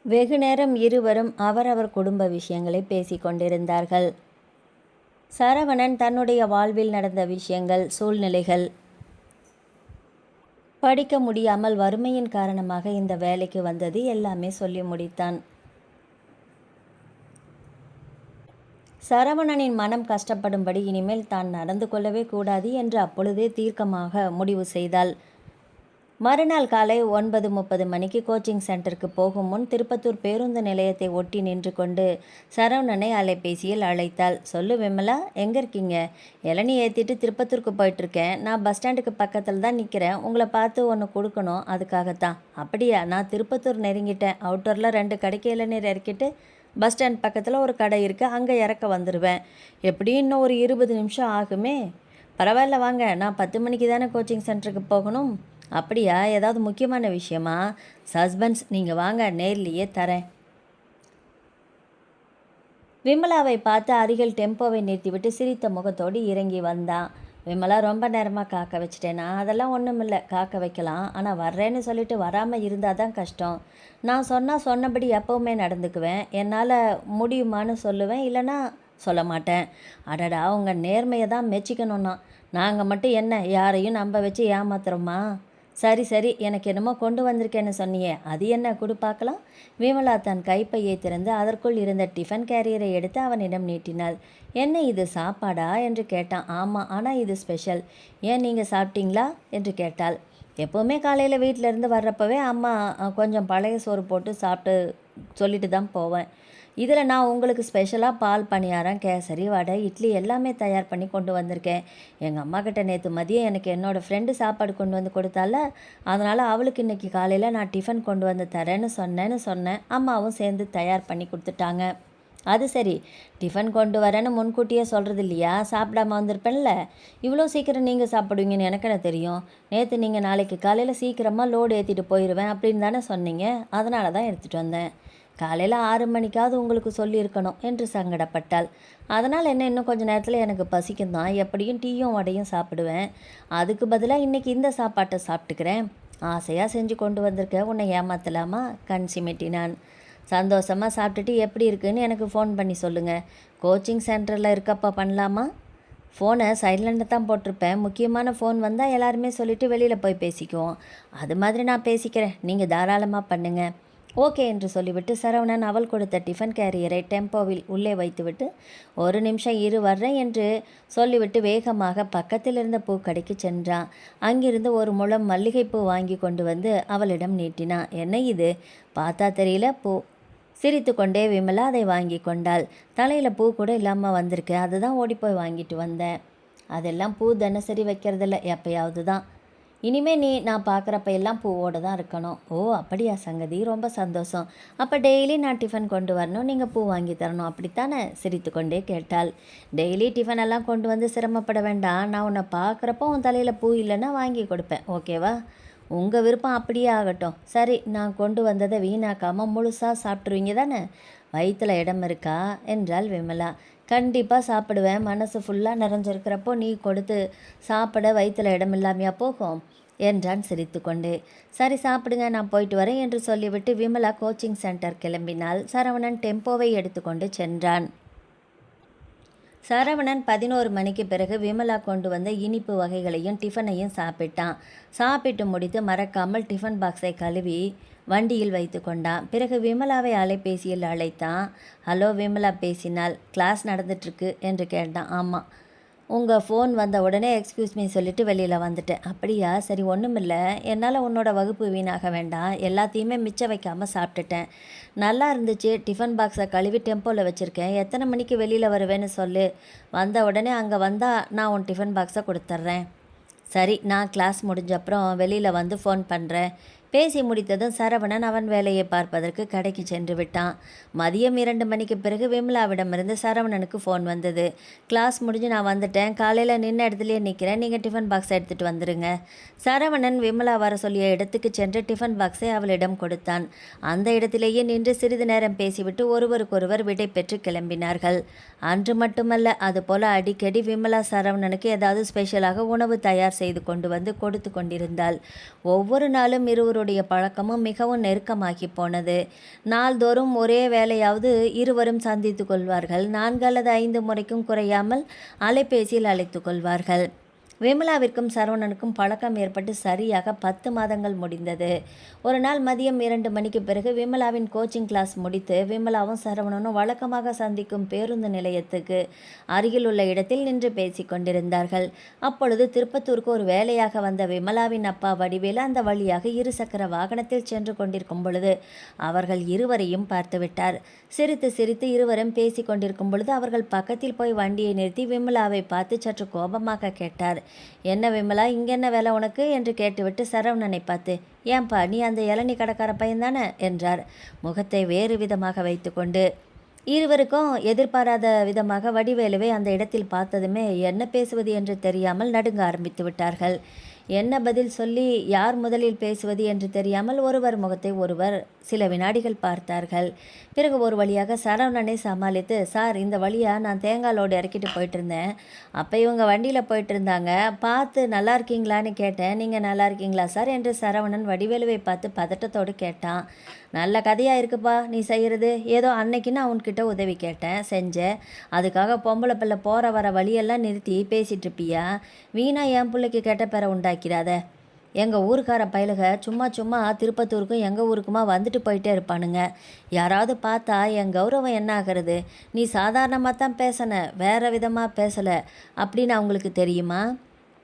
வெகு நேரம் இருவரும் அவரவர் குடும்ப விஷயங்களை பேசிக் கொண்டிருந்தார்கள். சரவணன் தன்னுடைய வாழ்வில் நடந்த விஷயங்கள், சூழ்நிலைகள், படிக்க முடியாமல் வறுமையின் காரணமாக இந்த வேலைக்கு வந்தது எல்லாமே சொல்லி முடித்தான். சரவணனின் மனம் கஷ்டப்படும்படி இனிமேல் தான் நடந்து கொள்ளவே கூடாது என்று அப்பொழுதே தீர்க்கமாக முடிவு செய்தாள். மறுநாள் காலை 9:30 மணிக்கு கோச்சிங் சென்டருக்கு போகும் முன் திருப்பத்தூர் பேருந்து நிலையத்தை ஒட்டி நின்று கொண்டு சரவணனை அலைபேசியில் அழைத்தாள். சொல்லு விமலா, எங்கே இருக்கீங்க? இளநீ ஏற்றிட்டு திருப்பத்தூருக்கு போயிட்டுருக்கேன். நான் பஸ் ஸ்டாண்டுக்கு பக்கத்தில் தான் நிற்கிறேன். உங்களை பார்த்து ஒன்று கொடுக்கணும், அதுக்காகத்தான். அப்படியா? நான் திருப்பத்தூர் நெருங்கிட்டேன். அவுட்டரில் 2 கடைக்கு இளநீர் இறக்கிட்டு பஸ் ஸ்டாண்ட் பக்கத்தில் ஒரு கடை இருக்குது, அங்கே இறக்க வந்துடுவேன். எப்படியும் இன்னும் ஒரு 20 நிமிஷம் ஆகுமே. பரவாயில்ல, வாங்க. நான் 10 மணிக்கு தானே கோச்சிங் சென்டருக்கு போகணும். அப்படியா? ஏதாவது முக்கியமான விஷயமா? சஸ்பென்ஸ், நீங்கள் வாங்க, நேர்லேயே தரேன். விமலாவை பார்த்து அருகில் டெம்போவை நிறுத்திவிட்டு சிரித்த முகத்தோடு இறங்கி வந்தான். விமலா, ரொம்ப நேரமாக காக்க வச்சிட்டேனா? அதெல்லாம் ஒன்றுமில்லை, காக்க வைக்கலாம். ஆனால் வர்றேன்னு சொல்லிட்டு வராமல் இருந்தால் தான் கஷ்டம். நான் சொன்னபடி எப்போவுமே நடந்துக்குவேன். என்னால் முடியுமான்னு சொல்லுவேன், இல்லைன்னா சொல்ல மாட்டேன். அடடா, உங்கள் நேர்மையை தான் மெச்சிக்கணும்னா. நாங்கள் மட்டும் என்ன யாரையும் நம்ப வச்சு ஏமாத்துறோமா? சரி சரி, எனக்கு என்னமோ கொண்டு வந்திருக்கேன்னு சொன்னியே, அது என்ன குடு பார்க்கலாம். விமலா தன் கைப்பையை திறந்து அதற்குள் இருந்த டிஃபன் கேரியரை எடுத்து அவனிடம் நீட்டினாள். என்ன இது, சாப்பாடா என்று கேட்டான். ஆமாம், ஆனால் இது ஸ்பெஷல். ஏன், நீங்கள் சாப்பிட்டீங்களா என்று கேட்டாள். எப்போவுமே காலையில் வீட்டிலேருந்து வர்றப்பவே அம்மா கொஞ்சம் பழைய சோறு போட்டு சாப்பிட்டு சொல்லிட்டு தான் போவேன். இதில் நான் உங்களுக்கு ஸ்பெஷலாக பால் பணியாரம், கேசரி, வடை, இட்லி எல்லாமே தயார் பண்ணி கொண்டு வந்திருக்கேன். எங்கள் அம்மாக்கிட்ட நேற்று மதியம் எனக்கு என்னோடய ஃப்ரெண்டு சாப்பாடு கொண்டு வந்து கொடுத்தால, அதனால் அவளுக்கு இன்றைக்கி காலையில் நான் டிஃபன் கொண்டு வந்து தரேன்னு சொன்னேன். அம்மாவும் சேர்ந்து தயார் பண்ணி கொடுத்துட்டாங்க. அது சரி, டிஃபன் கொண்டு வரேன்னு முன்கூட்டியே சொல்கிறது இல்லையா? சாப்பிடாம வந்திருப்பேன்ல. இவ்வளோ சீக்கிரம் நீங்கள் சாப்பிடுவீங்கன்னு எனக்கு என்ன தெரியும்? நேற்று நீங்கள் நாளைக்கு காலையில் சீக்கிரமாக லோடு ஏற்றிட்டு போயிடுவேன் அப்படின்னு தானே சொன்னீங்க. அதனால தான் எடுத்துகிட்டு வந்தேன். காலையில் 6 மணிக்காவது உங்களுக்கு சொல்லியிருக்கணும் என்று சங்கடப்பட்டாள். அதனால் என்ன, இன்னும் கொஞ்சம் நேரத்தில் எனக்கு பசிக்கும் தான். எப்படியும் டீயும் வடையும் சாப்பிடுவேன். அதுக்கு பதிலாக இன்றைக்கி இந்த சாப்பாட்டை சாப்பிட்டுக்கிறேன். ஆசையாக செஞ்சு கொண்டு வந்திருக்க, உன்னை ஏமாத்தலாமா? கண் சிமிட்டினான். சந்தோஷமாக சாப்பிட்டுட்டு எப்படி இருக்குன்னு எனக்கு ஃபோன் பண்ணி சொல்லுங்கள். கோச்சிங் சென்டரில் இருக்கப்போ பண்ணலாமா? ஃபோனை சைலண்டில் தான் போட்டிருப்பேன். முக்கியமான ஃபோன் வந்தால் எல்லாருமே சொல்லிவிட்டு வெளியில் போய் பேசிக்குவோம். அது மாதிரி நான் பேசிக்கிறேன், நீங்கள் தாராளமாக பண்ணுங்கள். ஓகே என்று சொல்லிவிட்டு சரவணன் அவள் கொடுத்த டிஃபன் கேரியரை டெம்போவில் உள்ளே வைத்துவிட்டு, 1 நிமிஷம் இரு வர்றேன் என்று சொல்லிவிட்டு வேகமாக பக்கத்தில் இருந்த பூக்கடைக்கு சென்றான். அங்கிருந்து ஒரு முழம் மல்லிகைப்பூ வாங்கி கொண்டு வந்து அவளிடம் நீட்டினான். என்ன இது, பார்த்தா தெரியல பூ. சிரித்து கொண்டே விமலா அதை வாங்கி கொண்டாள். தலையில் பூ கூட இல்லாமல் வந்திருக்கு, அதுதான் ஓடிப்போய் வாங்கிட்டு வந்தேன். அதெல்லாம் பூ தினசரி வைக்கிறதில்ல, எப்பயாவது தான். இனிமே நீ நான் பார்க்குறப்ப எல்லாம் பூவோடு தான் இருக்கணும். ஓ அப்படியா சங்கதி, ரொம்ப சந்தோஷம். அப்போ டெய்லி நான் டிஃபன் கொண்டு வரணும், நீங்கள் பூ வாங்கி தரணும், அப்படித்தானே? சிரித்து கொண்டே கேட்டாள். டெய்லி டிஃபன் எல்லாம் கொண்டு வந்து சிரமப்பட வேண்டாம். நான் உன்னை பார்க்குறப்போ உன் தலையில் பூ இல்லைன்னா வாங்கி கொடுப்பேன், ஓகேவா? உங்கள் விருப்பம் அப்படியே ஆகட்டும். சரி, நான் கொண்டு வந்ததை வீணாக்காமல் முழுசாக சாப்பிட்ருவீங்க தானே? வயிற்றில் இடம் இருக்கா என்றாள் விமலா. கண்டிப்பாக சாப்பிடுவேன். மனசு ஃபுல்லாக நிறைஞ்சிருக்கிறப்போ நீ கொடுத்து சாப்பிட வயிற்றில் இடம் இல்லாமையா போகும் என்றான் சிரித்து கொண்டு. சரி சாப்பிடுங்க, நான் போயிட்டு வரேன் என்று சொல்லிவிட்டு விமலா கோச்சிங் சென்டர் கிளம்பினாள். சரவணன் டெம்போவை எடுத்துக்கொண்டு சென்றான். சரவணன் 11 மணிக்கு பிறகு விமலா கொண்டு வந்த இனிப்பு வகைகளையும் டிஃபனையும் சாப்பிட்டான். சாப்பிட்டு முடித்து மறக்காமல் டிஃபன் பாக்ஸை கழுவி வண்டியில் வைத்து கொண்டான். பிறகு விமலாவை அலைபேசியில் அழைத்தான். ஹலோ, விமலா பேசினாள். கிளாஸ் நடந்துட்டுருக்கு என்று கேட்டான். ஆமாம், உங்கள் ஃபோன் வந்த உடனே எக்ஸ்கியூஸ் மீ சொல்லிவிட்டு வெளியில் வந்துட்டேன். அப்படியா, சரி, ஒன்றுமில்லை. என்னால் உன்னோட வகுப்பு வீணாக வேண்டாம், எல்லாத்தையுமே மிச்சம் வைக்காமல் சாப்பிட்டுட்டேன். நல்லா இருந்துச்சு. டிஃபன் பாக்ஸை கழுவி டெம்போவில் வச்சுருக்கேன். எத்தனை மணிக்கு வெளியில் வருவேன்னு சொல்லு. வந்த உடனே அங்கே வந்தால் நான் உன் டிஃபன் பாக்ஸை கொடுத்துட்றேன். சரி, நான் கிளாஸ் முடிஞ்சப்புறம் வெளியில் வந்து ஃபோன் பண்ணுறேன். பேசி முடித்ததும் சரவணன் அவன் வேலையை பார்ப்பதற்கு கடைக்கு சென்று விட்டான். மதியம் 2 மணிக்கு பிறகு விமலாவிடமிருந்து சரவணனுக்கு ஃபோன் வந்தது. கிளாஸ் முடிஞ்சு நான் வந்துட்டேன், காலையில் நின்ன இடத்துலையே நிற்கிறேன், நீங்கள் டிஃபன் பாக்ஸை எடுத்துகிட்டு வந்துடுங்க. சரவணன் விமலா வர சொல்லிய இடத்துக்கு சென்று டிஃபன் பாக்ஸை அவளிடம் கொடுத்தான். அந்த இடத்திலேயே நின்று சிறிது நேரம் பேசிவிட்டு ஒருவருக்கொருவர் விடை பெற்று கிளம்பினார்கள். அன்று மட்டுமல்ல, அதுபோல அடிக்கடி விமலா சரவணனுக்கு ஏதாவது ஸ்பெஷலாக உணவு தயார் செய்து கொண்டு வந்து கொடுத்து கொண்டிருந்தாள். ஒவ்வொரு நாளும் இருவருடைய பழக்கமும் மிகவும் நெருக்கமாகி போனது. நாள்தோறும் ஒரே வேளையாவது இருவரும் சந்தித்து கொள்வார்கள். 4 அல்லது 5 முறைக்கும் குறையாமல் அலைபேசியில் அழைத்து கொள்வார்கள். விமலாவிற்கும் சரவணனுக்கும் பழக்கம் ஏற்பட்டு சரியாக 10 மாதங்கள் முடிந்தது. ஒரு நாள் மதியம் 2 மணிக்கு பிறகு விமலாவின் கோச்சிங் கிளாஸ் முடித்து விமலாவும் சரவணனும் வழக்கமாக சந்திக்கும் பேருந்து நிலையத்துக்கு அருகில் உள்ள இடத்தில் நின்று பேசி கொண்டிருந்தார்கள். அப்பொழுது திருப்பத்தூருக்கு ஒரு வேலையாக வந்த விமலாவின் அப்பா வடிவேலு அந்த வழியாக 2 சக்கர வாகனத்தில் சென்று கொண்டிருக்கும் பொழுது அவர்கள் இருவரையும் பார்த்துவிட்டார். சிரித்து சிரித்து இருவரும் பேசி கொண்டிருக்கும் பொழுது அவர்கள் பக்கத்தில் போய் வண்டியை நிறுத்தி விமலாவை பார்த்து சற்று கோபமாக கேட்டார். என்ன விமலா, இங்கென்ன வேலை உனக்கு என்று கேட்டுவிட்டு சரவணனை பார்த்து, ஏன்பா நீ அந்த இளநீ கடைக்கார பையன்தானே என்றார், முகத்தை வேறு விதமாக வைத்து கொண்டு. இருவருக்கும் எதிர்பாராத விதமாக வடிவேலுவை அந்த இடத்தில் பார்த்ததுமே என்ன பேசுவது என்று தெரியாமல் நடுங்க ஆரம்பித்து விட்டார்கள். என்ன பதில் சொல்லி யார் முதலில் பேசுவது என்று தெரியாமல் ஒருவர் முகத்தை ஒருவர் சில வினாடிகள் பார்த்தார்கள். பிறகு ஒரு வழியாக சரவணனை சமாளித்து, சார், இந்த வழியாக நான் தேங்காய் லோடு இறக்கிட்டு போயிட்டு இருந்தேன். அப்போ இவங்க வண்டியில் போயிட்டு இருந்தாங்க, பார்த்து நல்லா இருக்கீங்களான்னு கேட்டேன். நீங்கள் நல்லா இருக்கீங்களா சார் என்று சரவணன் வடிவேலுவை பார்த்து பதட்டத்தோடு கேட்டான். நல்ல கதையாக இருக்குப்பா நீ செய்கிறது. ஏதோ அன்னைக்கு நான் உன்கிட்ட உதவி கேட்டேன், செஞ்சேன். அதுக்காக பொம்பளை பிள்ளை போகிற வர வழியெல்லாம் நிறுத்தி பேசிகிட்டு இருப்பியா? வீணா என் பிள்ளைக்கு கெட்ட பேரை உண்டாக்கிறாத. எங்கள் ஊருக்கார பயலுக சும்மா சும்மா திருப்பத்தூருக்கும் எங்கள் ஊருக்குமா வந்துட்டு போயிட்டே இருப்பானுங்க. யாராவது பார்த்தா என் கௌரவம் என்ன ஆகிறது? நீ சாதாரணமாக தான் பேசின, வேறு விதமாக பேசலை அப்படின்னு அவங்களுக்கு தெரியுமா?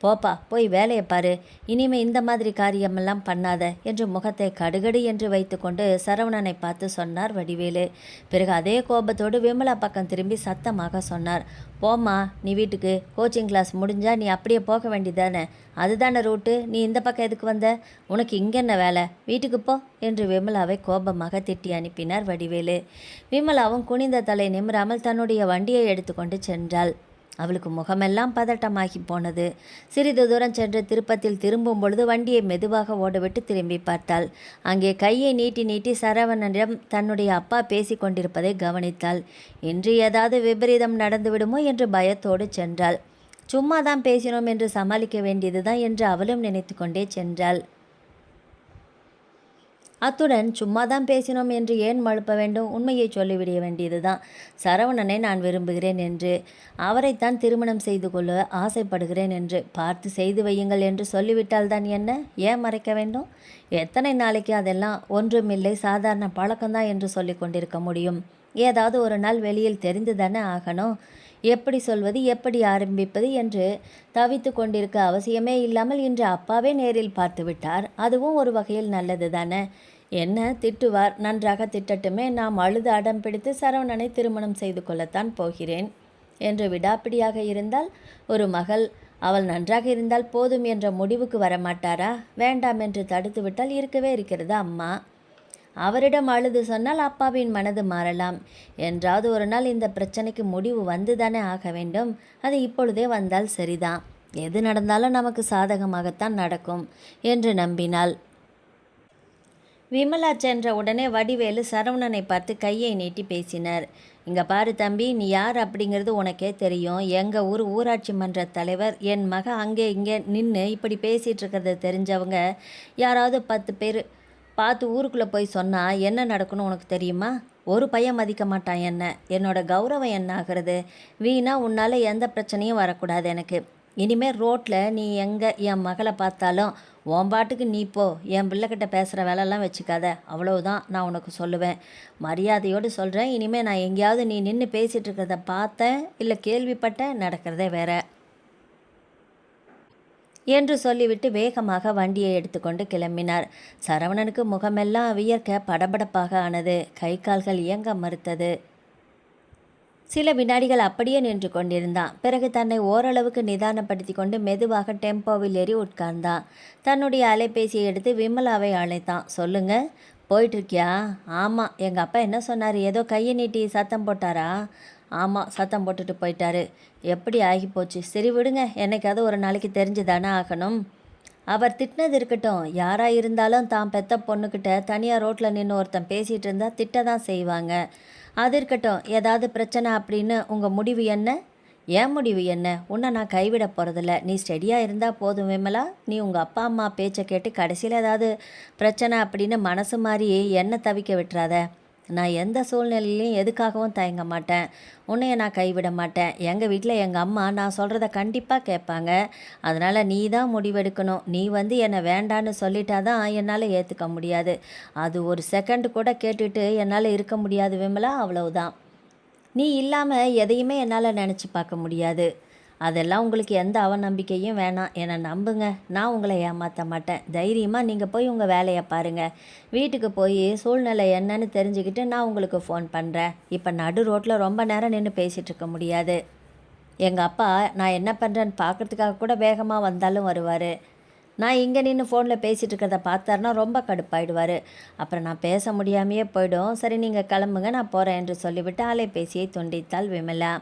போப்பா, போய் வேலையை பாரு, இனிமே இந்த மாதிரி காரியமெல்லாம் பண்ணாத என்று முகத்தை கடுகடு என்று வைத்துக்கொண்டு சரவணனை பார்த்து சொன்னார் வடிவேலு. பிறகு அதே கோபத்தோடு விமலா பக்கம் திரும்பி சத்தமாக சொன்னார், போம்மா நீ வீட்டுக்கு, கோச்சிங் கிளாஸ் முடிஞ்சா நீ அப்படியே போக வேண்டியதானே, அதுதானே ரூட்டு, நீ இந்த பக்கம் எதுக்கு வந்த, உனக்கு இங்கே என்ன வேலை, வீட்டுக்கு போ என்று விமலாவை கோபமாக திட்டி அனுப்பினார் வடிவேலு. விமலாவும் குனிந்த தலை நிமிராமல் தன்னுடைய வண்டியை எடுத்துக்கொண்டு சென்றாள். அவளுக்கு முகமெல்லாம் பதட்டமாகி போனது. சிறிது தூரம் சென்று திருப்பத்தில் திரும்பும் பொழுது வண்டியை மெதுவாக ஓடவிட்டு திரும்பி பார்த்தாள். அங்கே கையை நீட்டி நீட்டி சரவணனிடம் தன்னுடைய அப்பா பேசி கொண்டிருப்பதை கவனித்தாள். இன்று ஏதாவது விபரீதம் நடந்துவிடுமோ என்று பயத்தோடு சென்றாள். சும்மா தான் பேசினோம் என்று சமாளிக்க வேண்டியதுதான் என்று அவளும் நினைத்து கொண்டே சென்றாள். அத்துடன் சும்மாதான் பேசினோம் என்று ஏன் மழுப்ப வேண்டும்? உண்மையை சொல்லிவிட வேண்டியதுதான். சரவணனை நான் விரும்புகிறேன் என்று, அவரைத்தான் திருமணம் செய்து கொள்ள ஆசைப்படுகிறேன் என்று, பார்த்து செய்து வையுங்கள் என்று சொல்லிவிட்டால் தான் என்ன? ஏன் மறைக்க வேண்டும்? எத்தனை நாளைக்கு அதெல்லாம் ஒன்றுமில்லை, சாதாரண பழக்கம்தான் என்று சொல்லி கொண்டிருக்க முடியும்? ஏதாவது ஒரு நாள் வெளியில் தெரிந்து தானே ஆகணும். எப்படி சொல்வது, எப்படி ஆரம்பிப்பது என்று தவித்து கொண்டிருக்க அவசியமே இல்லாமல் இன்று அப்பாவே நேரில் பார்த்து விட்டார். அதுவும் ஒரு வகையில் நல்லது தானே. என்ன திட்டுவார், நன்றாக திட்டட்டுமே, நாம் அழுது அடம் பிடித்து சரவணனை திருமணம் செய்து கொள்ளத்தான் போகிறேன் என்று விடாப்பிடியாக இருந்தால், ஒரு மகள் அவள் நன்றாக இருந்தால் போதும் என்ற முடிவுக்கு வரமாட்டாரா? வேண்டாம் என்று தடுத்து விட்டால் இருக்கவே இருக்கிறது அம்மா. அவரிடம் அழுது சொன்னால் அப்பாவின் மனது மாறலாம். என்றாவது ஒரு நாள் இந்த பிரச்சனைக்கு முடிவு வந்துதானே ஆக வேண்டும். அது இப்பொழுதே வந்தால் சரிதான். எது நடந்தாலும் நமக்கு சாதகமாகத்தான் நடக்கும் என்று நம்பினாள். விமலா சென்ற உடனே வடிவேலு சரவணனை பார்த்து கையை நீட்டி பேசினார். இங்கே பாரு தம்பி, நீ யார் அப்படிங்கிறது உனக்கே தெரியும். எங்கள் ஊர் ஊராட்சி மன்ற தலைவர். என் மக அங்கே இங்கே நின்று இப்படி பேசிகிட்டு இருக்கிறத தெரிஞ்சவங்க யாராவது 10 பேர் பார்த்து ஊருக்குள்ளே போய் சொன்னால் என்ன நடக்கணும் உனக்கு தெரியுமா? ஒரு பையன் மதிக்க மாட்டான் என்ன. என்னோட கௌரவம் என்ன ஆகிறது? வீணா உன்னால் எந்த பிரச்சனையும் வரக்கூடாது எனக்கு. இனிமேல் ரோட்டில் நீ எங்கே என் மகளை பார்த்தாலும் உன் பாட்டுக்கு நீ போ, என் பிள்ளைக்கிட்ட பேசுகிற வேலைலாம் வச்சுக்காத, அவ்வளவுதான் நான் உனக்கு சொல்லுவேன். மரியாதையோடு சொல்கிறேன். இனிமேல் நான் எங்கேயாவது நீ நின்று பேசிகிட்டு இருக்கிறத பார்த்தேன் இல்லை கேள்விப்பட்டேன், நடக்கிறதே வேற என்று சொல்லிவிட்டு வேகமாக வண்டியை எடுத்துக்கொண்டு கிளம்பினார். சரவணனுக்கு முகமெல்லாம் வியர்க்க படபடப்பாக ஆனது. கை கால்கள் இயங்க மறுத்தது. சில வினாடிகள் அப்படியே நின்று கொண்டிருந்தான். பிறகு தன்னை ஓரளவுக்கு நிதானப்படுத்தி கொண்டு மெதுவாக டெம்போவில் ஏறி உட்கார்ந்தான். தன்னுடைய அலைபேசியை எடுத்து விமலாவை அழைத்தான். சொல்லுங்க, போயிட்டுருக்கியா? ஆமாம். எங்கள் அப்பா என்ன சொன்னார்? ஏதோ கையை நீட்டி சத்தம் போட்டாரா? ஆமாம், சத்தம் போட்டுட்டு போயிட்டாரு. எப்படி ஆகி போச்சு? சரி விடுங்க, என்னைக்காவது ஒரு நாளைக்கு தெரிஞ்சு தானே ஆகணும். அவர் திட்டினது இருக்கட்டும். யாராக இருந்தாலும் தான் பெத்த பொண்ணுக்கிட்ட தனியாக ரோட்டில் நின்று ஒருத்தன் பேசிகிட்டு இருந்தால் திட்ட தான் செய்வாங்க. அது இருக்கட்டும். ஏதாவது பிரச்சனை அப்படின்னு உங்கள் முடிவு என்ன? ஏன் முடிவு என்ன? உன்னை நான் கைவிட போகிறதில்ல. நீ ஸ்டெடியாக இருந்தால் போதும் விமலா. நீ உங்கள் அப்பா அம்மா பேச்சை கேட்டு கடைசியில் ஏதாவது பிரச்சனை அப்படின்னு மனசு மாதிரி என்ன தவிக்க விட்டுறாத. நான் எந்த சூழ்நிலையிலையும் எதுக்காகவும் தயங்க மாட்டேன். உன்னைய நான் கைவிட மாட்டேன். எங்கள் வீட்டில் எங்கள் அம்மா நான் சொல்கிறத கண்டிப்பாக கேட்பாங்க. அதனால் நீ தான் முடிவெடுக்கணும். நீ வந்து என்னை வேண்டான்னு சொல்லிட்டா தான் என்னால் ஏற்றுக்க முடியாது. அது ஒரு செகண்ட் கூட கேட்டுட்டு என்னால் இருக்க முடியாது விமலா, அவ்வளவுதான். நீ இல்லாமல் எதையுமே என்னால் நினச்சி பார்க்க முடியாது. அதெல்லாம் உங்களுக்கு எந்த அவநம்பிக்கையும் வேணாம். என்னை நம்புங்க, நான் உங்களை ஏமாற்ற மாட்டேன். தைரியமாக நீங்கள் போய் உங்கள் வேலையை பாருங்கள். வீட்டுக்கு போய் சூழ்நிலை என்னன்னு தெரிஞ்சுக்கிட்டு நான் உங்களுக்கு ஃபோன் பண்ணுறேன். இப்போ நடு ரோட்டில் ரொம்ப நேரம் நின்று பேசிகிட்டு இருக்க முடியாது. எங்கள் அப்பா நான் என்ன பண்ணுறேன்னு பார்க்குறதுக்காக கூட வேகமாக வந்தாலும் வருவார். நான் இங்கே நின்று ஃபோனில் பேசிகிட்டு இருக்கிறத பார்த்தாருன்னா ரொம்ப கடுப்பாயிடுவார். அப்புறம் நான் பேச முடியாமையே போயிடும். சரி நீங்கள் கிளம்புங்க, நான் போகிறேன் என்று சொல்லிவிட்டு அலைபேசியை துண்டித்தாள் விமலா.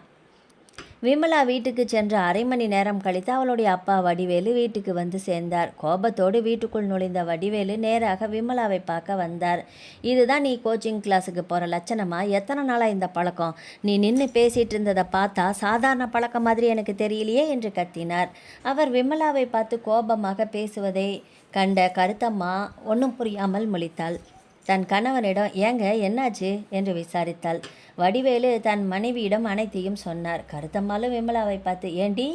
விமலா வீட்டுக்கு சென்ற அரை மணி நேரம் கழித்து அவளுடைய அப்பா வடிவேலு வீட்டுக்கு வந்து சேர்ந்தார். கோபத்தோடு வீட்டுக்குள் நுழைந்த வடிவேலு நேராக விமலாவை பார்க்க வந்தார். இதுதான் நீ கோச்சிங் கிளாஸுக்கு போகிற லட்சணமா? எத்தனை நாளாக இந்த பழக்கம்? நீ நின்று பேசிகிட்டு இருந்ததை பார்த்தா சாதாரண பழக்கம் மாதிரி எனக்கு தெரியலையே என்று கத்தினார். அவர் விமலாவை பார்த்து கோபமாக பேசுவதை கண்ட கருத்தம்மா ஒன்றும் புரியாமல் முழித்தாள். தன் கணவனிடம் ஏங்க என்னாச்சு என்று விசாரித்தாள். வடிவேலு தன் மனைவியிடம் அனைத்தையும் சொன்னார். கருத்தம்மாலும் விமலாவை பார்த்து, ஏண்டி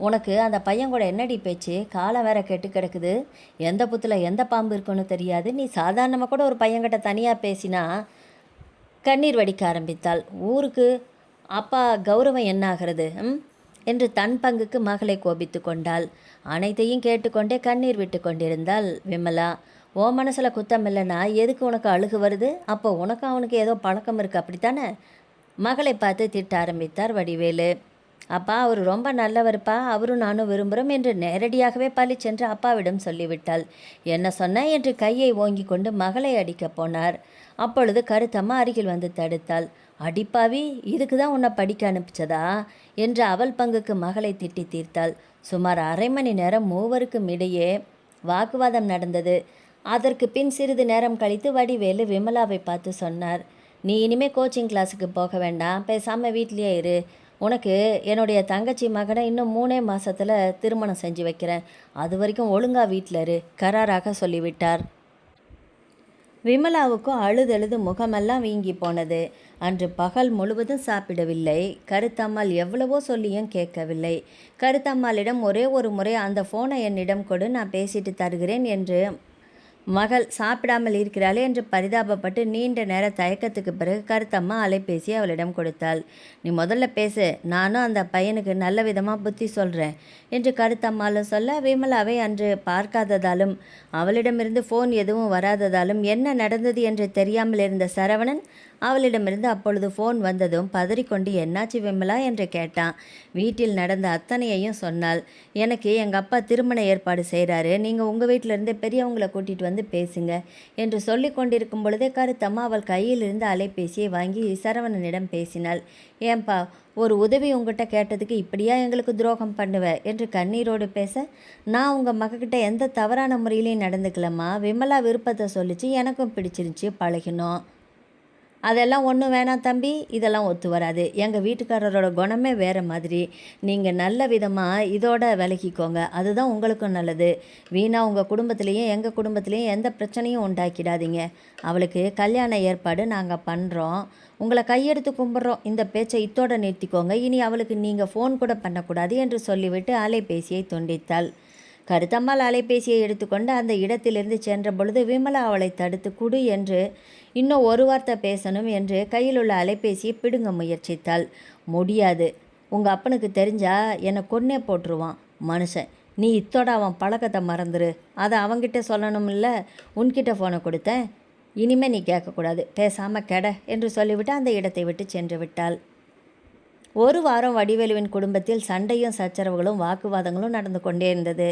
உனக்கு அந்த பையன் கூட என்னடி பேச்சு? காலம் வேற கெட்டு கிடக்குது. எந்த புத்தில் எந்த பாம்பு இருக்குன்னு தெரியாது. நீ சாதாரணமாக கூட ஒரு பையன்கிட்ட தனியாக பேசினா கண்ணீர் வடிக்க ஆரம்பித்தாள். ஊருக்கு அப்பா கௌரவம் என்னாகிறது என்று தன் பங்குக்கு மகளை கோபித்து கொண்டாள். அனைத்தையும் கேட்டுக்கொண்டே கண்ணீர் விட்டு கொண்டிருந்தாள் விமலா. ஓ மனசில் குத்தம் இல்லைன்னா எதுக்கு உனக்கு அழுகு வருது? அப்போ உனக்கு அவனுக்கு ஏதோ பழக்கம் இருக்குது அப்படித்தானே? மகளை பார்த்து திட்ட ஆரம்பித்தார் வடிவேலு. அப்பா அவர் ரொம்ப நல்லவர்ப்பா, அவரும் நானும் விரும்புகிறோம் என்று நேரடியாகவே பளிச்சென்று அப்பாவிடம் சொல்லிவிட்டாள். என்ன சொன்ன என்று கையை ஓங்கி கொண்டு மகளை அடிக்கப் போனார். அப்பொழுது கருத்தம்மா அருகில் வந்து தடுத்தாள். அடிப்பாவி, இதுக்கு தான் உன்னை படிக்க அனுப்பிச்சதா என்று அவள் பங்குக்கு மகளை திட்டி தீர்த்தாள். சுமார் அரை மணி நேரம் மூவருக்கும் இடையே வாக்குவாதம் நடந்தது. அதற்கு பின் சிறிது நேரம் கழித்து வடிவேலு விமலாவை பார்த்து சொன்னார். நீ இனிமே கோச்சிங் கிளாஸுக்கு போக வேண்டாம், பேசாமல் வீட்லேயே இரு. உனக்கு என்னுடைய தங்கச்சி மகனை இன்னும் 3 மாதத்தில் திருமணம் செஞ்சு வைக்கிறேன். அது வரைக்கும் ஒழுங்கா வீட்டில் இரு கராராக சொல்லிவிட்டார். விமலாவுக்கும் அழுதழுது முகமெல்லாம் வீங்கி போனது. அன்று பகல் முழுவதும் சாப்பிடவில்லை. கருத்தம்மாள் எவ்வளவோ சொல்லியும் கேட்கவில்லை. கருத்தம்மாளிடம் ஒரே ஒரு முறை அந்த ஃபோனை என்னிடம் கொடு, நான் பேசிட்டு தருகிறேன் என்று மகள் சாப்பிடாமல் இருக்கிறாளே என்று பரிதாபப்பட்டு நீண்ட நேர தயக்கத்துக்கு பிறகு கருத்தம்மா அலைபேசி அவளிடம் கொடுத்தாள். நீ முதல்ல பேசு, நானும் அந்த பையனுக்கு நல்ல விதமாக புத்தி சொல்கிறேன் என்று கருத்தம்மாலும் சொல்ல, விமலாவை அன்று பார்க்காததாலும் அவளிடமிருந்து ஃபோன் எதுவும் வராததாலும் என்ன நடந்தது என்று தெரியாமல் இருந்த சரவணன் அவளிடமிருந்து அப்பொழுது ஃபோன் வந்ததும் பதறிக்கொண்டு என்னாச்சு விமலா என்று கேட்டான். வீட்டில் நடந்த அத்தனையையும் சொன்னாள். எனக்கு எங்கள் அப்பா திருமண ஏற்பாடு செய்கிறாரு, நீங்கள் உங்கள் வீட்டிலேருந்து பெரியவங்களை கூட்டிகிட்டு வந்து பேசுங்க என்று சொல்லி கொண்டிருக்கும் பொழுதே கருத்தம்மா அவள் கையிலிருந்து அலைபேசியை வாங்கி சரவணனிடம் பேசினாள். ஏன்பா, ஒரு உதவி உங்ககிட்ட கேட்டதுக்கு இப்படியா எங்களுக்கு துரோகம் பண்ணுவ என்று கண்ணீரோடு பேச, நான் உங்கள் மகக்கிட்ட எந்த தவறான முறையிலையும் நடந்துக்கலம்மா. விமலா விருப்பத்தை சொல்லிச்சு, எனக்கும் பிடிச்சிருந்துச்சி, பழகினோம். அதெல்லாம் ஒன்றும் வேணாம் தம்பி, இதெல்லாம் ஒத்து வராது. எங்கள் வீட்டுக்காரரோட குணமே வேறு மாதிரி. நீங்கள் நல்ல விதமாக இதோட விலகிக்கோங்க, அதுதான் உங்களுக்கும் நல்லது. வீணா உங்கள் குடும்பத்துலேயும் எங்கள் குடும்பத்துலேயும் எந்த பிரச்சனையும் உண்டாக்கிடாதீங்க. அவளுக்கு கல்யாண ஏற்பாடு நாங்கள் பண்ணுறோம், உங்களை கையெடுத்து கும்பிட்றோம். இந்த பேச்சை இத்தோடு நிறுத்திக்கோங்க. இனி அவளுக்கு நீங்கள் ஃபோன் கூட பண்ணக்கூடாது என்று சொல்லிவிட்டு அலைபேசியை துண்டித்தாள். கருத்தம்மாள் அலைபேசியை எடுத்துக்கொண்டு அந்த இடத்திலிருந்து சென்ற பொழுது விமலா அவளை தடுத்து குடு என்று இன்னும் ஒரு வார்த்தை பேசணும் என்று கையில் உள்ள அலைபேசியை பிடுங்க முயற்சித்தாள். முடியாது, உங்கள் அப்பனுக்கு தெரிஞ்சா என்னை கொன்னே போட்டுருவான் மனுஷன். நீ இத்தோட அவன் பழக்கத்தை மறந்துரு. அதை அவங்கிட்ட சொல்லணும்ல, உன்கிட்ட ஃபோனை கொடுத்தேன். இனிமேல் நீ கேட்கக்கூடாது, பேசாமல் கெட என்று சொல்லிவிட்டு அந்த இடத்தை விட்டு சென்று விட்டாள். ஒரு வாரம் வடிவேலுவின் குடும்பத்தில் சண்டையும் சச்சரவுகளும் வாக்குவாதங்களும் நடந்து கொண்டே இருந்தது.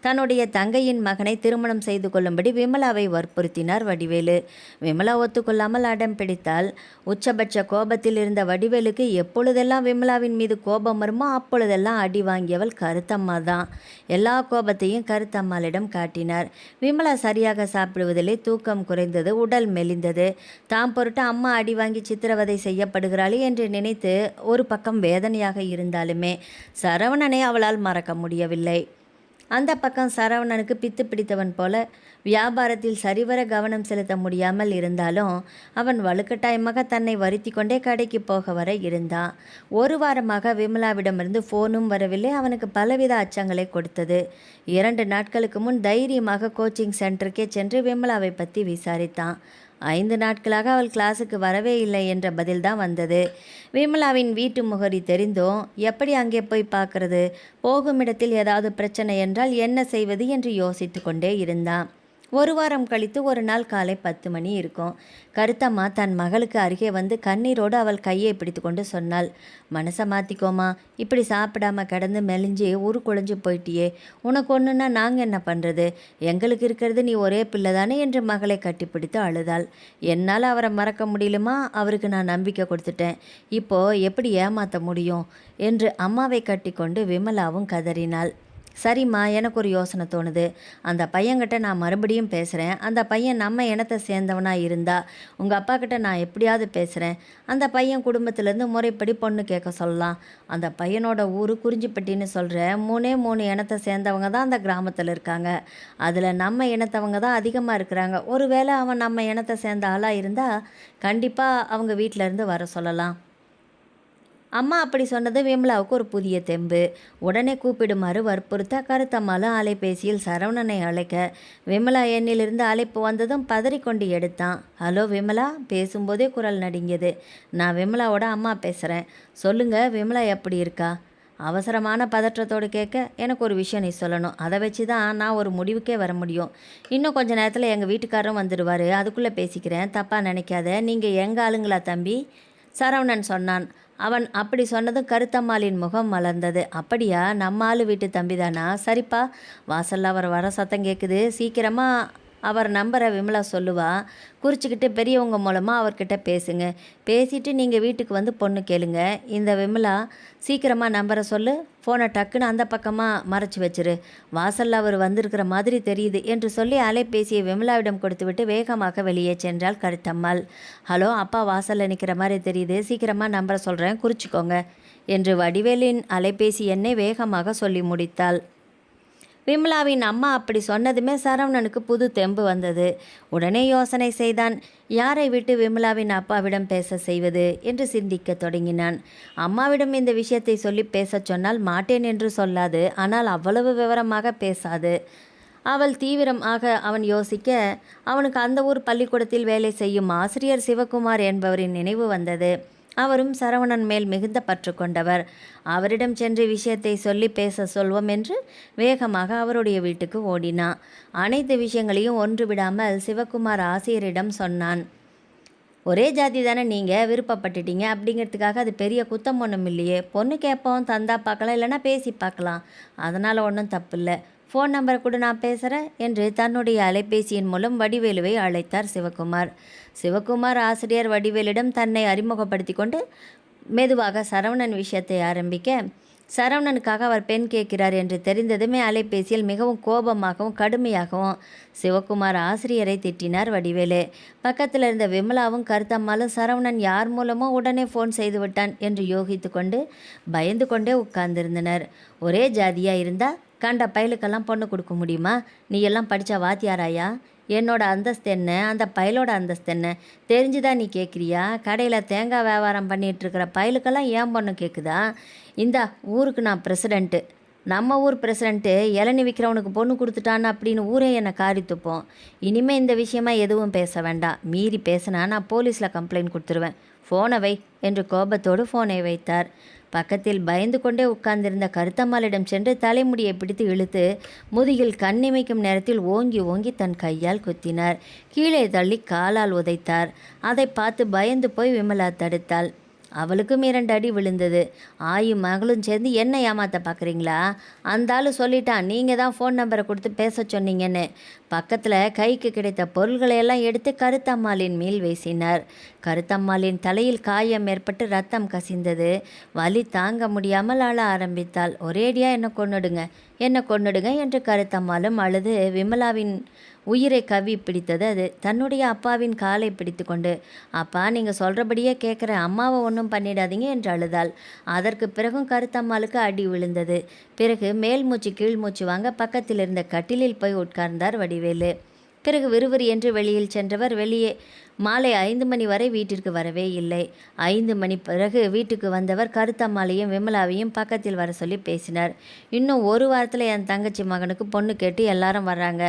தன்னுடைய தங்கையின் மகனை திருமணம் செய்து கொள்ளும்படி விமலாவை வற்புறுத்தினார் வடிவேலு. விமலா ஒத்துக்கொள்ளாமல் அடம் பிடித்தால். உச்சபட்ச கோபத்தில் இருந்த வடிவேலுக்கு எப்பொழுதெல்லாம் விமலாவின் மீது கோபம் வருமோ அப்பொழுதெல்லாம் அடி வாங்கியவள் கருத்தம்மா தான். எல்லா கோபத்தையும் கருத்தம்மாளிடம் காட்டினார். விமலா சரியாக சாப்பிடுவதிலே, தூக்கம் குறைந்தது, உடல் மெலிந்தது. தாம் பொருட்டு அம்மா அடி வாங்கி சித்திரவதை செய்யப்படுகிறாளே என்று நினைத்து ஒரு பக்கம் வேதனையாக இருந்தாலுமே சரவணனை அவளால் மறக்க முடியவில்லை. அந்த பக்கம் சரவணனுக்கு பித்து பிடித்தவன் போல வியாபாரத்தில் சரிவர கவனம் செலுத்த முடியாமல் இருந்தாலும் அவன் வலுக்கட்டாயமாக தன்னை வருத்தி கொண்டே கடைக்கு போக வர இருந்தான். ஒரு வாரமாக விமலாவிடமிருந்து ஃபோனும் வரவில்லை. அவனுக்கு பலவித அச்சங்களை கொடுத்தது. 2 நாட்களுக்கு முன் தைரியமாக கோச்சிங் சென்டருக்கே சென்று விமலாவை பற்றி விசாரித்தான். 5 நாட்களாக அவள் கிளாஸுக்கு வரவே இல்லை என்ற பதில்தான் வந்தது. விமலாவின் வீட்டு முகரி தெரிந்தும் எப்படி அங்கே போய் பார்க்கறது? போகும் இடத்தில் ஏதாவது பிரச்சனை என்றால் என்ன செய்வது என்று யோசித்து கொண்டே இருந்தான். ஒரு வாரம் கழித்து ஒரு நாள் காலை 10 மணி இருக்கும். கருத்தம்மா தன் மகளுக்கு அருகே வந்து கண்ணீரோடு அவள் கையை பிடித்து கொண்டு சொன்னாள். மனசை மாற்றிக்கோமா, இப்படி சாப்பிடாம கிடந்து மெலிஞ்சு குழஞ்சு போயிட்டியே, உனக்கு ஒன்றுன்னா நாங்கள் என்ன பண்ணுறது? எங்களுக்கு இருக்கிறது நீ ஒரே பிள்ளை தானே என்று மகளை கட்டிப்பிடித்து அழுதாள். என்னால் அவரை மறக்க முடியலுமா? அவருக்கு நான் நம்பிக்கை கொடுத்துட்டேன், இப்போது எப்படி ஏமாற்ற முடியும் என்று அம்மாவை கட்டி கொண்டு விமலாவும் கதறினாள். சரிம்மா, எனக்கு ஒரு யோசனை தோணுது. அந்த பையன்கிட்ட நான் மறுபடியும் பேசுகிறேன். அந்த பையன் நம்ம இனத்தை சேர்ந்தவனாக இருந்தா உங்கள் அப்பா கிட்ட நான் எப்படியாவது பேசுகிறேன். அந்த பையன் குடும்பத்திலேருந்து முறைப்படி பொண்ணு கேட்க சொல்லலாம். அந்த பையனோட ஊர் குறிஞ்சிப்பட்டின்னு சொல்கிறேன். 3 இனத்தை சேர்ந்தவங்க தான் அந்த கிராமத்தில் இருக்காங்க. அதில் நம்ம இனத்தவங்க தான் அதிகமாக இருக்கிறாங்க. ஒருவேளை அவன் நம்ம இனத்தை சேர்ந்த ஆளாக இருந்தால் கண்டிப்பாக அவங்க வீட்டிலேருந்து வர சொல்லலாம். அம்மா அப்படி சொன்னது விமலாவுக்கு ஒரு புதிய தெம்பு. உடனே கூப்பிடுமாறு வற்புறுத்த கருத்தம்மாளும் அலைபேசியில் சரவணனை அழைக்க விமலா எண்ணிலிருந்து அழைப்பு வந்ததும் பதறிக்கொண்டு எடுத்தான். ஹலோ விமலா, பேசும்போதே குரல் நடுங்கியது. நான் விமலாவோட அம்மா பேசுகிறேன். சொல்லுங்க, விமலா எப்படி இருக்கா? அவசரமான பதற்றத்தோடு கேட்க, எனக்கு ஒரு விஷயம் நீ சொல்லணும். அதை வச்சு தான் நான் ஒரு முடிவுக்கே வர முடியும். இன்னும் கொஞ்ச நேரத்தில் எங்கள் வீட்டுக்காரரும் வந்துடுவார். அதுக்குள்ளே பேசிக்கிறேன், தப்பாக நினைக்காத. நீங்கள் எங்கள் ஆளுங்களா தம்பி? சரவணன் சொன்னான். அவன் அப்படி சொன்னதும் கருத்தம்மாளின் முகம் மலர்ந்தது. அப்படியா, நம்ம ஆளு வீட்டு தம்பிதானா? சரிப்பா, வாசல்ல அவர் வர சத்தம் கேட்குது. சீக்கிரமாக அவர் நம்பரை விமலா சொல்லுவா. குறிச்சிக்கிட்டு பெரியவங்க மூலமாக அவர்கிட்ட பேசுங்க. பேசிட்டு நீங்கள் வீட்டுக்கு வந்து பொண்ணு கேளுங்க. இந்த விமலா, சீக்கிரமாக நம்பரை சொல்லு. ஃபோனை டக்குன்னு அந்த பக்கமாக மறைச்சி வச்சிரு. வாசலில் அவர் வந்திருக்கிற மாதிரி தெரியுது என்று சொல்லி அலைபேசியை விமலாவிடம் கொடுத்துவிட்டு வேகமாக வெளியே சென்றாள் கருத்தம்மாள். ஹலோ அப்பா, வாசலில் நிற்கிற மாதிரி தெரியுது. சீக்கிரமாக நம்பரை சொல்கிறேன், குறிச்சிக்கோங்க என்று வடிவேலின் அலைபேசி எண்ணை வேகமாக சொல்லி முடித்தாள். விமலாவின் அம்மா அப்படி சொன்னதுமே சரவணனுக்கு புது தெம்பு வந்தது. உடனே யோசனை செய்தான். யாரை விட்டு விமலாவின் அப்பாவிடம் பேச செய்வது என்று சிந்திக்க தொடங்கினான். அம்மாவிடம் இந்த விஷயத்தை சொல்லி பேசச் சொன்னால் மாட்டேன் என்று சொல்லாது, ஆனால் அவ்வளவு விவரமாக பேசாது. அவள் தீவிரமாக அவன் யோசிக்க, அவனுக்கு அந்த ஊர் பள்ளிக்கூடத்தில் வேலை செய்யும் ஆசிரியர் சிவகுமார் என்பவரின் நினைவு வந்தது. அவரும் சரவணன் மேல் மிகுந்த பற்று கொண்டவர். அவரிடம் சென்று விஷயத்தை சொல்லி பேச சொல்வோம் என்று வேகமாக அவருடைய வீட்டுக்கு ஓடினான். அனைத்து விஷயங்களையும் ஒன்று விடாமல் சிவகுமார் ஆசிரியரிடம் சொன்னான். ஒரே ஜாதி தானே, நீங்கள் விருப்பப்பட்டுட்டீங்க அப்படிங்கிறதுக்காக அது பெரிய குத்தம் ஒன்றும் இல்லையே. பொண்ணு கேட்போம், தந்தா பார்க்கலாம், இல்லைன்னா பேசி பார்க்கலாம். அதனால் ஒன்றும் தப்பு இல்லை. ஃபோன் நம்பரை கூட நான் பேசுகிறேன் என்று தன்னுடைய அலைபேசியின் மூலம் வடிவேலுவை அழைத்தார் சிவகுமார். சிவகுமார் ஆசிரியர் வடிவேலிடம் தன்னை அறிமுகப்படுத்தி கொண்டு மெதுவாக சரவணன் விஷயத்தை ஆரம்பிக்க, சரவணனுக்காக அவர் பெண் கேட்கிறார் என்று தெரிந்ததுமே அலைபேசியில் மிகவும் கோபமாகவும் கடுமையாகவும் சிவகுமார் ஆசிரியரை திட்டினார் வடிவேலு. பக்கத்தில் இருந்த விமலாவும் கருத்தம்மாலும் சரவணன் யார் மூலமோ உடனே ஃபோன் செய்து விட்டான் என்று யோகித்து கொண்டு பயந்து கொண்டே உட்கார்ந்திருந்தனர். ஒரே ஜாதியாக இருந்தால் கண்ட பயலுக்கெல்லாம் பொண்ணு கொடுக்க முடியுமா? நீ எல்லாம் படித்த வாத்தியாராயா? என்னோட அந்தஸ்து என்ன, அந்த பயலோட அந்தஸ்து என்ன தெரிஞ்சுதான் நீ கேட்குறியா? கடையில் தேங்காய் வியாபாரம் பண்ணிகிட்ருக்கிற பயலுக்கெல்லாம் ஏன் பொண்ணு கேட்குதா? இந்த ஊருக்கு நான் பிரசிடெண்ட்டு. நம்ம ஊர் பிரசிடெண்ட்டு இளநி விற்கிறவனுக்கு பொண்ணு கொடுத்துட்டான்னு அப்படின்னு ஊரே என்னை காரி துப்போம். இனிமேல் இந்த விஷயமா எதுவும் பேச வேண்டாம். மீறி பேசினா நான் போலீஸில் கம்ப்ளைண்ட் கொடுத்துருவேன். ஃபோனை வை என்று கோபத்தோடு ஃபோனை வைத்தார். பக்கத்தில் பயந்து கொண்டே உட்கார்ந்திருந்த கருத்தம்மாளிடம் சென்று தலைமுடியை பிடித்து இழுத்து முதுகில் கண்ணிமைக்கும் நேரத்தில் ஓங்கி ஓங்கி தன் கையால் குத்தினார். கீழே தள்ளி காலால் உதைத்தார். அதை பார்த்து பயந்து போய் விமலா தடுத்தாள். அவளுக்கும் 2 அடி விழுந்தது. ஆயும் மகளும் சேர்ந்து என்ன ஏமாற்ற பார்க்குறீங்களா? அந்த ஆள் சொல்லிட்டான், நீங்கள் தான் ஃபோன் நம்பரை கொடுத்து பேச சொன்னீங்கன்னு. பக்கத்தில் கைக்கு கிடைத்த பொருள்களையெல்லாம் எடுத்து கருத்தம்மாளின் மேல் வீசினார். கருத்தம்மாளின் தலையில் காயம் ஏற்பட்டு ரத்தம் கசிந்தது. வலி தாங்க முடியாமல் அழ ஆரம்பித்தாள். ஒரேடியாக என்ன கொன்னுடுங்க என்று கருத்தம்மாளும் அழுது விமலாவின் உயிரை கவி பிடித்தது அது. தன்னுடைய அப்பாவின் காலை பிடித்து கொண்டு, அப்பா நீங்கள் சொல்கிறபடியே கேட்குறேன், அம்மாவை ஒன்றும் பண்ணிடாதீங்க என்று அழுதாள். அதற்கு பிறகும் கருத்தம்மாளுக்கு அடி விழுந்தது. பிறகு மேல் மூச்சு கீழ் மூச்சு வாங்க பக்கத்தில் இருந்த கட்டிலில் போய் உட்கார்ந்தார் வடிவேலு. பிறகு விறுவிறு என்று வெளியில் சென்றவர் வெளியே மாலை 5 மணி வரை வீட்டிற்கு வரவே இல்லை. 5 மணி பிறகு வீட்டுக்கு வந்தவர் கருத்தம்மாளையும் விமலாவையும் பக்கத்தில் வர சொல்லி பேசினார். இன்னும் ஒரு வாரத்தில் என் தங்கச்சி மகனுக்கு பொண்ணு கேட்டு எல்லாரும் வர்றாங்க.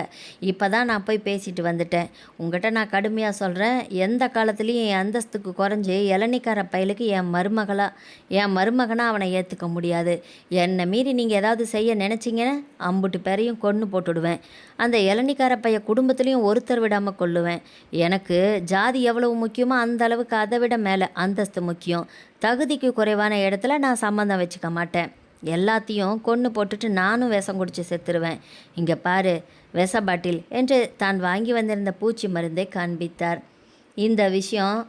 இப்போ தான் நான் போய் பேசிட்டு வந்துட்டேன். உங்கள்கிட்ட நான் கடுமையாக சொல்கிறேன், எந்த காலத்துலேயும் என் அந்தஸ்துக்கு குறைஞ்சி இளநிக்கார பயலுக்கு என் மருமகனாக அவனை ஏற்றுக்க முடியாது. என்னை மீறி நீங்கள் ஏதாவது செய்ய நினச்சிங்கன்னா அம்புட்டு பேரையும் கொன்று போட்டுடுவேன். அந்த இளநிக்கார பைய குடும்பத்துலேயும் ஒருத்தர் விடாமல் கொள்ளுவேன். எனக்கு ஜாதி எவ்வளவு முக்கியமோ அந்த அளவுக்கு அதை விட மேலே அந்தஸ்து முக்கியம். தகுதிக்கு குறைவான இடத்துல நான் சம்மந்தம் வச்சுக்க மாட்டேன். எல்லாத்தையும் கொன்று போட்டுட்டு நானும் விஷம் குடித்து செத்துருவேன். இங்கே பாரு விஷ பாட்டில் என்று தான் வாங்கி வந்திருந்த பூச்சி மருந்தை காண்பித்தார். இந்த விஷம்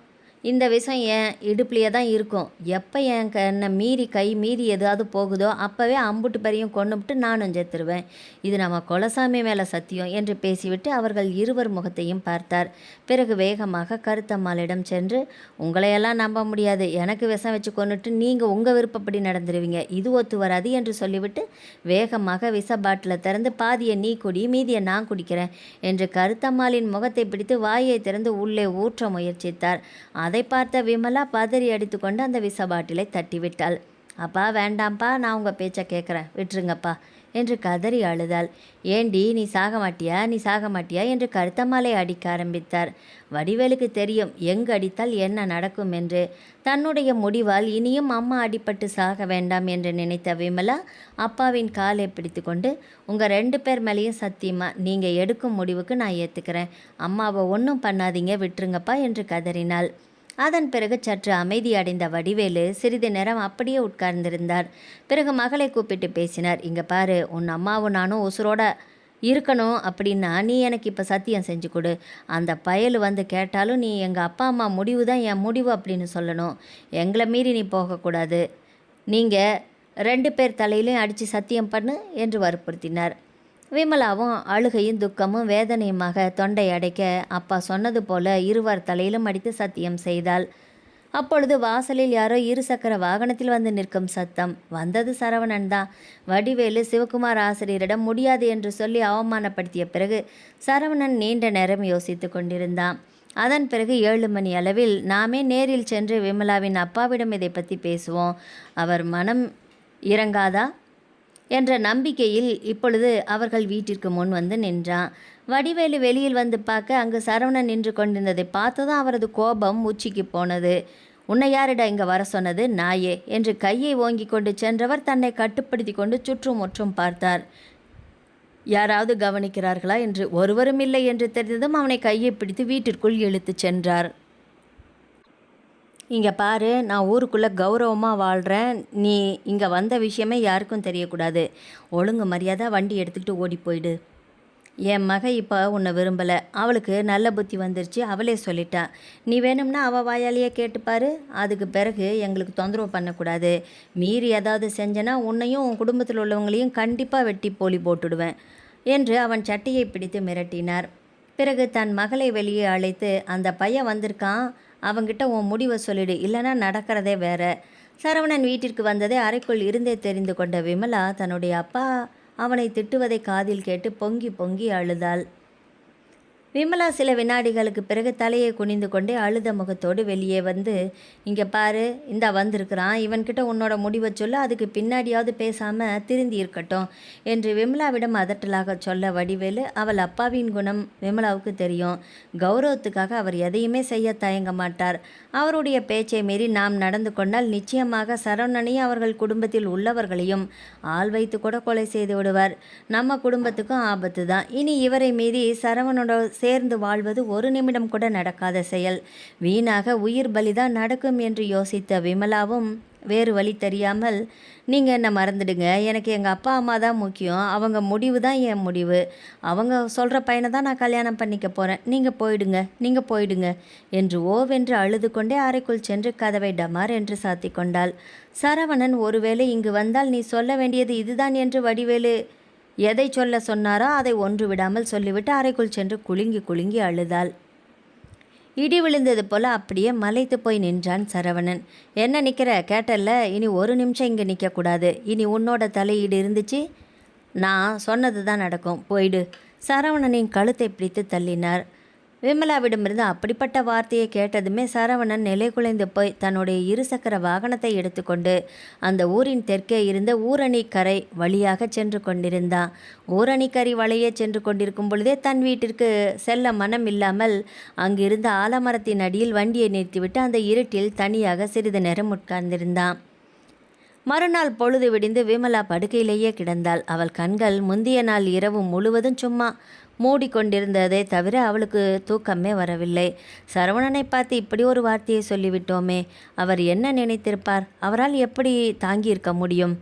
என் இடுப்புலையே தான் இருக்கும். எப்போ என் என்னை மீறி கை மீறி எதாவது போகுதோ அப்போவே அம்புட்டு பெரியும் கொண்டுபிட்டு நானும் செத்துருவேன். இது நம்ம குலசாமி மேலே சத்தியம் என்று பேசிவிட்டு அவர்கள் இருவர் முகத்தையும் பார்த்தார். பிறகு வேகமாக கருத்தம்மாளிடம் சென்று, உங்களையெல்லாம் நம்ப முடியாது, எனக்கு விஷம் வச்சு கொண்டுட்டு நீங்கள் உங்கள் விருப்பப்படி நடந்துருவீங்க, இது ஒத்து வராது என்று சொல்லிவிட்டு வேகமாக விஷ பாட்டிலை திறந்து பாதியை நீ குடி மீதியை நான் குடிக்கிறேன் என்று கருத்தம்மாளின் முகத்தை பிடித்து வாயை திறந்து உள்ளே ஊற்ற முயற்சித்தார். அதை பார்த்த விமலா பதறி அடித்துக்கொண்டு அந்த விஷ பாட்டிலை தட்டிவிட்டாள். அப்பா வேண்டாம்ப்பா, நான் உங்கள் பேச்சை கேட்குறேன், விட்டுருங்கப்பா என்று கதறி அழுதாள். ஏண்டி நீ சாக மாட்டியா, நீ சாக மாட்டியா என்று கருத்தமாலை அடிக்க ஆரம்பித்தார். வடிவேலுக்கு தெரியும் எங்கு அடித்தால் என்ன நடக்கும் என்று. தன்னுடைய முடிவால் இனியும் அம்மா அடிபட்டு சாக வேண்டாம் என்று நினைத்த விமலா அப்பாவின் காலை பிடித்து கொண்டு, உங்கள் 2 பேர் மேலேயும் சத்தியமா நீங்கள் எடுக்கும் முடிவுக்கு நான் ஏற்றுக்கிறேன், அம்மாவை ஒன்றும் பண்ணாதீங்க, விட்டுருங்கப்பா என்று கதறினாள். அதன் பிறகு சற்று அமைதி அடைந்த வடிவேலு சிறிது நேரம் அப்படியே உட்கார்ந்திருந்தார். பிறகு மகளை கூப்பிட்டு பேசினார். இங்கே பாரு, உன் அம்மாவும் நானும் உசுரோட இருக்கணும் அப்படின்னா நீ எனக்கு இப்போ சத்தியம் செஞ்சு கொடு. அந்த பயல் வந்து கேட்டாலும் நீ எங்கள் அப்பா அம்மா முடிவு தான் என் முடிவு அப்படின்னு சொல்லணும். எங்களை மீறி நீ போகக்கூடாது. நீங்கள் 2 பேர் தலையிலையும் அடித்து சத்தியம் பண்ணு என்று வற்புறுத்தினார். விமலாவும் அழுகையும் துக்கமும் வேதனையுமாக தொண்டை அடைக்க அப்பா சொன்னது போல இருவர் தலையிலும் அடித்து சத்தியம் செய்தாள். அப்பொழுது வாசலில் யாரோ 2 சக்கர வாகனத்தில் வந்து நிற்கும் சத்தம். வந்தது சரவணன் தான். வடிவேலு சிவகுமார் ஆசிரியரிடம் முடியாது என்று சொல்லி அவமானப்படுத்திய பிறகு சரவணன் நீண்ட நேரம் யோசித்து கொண்டிருந்தான். அதன் பிறகு 7 மணி அளவில் நாமே நேரில் சென்று விமலாவின் அப்பாவிடம் இதை பற்றி பேசுவோம், அவர் மனம் இறங்காதா என்ற நம்பிக்கையில் இப்பொழுது அவர்கள் வீட்டிற்கு முன் வந்து நின்றான். வடிவேலு வெளியில் வந்து பார்க்க அங்கு சரவணன் நின்று கொண்டிருந்ததை பார்த்ததும் அவரது கோபம் உச்சிக்கு போனது. உன்னை யாரிடா இங்கே வர சொன்னது நாயே என்று கையை ஓங்கி கொண்டு சென்றவர் தன்னை கட்டுப்படுத்தி கொண்டு சுற்றும் முற்றும் பார்த்தார். யாராவது கவனிக்கிறார்களா என்று. ஒருவரும் இல்லை என்று தெரிந்ததும் அவனை கையை பிடித்து வீட்டிற்குள் இழுத்து சென்றார். இங்கே பாரு, நான் ஊருக்குள்ளே கௌரவமாக வாழ்கிறேன், நீ இங்கே வந்த விஷயமே யாருக்கும் தெரியக்கூடாது. ஒழுங்கு மரியாதை வண்டி எடுத்துக்கிட்டு ஓடி போயிடு. என் மக இப்போ உன்னை விரும்பலை, அவளுக்கு நல்ல புத்தி வந்துருச்சு, அவளே சொல்லிட்டா. நீ வேணும்னா அவள் வாயாலேயே கேட்டுப்பாரு. அதுக்கு பிறகு எங்களுக்கு தொந்தரவு பண்ணக்கூடாது. மீறி ஏதாவது செஞ்சனா உன்னையும் உன் குடும்பத்தில் உள்ளவங்களையும் கண்டிப்பாக வெட்டி போலி போட்டுடுவேன் என்று அவன் சட்டையை பிடித்து மிரட்டினார். பிறகு தன் மகளை வெளியே அழைத்து, அந்த பையன் வந்திருக்கான், அவங்கிட்ட உன் முடிவை சொல்லிடு, இல்லைன்னா நடக்கிறதே வேற. சரவணன் வீட்டிற்கு வந்ததை அறைக்குள் இருந்தே தெரிந்து கொண்ட விமலா தன்னுடைய அப்பா அவனை திட்டுவதை காதில் கேட்டு பொங்கி பொங்கி அழுதாள். விமலா சில வினாடிகளுக்கு பிறகு தலையை குனிந்து கொண்டே அழுத முகத்தோடு வெளியே வந்து, இங்கே பாரு, இந்தா வந்திருக்கிறான், இவன்கிட்ட உன்னோட முடிவை சொல்ல, அதுக்கு பின்னாடியாவது பேசாமல் திருந்தி இருக்கட்டும் என்று விமலாவிடம் அதட்டலாக சொல்ல வடிவேலு அவள் அப்பாவின் குணம் விமலாவுக்கு தெரியும். கௌரவத்துக்காக அவர் எதையுமே செய்ய தயங்க மாட்டார். அவருடைய பேச்சை மீறி நாம் நடந்து கொண்டால் நிச்சயமாக சரவணனையும் அவர்கள் குடும்பத்தில் உள்ளவர்களையும் ஆள் வைத்து கூட கொலை செய்து விடுவார். நம்ம குடும்பத்துக்கும் ஆபத்து தான். இனி இவரை மீறி சரவணனோட சேர்ந்து வாழ்வது ஒரு நிமிடம் கூட நடக்காத செயல். வீணாக உயிர் பலிதான் நடக்கும் என்று யோசித்த விமலாவும் வேறு வழி தெரியாமல், நீங்கள் என்ன மறந்துடுங்க, எனக்கு எங்கள் அப்பா அம்மா தான் முக்கியம், அவங்க முடிவு தான் என் முடிவு, அவங்க சொல்கிற பையனை தான் நான் கல்யாணம் பண்ணிக்க போகிறேன், நீங்கள் போயிடுங்க என்று ஓவென்று அழுது கொண்டே அறைக்குள் சென்று கதவை டமார் என்று சாத்தி கொண்டாள். சரவணன் ஒருவேளை இங்கு வந்தால் நீ சொல்ல வேண்டியது இதுதான் என்று வடிவேலு எதை சொல்ல சொன்னாரோ அதை ஒன்று விடாமல் சொல்லிவிட்டு அறைக்குள் சென்று குலுங்கி குலுங்கி அழுதாள். இடி விழுந்தது போல அப்படியே மலைத்து போய் நின்றான் சரவணன். என்ன நிற்கிற, கேட்டல்ல, இனி ஒரு நிமிஷம் இங்கே நிற்கக்கூடாது. இனி உன்னோட தலையீடு இருந்துச்சு, நான் சொன்னது தான் நடக்கும், போயிடு. சரவணனின் கழுத்தை பிடித்து தள்ளினார். விமலாவிடமிருந்து அப்படிப்பட்ட வார்த்தையை கேட்டதுமே சரவணன் நிலை குலைந்து போய் தன்னுடைய 2 சக்கர வாகனத்தை எடுத்துக்கொண்டு அந்த ஊரின் தெற்கே இருந்த ஊரணிக்கரை வழியாக சென்று கொண்டிருந்தான். ஊரணிக்கரை வழியே சென்று கொண்டிருக்கும் பொழுதே தன் வீட்டிற்கு செல்ல மனம் இல்லாமல் அங்கிருந்த ஆலமரத்தின் அடியில் வண்டியை நிறுத்திவிட்டு அந்த இருட்டில் தனியாக சிறிது நேரம் உட்கார்ந்திருந்தான். மறுநாள் பொழுது விடிந்து விமலா படுக்கையிலேயே கிடந்தாள். அவள் கண்கள் முந்திய நாள் இரவு முழுவதும் சும்மா மூடிக்கொண்டிருந்ததை தவிர அவளுக்கு தூக்கமே வரவில்லை. சரவணனை பார்த்து இப்படி ஒரு வார்த்தையை சொல்லிவிட்டோமே, அவர் என்ன நினைத்திருப்பார், அவரால் எப்படி தாங்கியிருக்க முடியும்?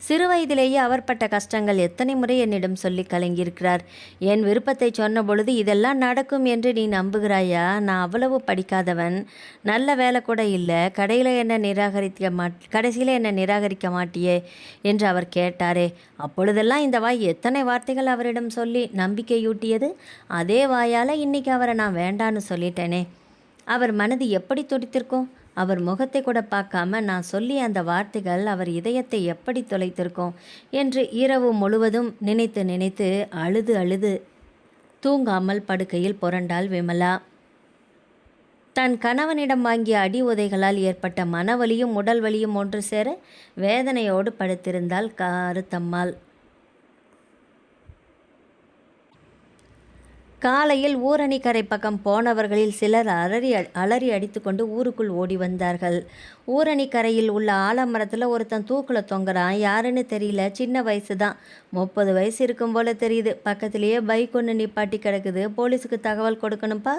சிறு வயதிலேயே அவர் பட்ட கஷ்டங்கள் எத்தனை முறை என்னிடம் சொல்லி கலங்கியிருக்கிறார். என் விருப்பத்தை சொன்ன பொழுது இதெல்லாம் நடக்கும் என்று நீ நம்புகிறாயா? நான் அவ்வளவு படிக்காதவன், நல்ல வேலை கூட இல்லை, கடைசியில் என்ன நிராகரிக்க மாட்டியே என்று அவர் கேட்டாரே. அப்பொழுதெல்லாம் இந்த வாய் எத்தனை வார்த்தைகள் அவரிடம் சொல்லி நம்பிக்கையூட்டியது. அதே வாயால் இன்னைக்கு அவரை நான் வேண்டான்னு சொல்லிட்டேனே. அவர் மனது எப்படி துடித்திருக்கும்? அவர் முகத்தை கூட பார்க்காம நான் சொல்லி அந்த வார்த்தைகள் அவர் இதயத்தை எப்படி தொலைத்திருக்கும் என்று இரவு முழுவதும் நினைத்து நினைத்து அழுது அழுது தூங்காமல் படுக்கையில் புரண்டாள் விமலா. தன் கணவனிடம் வாங்கிய அடி உதைகளால் ஏற்பட்ட மனவலியும் உடல் வலியும் ஒன்று சேர வேதனையோடு படுத்திருந்தாள் கருத்தம்மாள். காலையில் ஊரணிக்கரை பக்கம் போனவர்களில் சிலர் அலறி அடித்துக்கொண்டு ஊருக்குள் ஓடி வந்தார்கள். ஊரணிக்கரையில் உள்ள ஆலமரத்தில் ஒருத்தன் தூக்கில் தொங்குறான். யாருன்னு தெரியல, சின்ன வயசு தான், 30 வயசு இருக்கும் போல தெரியுது. பக்கத்திலேயே பைக் ஒன்று நிப்பாட்டி கிடக்குது. போலீஸுக்கு தகவல் கொடுக்கணும்ப்பா,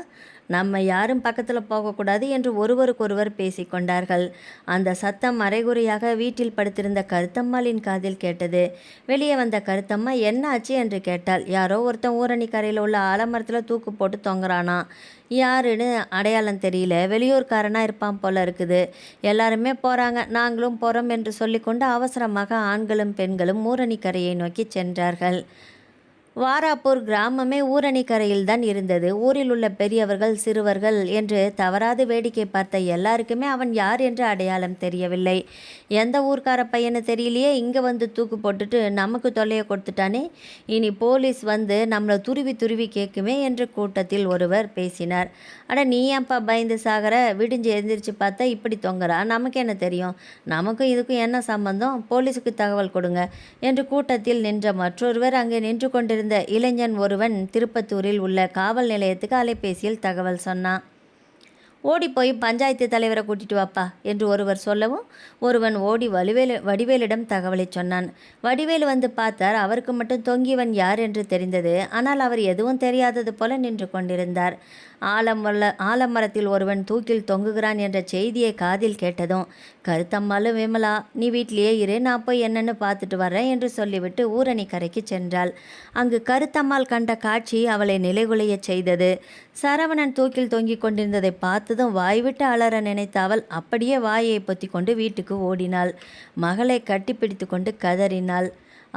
நம்ம யாரும் பக்கத்தில் போகக்கூடாது என்று ஒருவருக்கொருவர் பேசிக்கொண்டார்கள். அந்த சத்தம் அரைகுறையாக வீட்டில் படுத்திருந்த கருத்தம்மாளின் காதில் கேட்டது. வெளியே வந்த கருத்தம்மா என்ன ஆச்சு என்று கேட்டாள். யாரோ ஒருத்தன் ஊரணிக்கரையில் உள்ள ஆலமரத்தில் தூக்கு போட்டு தொங்குறானா, யாருன்னு அடையாளம் தெரியல, வெளியூர்காரனாக இருப்பான் போல இருக்குது. எல்லாருமே போகிறாங்க, நாங்களும் போகிறோம் என்று சொல்லிக்கொண்டு அவசரமாக ஆண்களும் பெண்களும் ஊரணிக்கரையை நோக்கி சென்றார்கள். வாராப்பூர் கிராமமே ஊரணிக்கரையில் தான் இருந்தது. ஊரில் உள்ள பெரியவர்கள் சிறுவர்கள் என்று தவறாது வேடிக்கை பார்த்த எல்லாருக்குமே அவன் யார் என்று அடையாளம் தெரியவில்லை. எந்த ஊர்க்கார பையனு தெரியலையே, இங்கே வந்து தூக்கு போட்டுட்டு நமக்கு தொல்லையை கொடுத்துட்டானே, இனி போலீஸ் வந்து நம்மளை துருவி துருவி கேட்குமே என்று கூட்டத்தில் ஒருவர் பேசினார். அட நீ ஏன்ப்பா பயந்து சாகர, விடிஞ்சு எழுந்திரிச்சு பார்த்தா இப்படி தொங்குறா, நமக்கு என்ன தெரியும், நமக்கும் இதுக்கும் என்ன சம்பந்தம், போலீஸுக்கு தகவல் கொடுங்க என்று கூட்டத்தில் நின்ற மற்றொருவர் அங்கே நின்று கொண்டிருந்த இளைஞன் ஒருவன் திருப்பத்தூரில் உள்ள காவல் நிலையத்துக்கு அலைபேசியில் தகவல் சொன்னான். ஓடி போய் பஞ்சாயத்து தலைவரை கூட்டிட்டு வாப்பா என்று ஒருவர் சொல்லவும் ஒருவன் ஓடி வடிவேலிடம் தகவலை சொன்னான். வடிவேலு வந்து பார்த்தார். அவருக்கு மட்டும் தொங்கியவன் யார் என்று தெரிந்தது. ஆனால் அவர் எதுவும் தெரியாதது போல நின்று கொண்டிருந்தார். ஆலமரத்தில் ஒருவன் தூக்கில் தொங்குகிறான் என்ற செய்தியை காதில் கேட்டதும் கருத்தம்மாளும் விமலா நீ வீட்டிலேயே இரு, நான் போய் என்னன்னு பார்த்துட்டு வர்றேன் என்று சொல்லிவிட்டு ஊரணிக்கரைக்கு சென்றாள். அங்கு கருத்தம்மாள் கண்ட காட்சி அவளை நிலைகுலைய செய்தது. சரவணன் தூக்கில் தொங்கிக் கொண்டிருந்ததை பார்த்ததும் வாய்விட்டு அலற நினைத்த அவள் அப்படியே வாயை பொத்தி கொண்டு வீட்டுக்கு ஓடினாள். மகளை கட்டிப்பிடித்து கொண்டு கதறினாள்.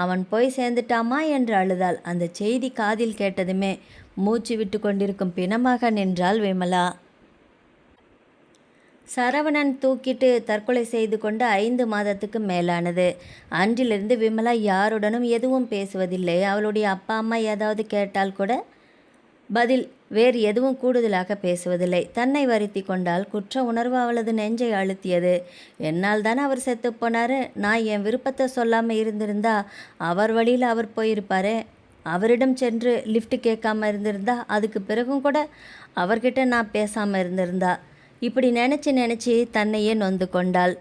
அவன் போய் சேர்ந்துட்டாமா என்று அழுதாள். அந்த செய்தி காதில் கேட்டதுமே மூச்சு விட்டு கொண்டிருக்கும் பிணமாக நின்றாள் விமலா. சரவணன் தூக்கிட்டு தற்கொலை செய்து கொண்டு 5 மாதத்துக்கு மேலானது. அன்றிலிருந்து விமலா யாருடனும் எதுவும் பேசுவதில்லை. அவளுடைய அப்பா அம்மா ஏதாவது கேட்டால் கூட பதில் வேறு எதுவும் கூடுதலாக பேசுவதில்லை. தன்னை வருத்தி கொண்டால் குற்ற உணர்வு அவளது நெஞ்சை அழுத்தியது. என்னால் தானே அவர் செத்து போனார், நான் என் விருப்பத்தை சொல்லாமல் இருந்திருந்தா அவர் வழியில் அவர் போயிருப்பாரே, அவரிடம் சென்று லிஃப்ட் கேட்காம இருந்திருந்தா, அதுக்கு பிறகும் கூட அவர்கிட்ட நான் பேசாமல் இருந்திருந்தா, இப்படி நினச்சி தன்னையே நொந்து கொண்டாள்.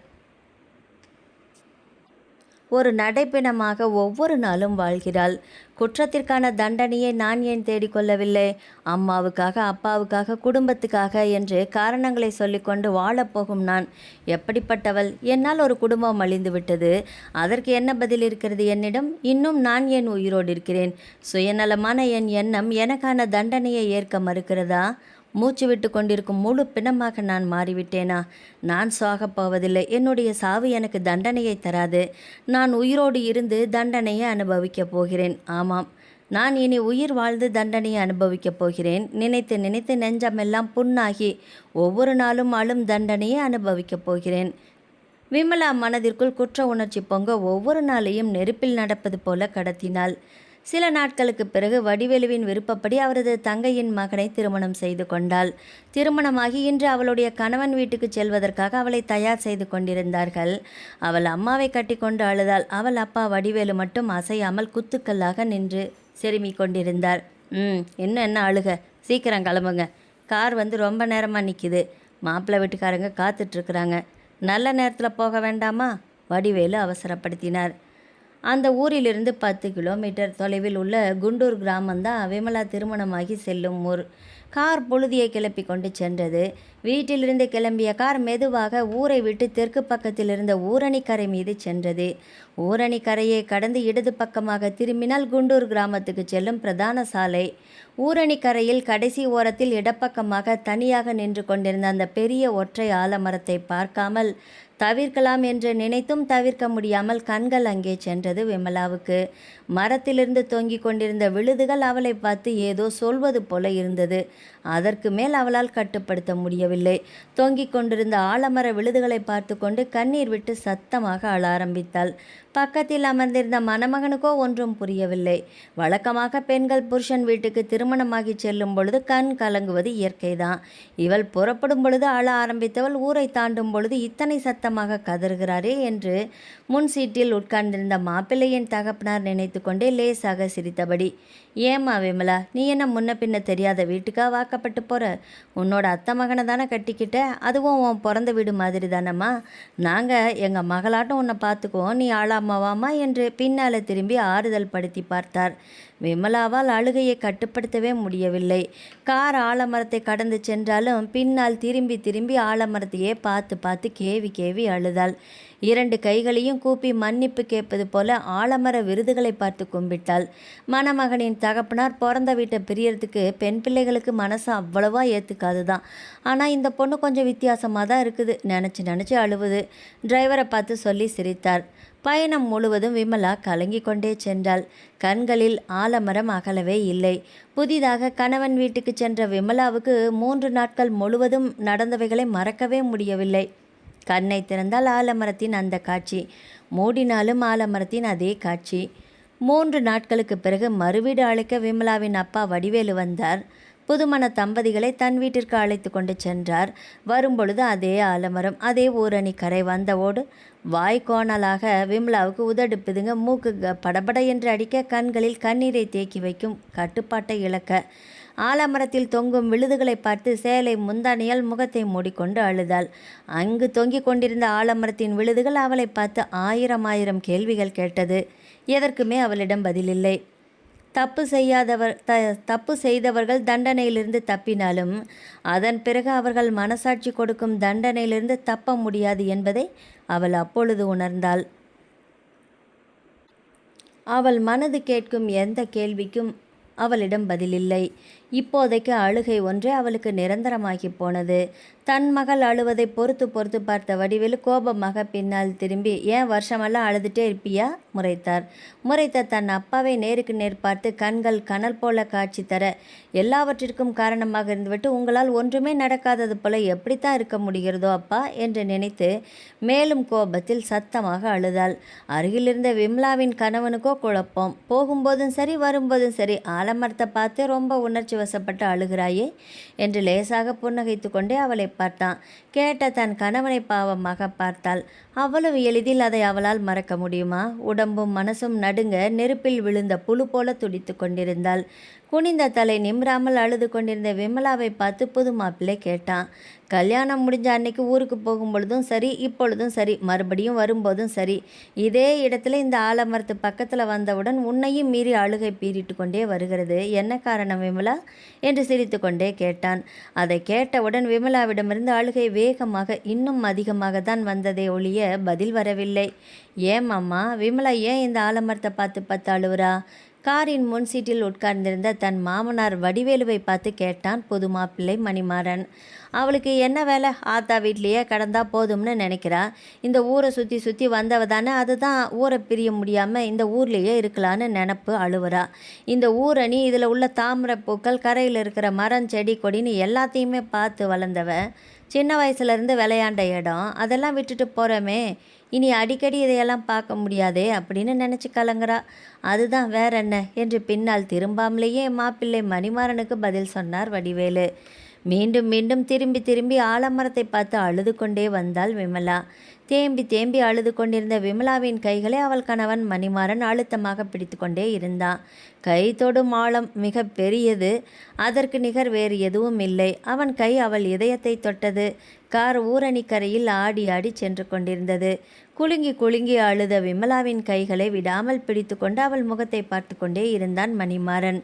ஒரு நடைப்பிணமாக ஒவ்வொரு நாளும் வாழ்கிறாள். குற்றத்திற்கான தண்டனையை நான் ஏன் தேடிக்கொள்ளவில்லை? அம்மாவுக்காக, அப்பாவுக்காக, குடும்பத்துக்காக என்று காரணங்களை சொல்லிக்கொண்டு வாழப்போகும் நான் எப்படிப்பட்டவள்? என்னால் ஒரு குடும்பம் அழிந்து விட்டது. அதற்கு என்ன பதில் இருக்கிறது என்னிடம்? இன்னும் நான் ஏன் உயிரோடு இருக்கிறேன்? சுயநலமான என் எண்ணம் எனக்கான தண்டனையை ஏற்க மறுக்கிறதா? மூச்சு விட்டு கொண்டிருக்கும் முழு பிணமாக நான் மாறிவிட்டேனா? நான் சாகப் போவதில்லை. என்னுடைய சாவு எனக்கு தண்டனையை தராது. நான் உயிரோடு இருந்து தண்டனையை அனுபவிக்கப் போகிறேன். ஆமாம், நான் இனி உயிர் வாழ்ந்து தண்டனையை அனுபவிக்கப் போகிறேன். நினைத்து நினைத்து நெஞ்சமெல்லாம் புண்ணாகி ஒவ்வொரு நாளும் அழும் தண்டனையை அனுபவிக்கப் போகிறேன். விமலா மனதிற்குள் குற்ற உணர்ச்சி பொங்க ஒவ்வொரு நாளையும் நெருப்பில் நடப்பது போல கடத்தினாள். சில நாட்களுக்கு பிறகு வடிவேலுவின் விருப்பப்படி அவரது தங்கையின் மகனை திருமணம் செய்து கொண்டாள். திருமணமாகி இன்று அவளுடைய கணவன் வீட்டுக்கு செல்வதற்காக அவளை தயார் செய்து கொண்டிருந்தார்கள். அவள் அம்மாவை கட்டி கொண்டு அழுதாள். அவள் அப்பா வடிவேலு மட்டும் அசையாமல் குத்துக்கல்லாக நின்று செருமி கொண்டிருந்தார். இன்னும் என்ன அழுக, சீக்கிரம் கிளம்புங்க, கார் வந்து ரொம்ப நேரமாக நிற்கிது, மாப்பிள்ளை வீட்டுக்காரங்க காத்துட்ருக்குறாங்க, நல்ல நேரத்தில் போக வேண்டாமா? வடிவேலு அவசரப்படுத்தினார். அந்த ஊரிலிருந்து 10 கிலோமீட்டர் தொலைவில் உள்ள குண்டூர் கிராமந்தான் விமலா திருமணமாகி செல்லும் ஊர். கார் புழுதியை கிளப்பி கொண்டு சென்றது. வீட்டிலிருந்து கிளம்பிய கார் மெதுவாக ஊரை விட்டு தெற்கு பக்கத்தில் இருந்த ஊரணிக்கரை மீது சென்றது. ஊரணிக்கரையை கடந்து இடது பக்கமாக திரும்பினால் குண்டூர் கிராமத்துக்கு செல்லும் பிரதான சாலை. ஊரணிக்கரையில் கடைசி ஓரத்தில் இடப்பக்கமாக தனியாக நின்று கொண்டிருந்த அந்த பெரிய ஒற்றை ஆலமரத்தை பார்க்காமல் தவிர்க்கலாம் என்று நினைத்தும் தவிர்க்க முடியாமல் கண்கள் அங்கே சென்றது விமலாவுக்கு. மரத்திலிருந்து தொங்கிக் கொண்டிருந்த விழுதுகள் அவளை பார்த்து ஏதோ சொல்வது போல இருந்தது. அதற்கு மேல் அவளால் கட்டுப்படுத்த முடியவில்லை. தொங்கிக் கொண்டிருந்த ஆலமர விழுதுகளை பார்த்து கொண்டு கண்ணீர் விட்டு சத்தமாக அழ ஆரம்பித்தாள். பக்கத்தில் அமர்ந்திருந்த மணமகனுக்கோ ஒன்றும் புரியவில்லை. வழக்கமாக பெண்கள் புருஷன் வீட்டுக்கு திருமணமாகி செல்லும் பொழுது கண் கலங்குவது இயற்கைதான். இவள் புறப்படும் பொழுது அழ ஆரம்பித்தவள் ஊரை தாண்டும் பொழுது இத்தனை சத்தமாக கதறுகிறாரே என்று முன் சீட்டில் உட்கார்ந்திருந்த மாப்பிள்ளையின் தகப்பனார் நினைத்து கொண்டே லேசாக சிரித்தபடி, ஏம்மா விமலா, நீ என்ன முன்ன பின்ன தெரியாத வீட்டுக்கா வாக்கப்பட்டு போற? உன்னோட அத்தை மகனை தானே கட்டிக்கிட்ட, அதுவும் உன் பிறந்த வீடு மாதிரி தானம்மா. நாங்கள் எங்கள் மகளாட்டம் உன்னை பார்த்துக்குவோம், நீ ஆளாமாவாமா என்று பின்னால் திரும்பி ஆறுதல் படுத்தி பார்த்தார். விமலாவால் அழுகையை கட்டுப்படுத்தவே முடியவில்லை. கார் ஆலமரத்தை கடந்து சென்றாலும் பின்னால் திரும்பி திரும்பி ஆலமரத்தையே பார்த்து பார்த்து கேவி கேவி அழுதாள். 2 கைகளையும் கூப்பி மன்னிப்பு கேட்பது போல ஆலமர விருதுகளை பார்த்து கும்பிட்டாள். மணமகனின் தகப்பனார் பிறந்த வீட்டை பிரியறதுக்கு பெண் பிள்ளைகளுக்கு மனசு அவ்வளவா ஏற்றுக்காது தான். ஆனால் இந்த பொண்ணு கொஞ்சம் வித்தியாசமாக தான் இருக்குது, நினச்சி அழுவுது. டிரைவரை பார்த்து சொல்லி சிரித்தார். பயணம் முழுவதும் விமலா கலங்கி கொண்டே சென்றாள். கண்களில் ஆலமரம் அகலவே இல்லை. புதிதாக கணவன் வீட்டுக்கு சென்ற விமலாவுக்கு 3 நாட்கள் முழுவதும் நடந்தவைகளை மறக்கவே முடியவில்லை. கண்ணை திறந்தால் ஆலமரத்தின் அந்த காட்சி, மூடினாலும் ஆலமரத்தின் அதே காட்சி. 3 நாட்களுக்கு பிறகு மறுவீடு அழைக்க விமலாவின் அப்பா வடிவேலு வந்தார். புதுமண தம்பதிகளை தன் வீட்டிற்கு அழைத்து கொண்டு சென்றார். வரும்பொழுது அதே ஆலமரம், அதே ஊரணி கரை. வந்தவோடு வாய்க்கோணலாக விமலாவுக்கு உதடு பிதுங்க, மூக்கு படபட என்று அடிக்க, கண்களில் கண்ணீரை தேக்கி வைக்கும், கட்டுப்பாட்டை இழக்க, ஆலமரத்தில் தொங்கும் விழுதுகளை பார்த்து சேலை முந்தானியால் முகத்தை மூடிக்கொண்டு அழுதாள். அங்கு தொங்கிக் கொண்டிருந்த ஆலமரத்தின் விழுதுகள் அவளை பார்த்து ஆயிரம் கேள்விகள் கேட்டது. எதற்குமே அவளிடம் பதிலில்லை. தப்பு செய்தவர்கள் தண்டனையிலிருந்து தப்பினாலும் அதன் பிறகு அவர்கள் மனசாட்சி கொடுக்கும் தண்டனையிலிருந்து தப்ப முடியாது என்பதை அவள் அப்பொழுது உணர்ந்தாள். அவள் மனது கேட்கும் எந்த கேள்விக்கும் அவளிடம் பதிலில்லை. இப்போதைக்கு அழுகை ஒன்றே அவளுக்கு நிரந்தரமாகி போனது. தன் மகள் அழுவதை பொறுத்து பார்த்த வடிவேலு கோபமாக பின்னால் திரும்பி, ஏன் வருஷமெல்லாம் அழுதுகிட்டே இருப்பியா முறைத்த தன் அப்பாவை நேருக்கு நேர் பார்த்து கண்கள் கனல் போல காட்சி தர, எல்லாவற்றிற்கும் காரணமாக இருந்துவிட்டு உங்களால் ஒன்றுமே நடக்காதது போல எப்படித்தான் இருக்க முடிகிறதோ அப்பா என்று நினைத்து மேலும் கோபத்தில் சத்தமாக அழுதாள். அருகிலிருந்த விமலாவின் கணவனுக்கோ குழப்பம். போகும்போதும் சரி வரும்போதும் சரி ஆலமரத்தை பார்த்து ரொம்ப உணர்ச்சி வசப்பட்டு அழுகிறாயே என்று லேசாக புன்னகைத்து கொண்டே அவளை பார்த்தான். கேட்ட தன் கணவனை பாவமாக பார்த்தாள். அவ்வளவு எளிதில் அதை அவளால் மறக்க முடியுமா? உடம்பும் மனசும் நடுங்க நெருப்பில் விழுந்த புழு போல துடித்து கொண்டிருந்தாள். குனிந்த தலை நிமிராமல் அழுது கொண்டிருந்த விமலாவை பார்த்து புது மாப்பிள்ளை கேட்டான். கல்யாணம் முடிஞ்ச அன்னைக்கு ஊருக்கு போகும் பொழுதும் சரி, இப்பொழுதும் சரி, மறுபடியும் வரும்போதும் சரி, இதே இடத்துல இந்த ஆலமரத்து பக்கத்தில் வந்தவுடன் உன்னையும் மீறி அழுகை பீறிட்டு கொண்டே வருகிறது. என்ன காரணம் விமலா என்று சிரித்து கொண்டே கேட்டான். அதை கேட்டவுடன் விமலாவிடமிருந்து அழுகை வேகமாக இன்னும் அதிகமாக தான் வந்ததே ஒழிய பதில் வரவில்லை. ஏன் அம்மா, விமலா ஏன் இந்த ஆலமரத்தை பார்த்து அழுவுறா? காரின் முன் சீட்டில் உட்கார்ந்திருந்த தன் மாமனார் வடிவேலுவை பார்த்து கேட்டான் புது மாப்பிள்ளை மணிமாறன். அவளுக்கு என்ன வேலை, ஆத்தா வீட்லேயே கடந்தா போதும்னு நினைக்கிறா. இந்த ஊரை சுற்றி வந்தவ தானே, அதுதான் ஊரை பிரிய முடியாமல் இந்த ஊர்லேயே இருக்கலான்னு நினப்பு அழுவுறா. இந்த ஊரணி, இதில் உள்ள தாமரை பூக்கள், கரையில் இருக்கிற மரம் செடி கொடின்னு எல்லாத்தையுமே பார்த்து வளர்ந்தவ. சின்ன வயசுலேருந்து விளையாண்ட இடம், அதெல்லாம் விட்டுட்டு போகிறோமே, இனி அடிக்கடி இதையெல்லாம் பார்க்க முடியாதே அப்படின்னு நினச்சி கலங்குறா. அதுதான் வேற என்ன என்று பின்னால் திரும்பாமலேயே மாப்பிள்ளை மணிமாறனுக்கு பதில் சொன்னார் வடிவேலு. மீண்டும் மீண்டும் திரும்பி ஆலமரத்தை பார்த்து அழுது கொண்டே வந்தாள் விமலா. தேம்பி அழுது கொண்டிருந்த விமலாவின் கைகளை அவள் கணவன் மணிமாறன் அழுத்தமாக பிடித்து கொண்டே இருந்தான். கை தொடும் ஆழம் மிக பெரியது. அதற்கு நிகர் வேறு எதுவும் இல்லை. அவன் கை அவள் இதயத்தை தொட்டது. கார் ஊரணிக்கரையில் ஆடி ஆடி சென்று கொண்டிருந்தது. குலுங்கி அழுத விமலாவின் கைகளை விடாமல் பிடித்து கொண்டு அவள் முகத்தை பார்த்து கொண்டே இருந்தான் மணிமாறன்.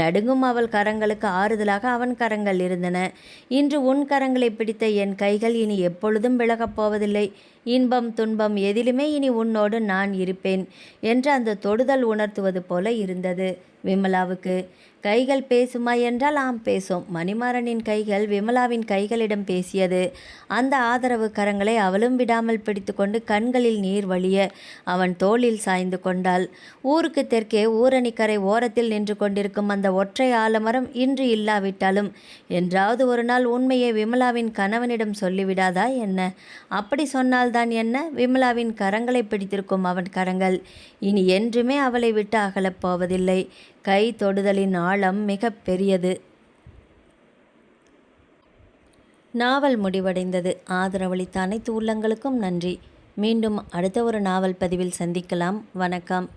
நடுங்கும் அவள் கரங்களுக்கு ஆறுதலாக அவன் கரங்கள் இருந்தன. இன்று உன் கரங்களை பிடித்த என் கைகள் இனி எப்பொழுதும் விலகப் போவதில்லை. இன்பம் துன்பம் எதிலுமே இனி உன்னோடு நான் இருப்பேன் என்று அந்த தொடுதல் உணர்த்துவது போல இருந்தது. விமலாவுக்கு. கைகள் பேசுமா என்றால் ஆம் பேசும். மணிமாறனின் கைகள் விமலாவின் கைகளிடம் பேசியது. அந்த ஆதரவு கரங்களை அவளும் விடாமல் பிடித்து கொண்டு கண்களில் நீர் வழிய அவன் தோளில் சாய்ந்து கொண்டாள். ஊருக்கு தெற்கே ஊரணிக்கரை ஓரத்தில் நின்று கொண்டிருக்கும் அந்த ஒற்றை ஆலமரம் இன்று இல்லாவிட்டாலும் என்றாவது ஒரு நாள் உண்மையை விமலாவின் கணவனிடம் சொல்லிவிடாதா என்ன? அப்படி சொன்னால்தான் என்ன? விமலாவின் கரங்களை பிடித்திருக்கும் அவன் கரங்கள் இனி என்றுமே அவளை விட்டு அகலப் போவதில்லை. கை தொடுதலின் ஆழம் மிக பெரியது. நாவல் முடிவடைந்தது. ஆதரவளித்த அனைத்து உள்ளங்களுக்கும் நன்றி. மீண்டும் அடுத்த ஒரு நாவல் பதிவில் சந்திக்கலாம். வணக்கம்.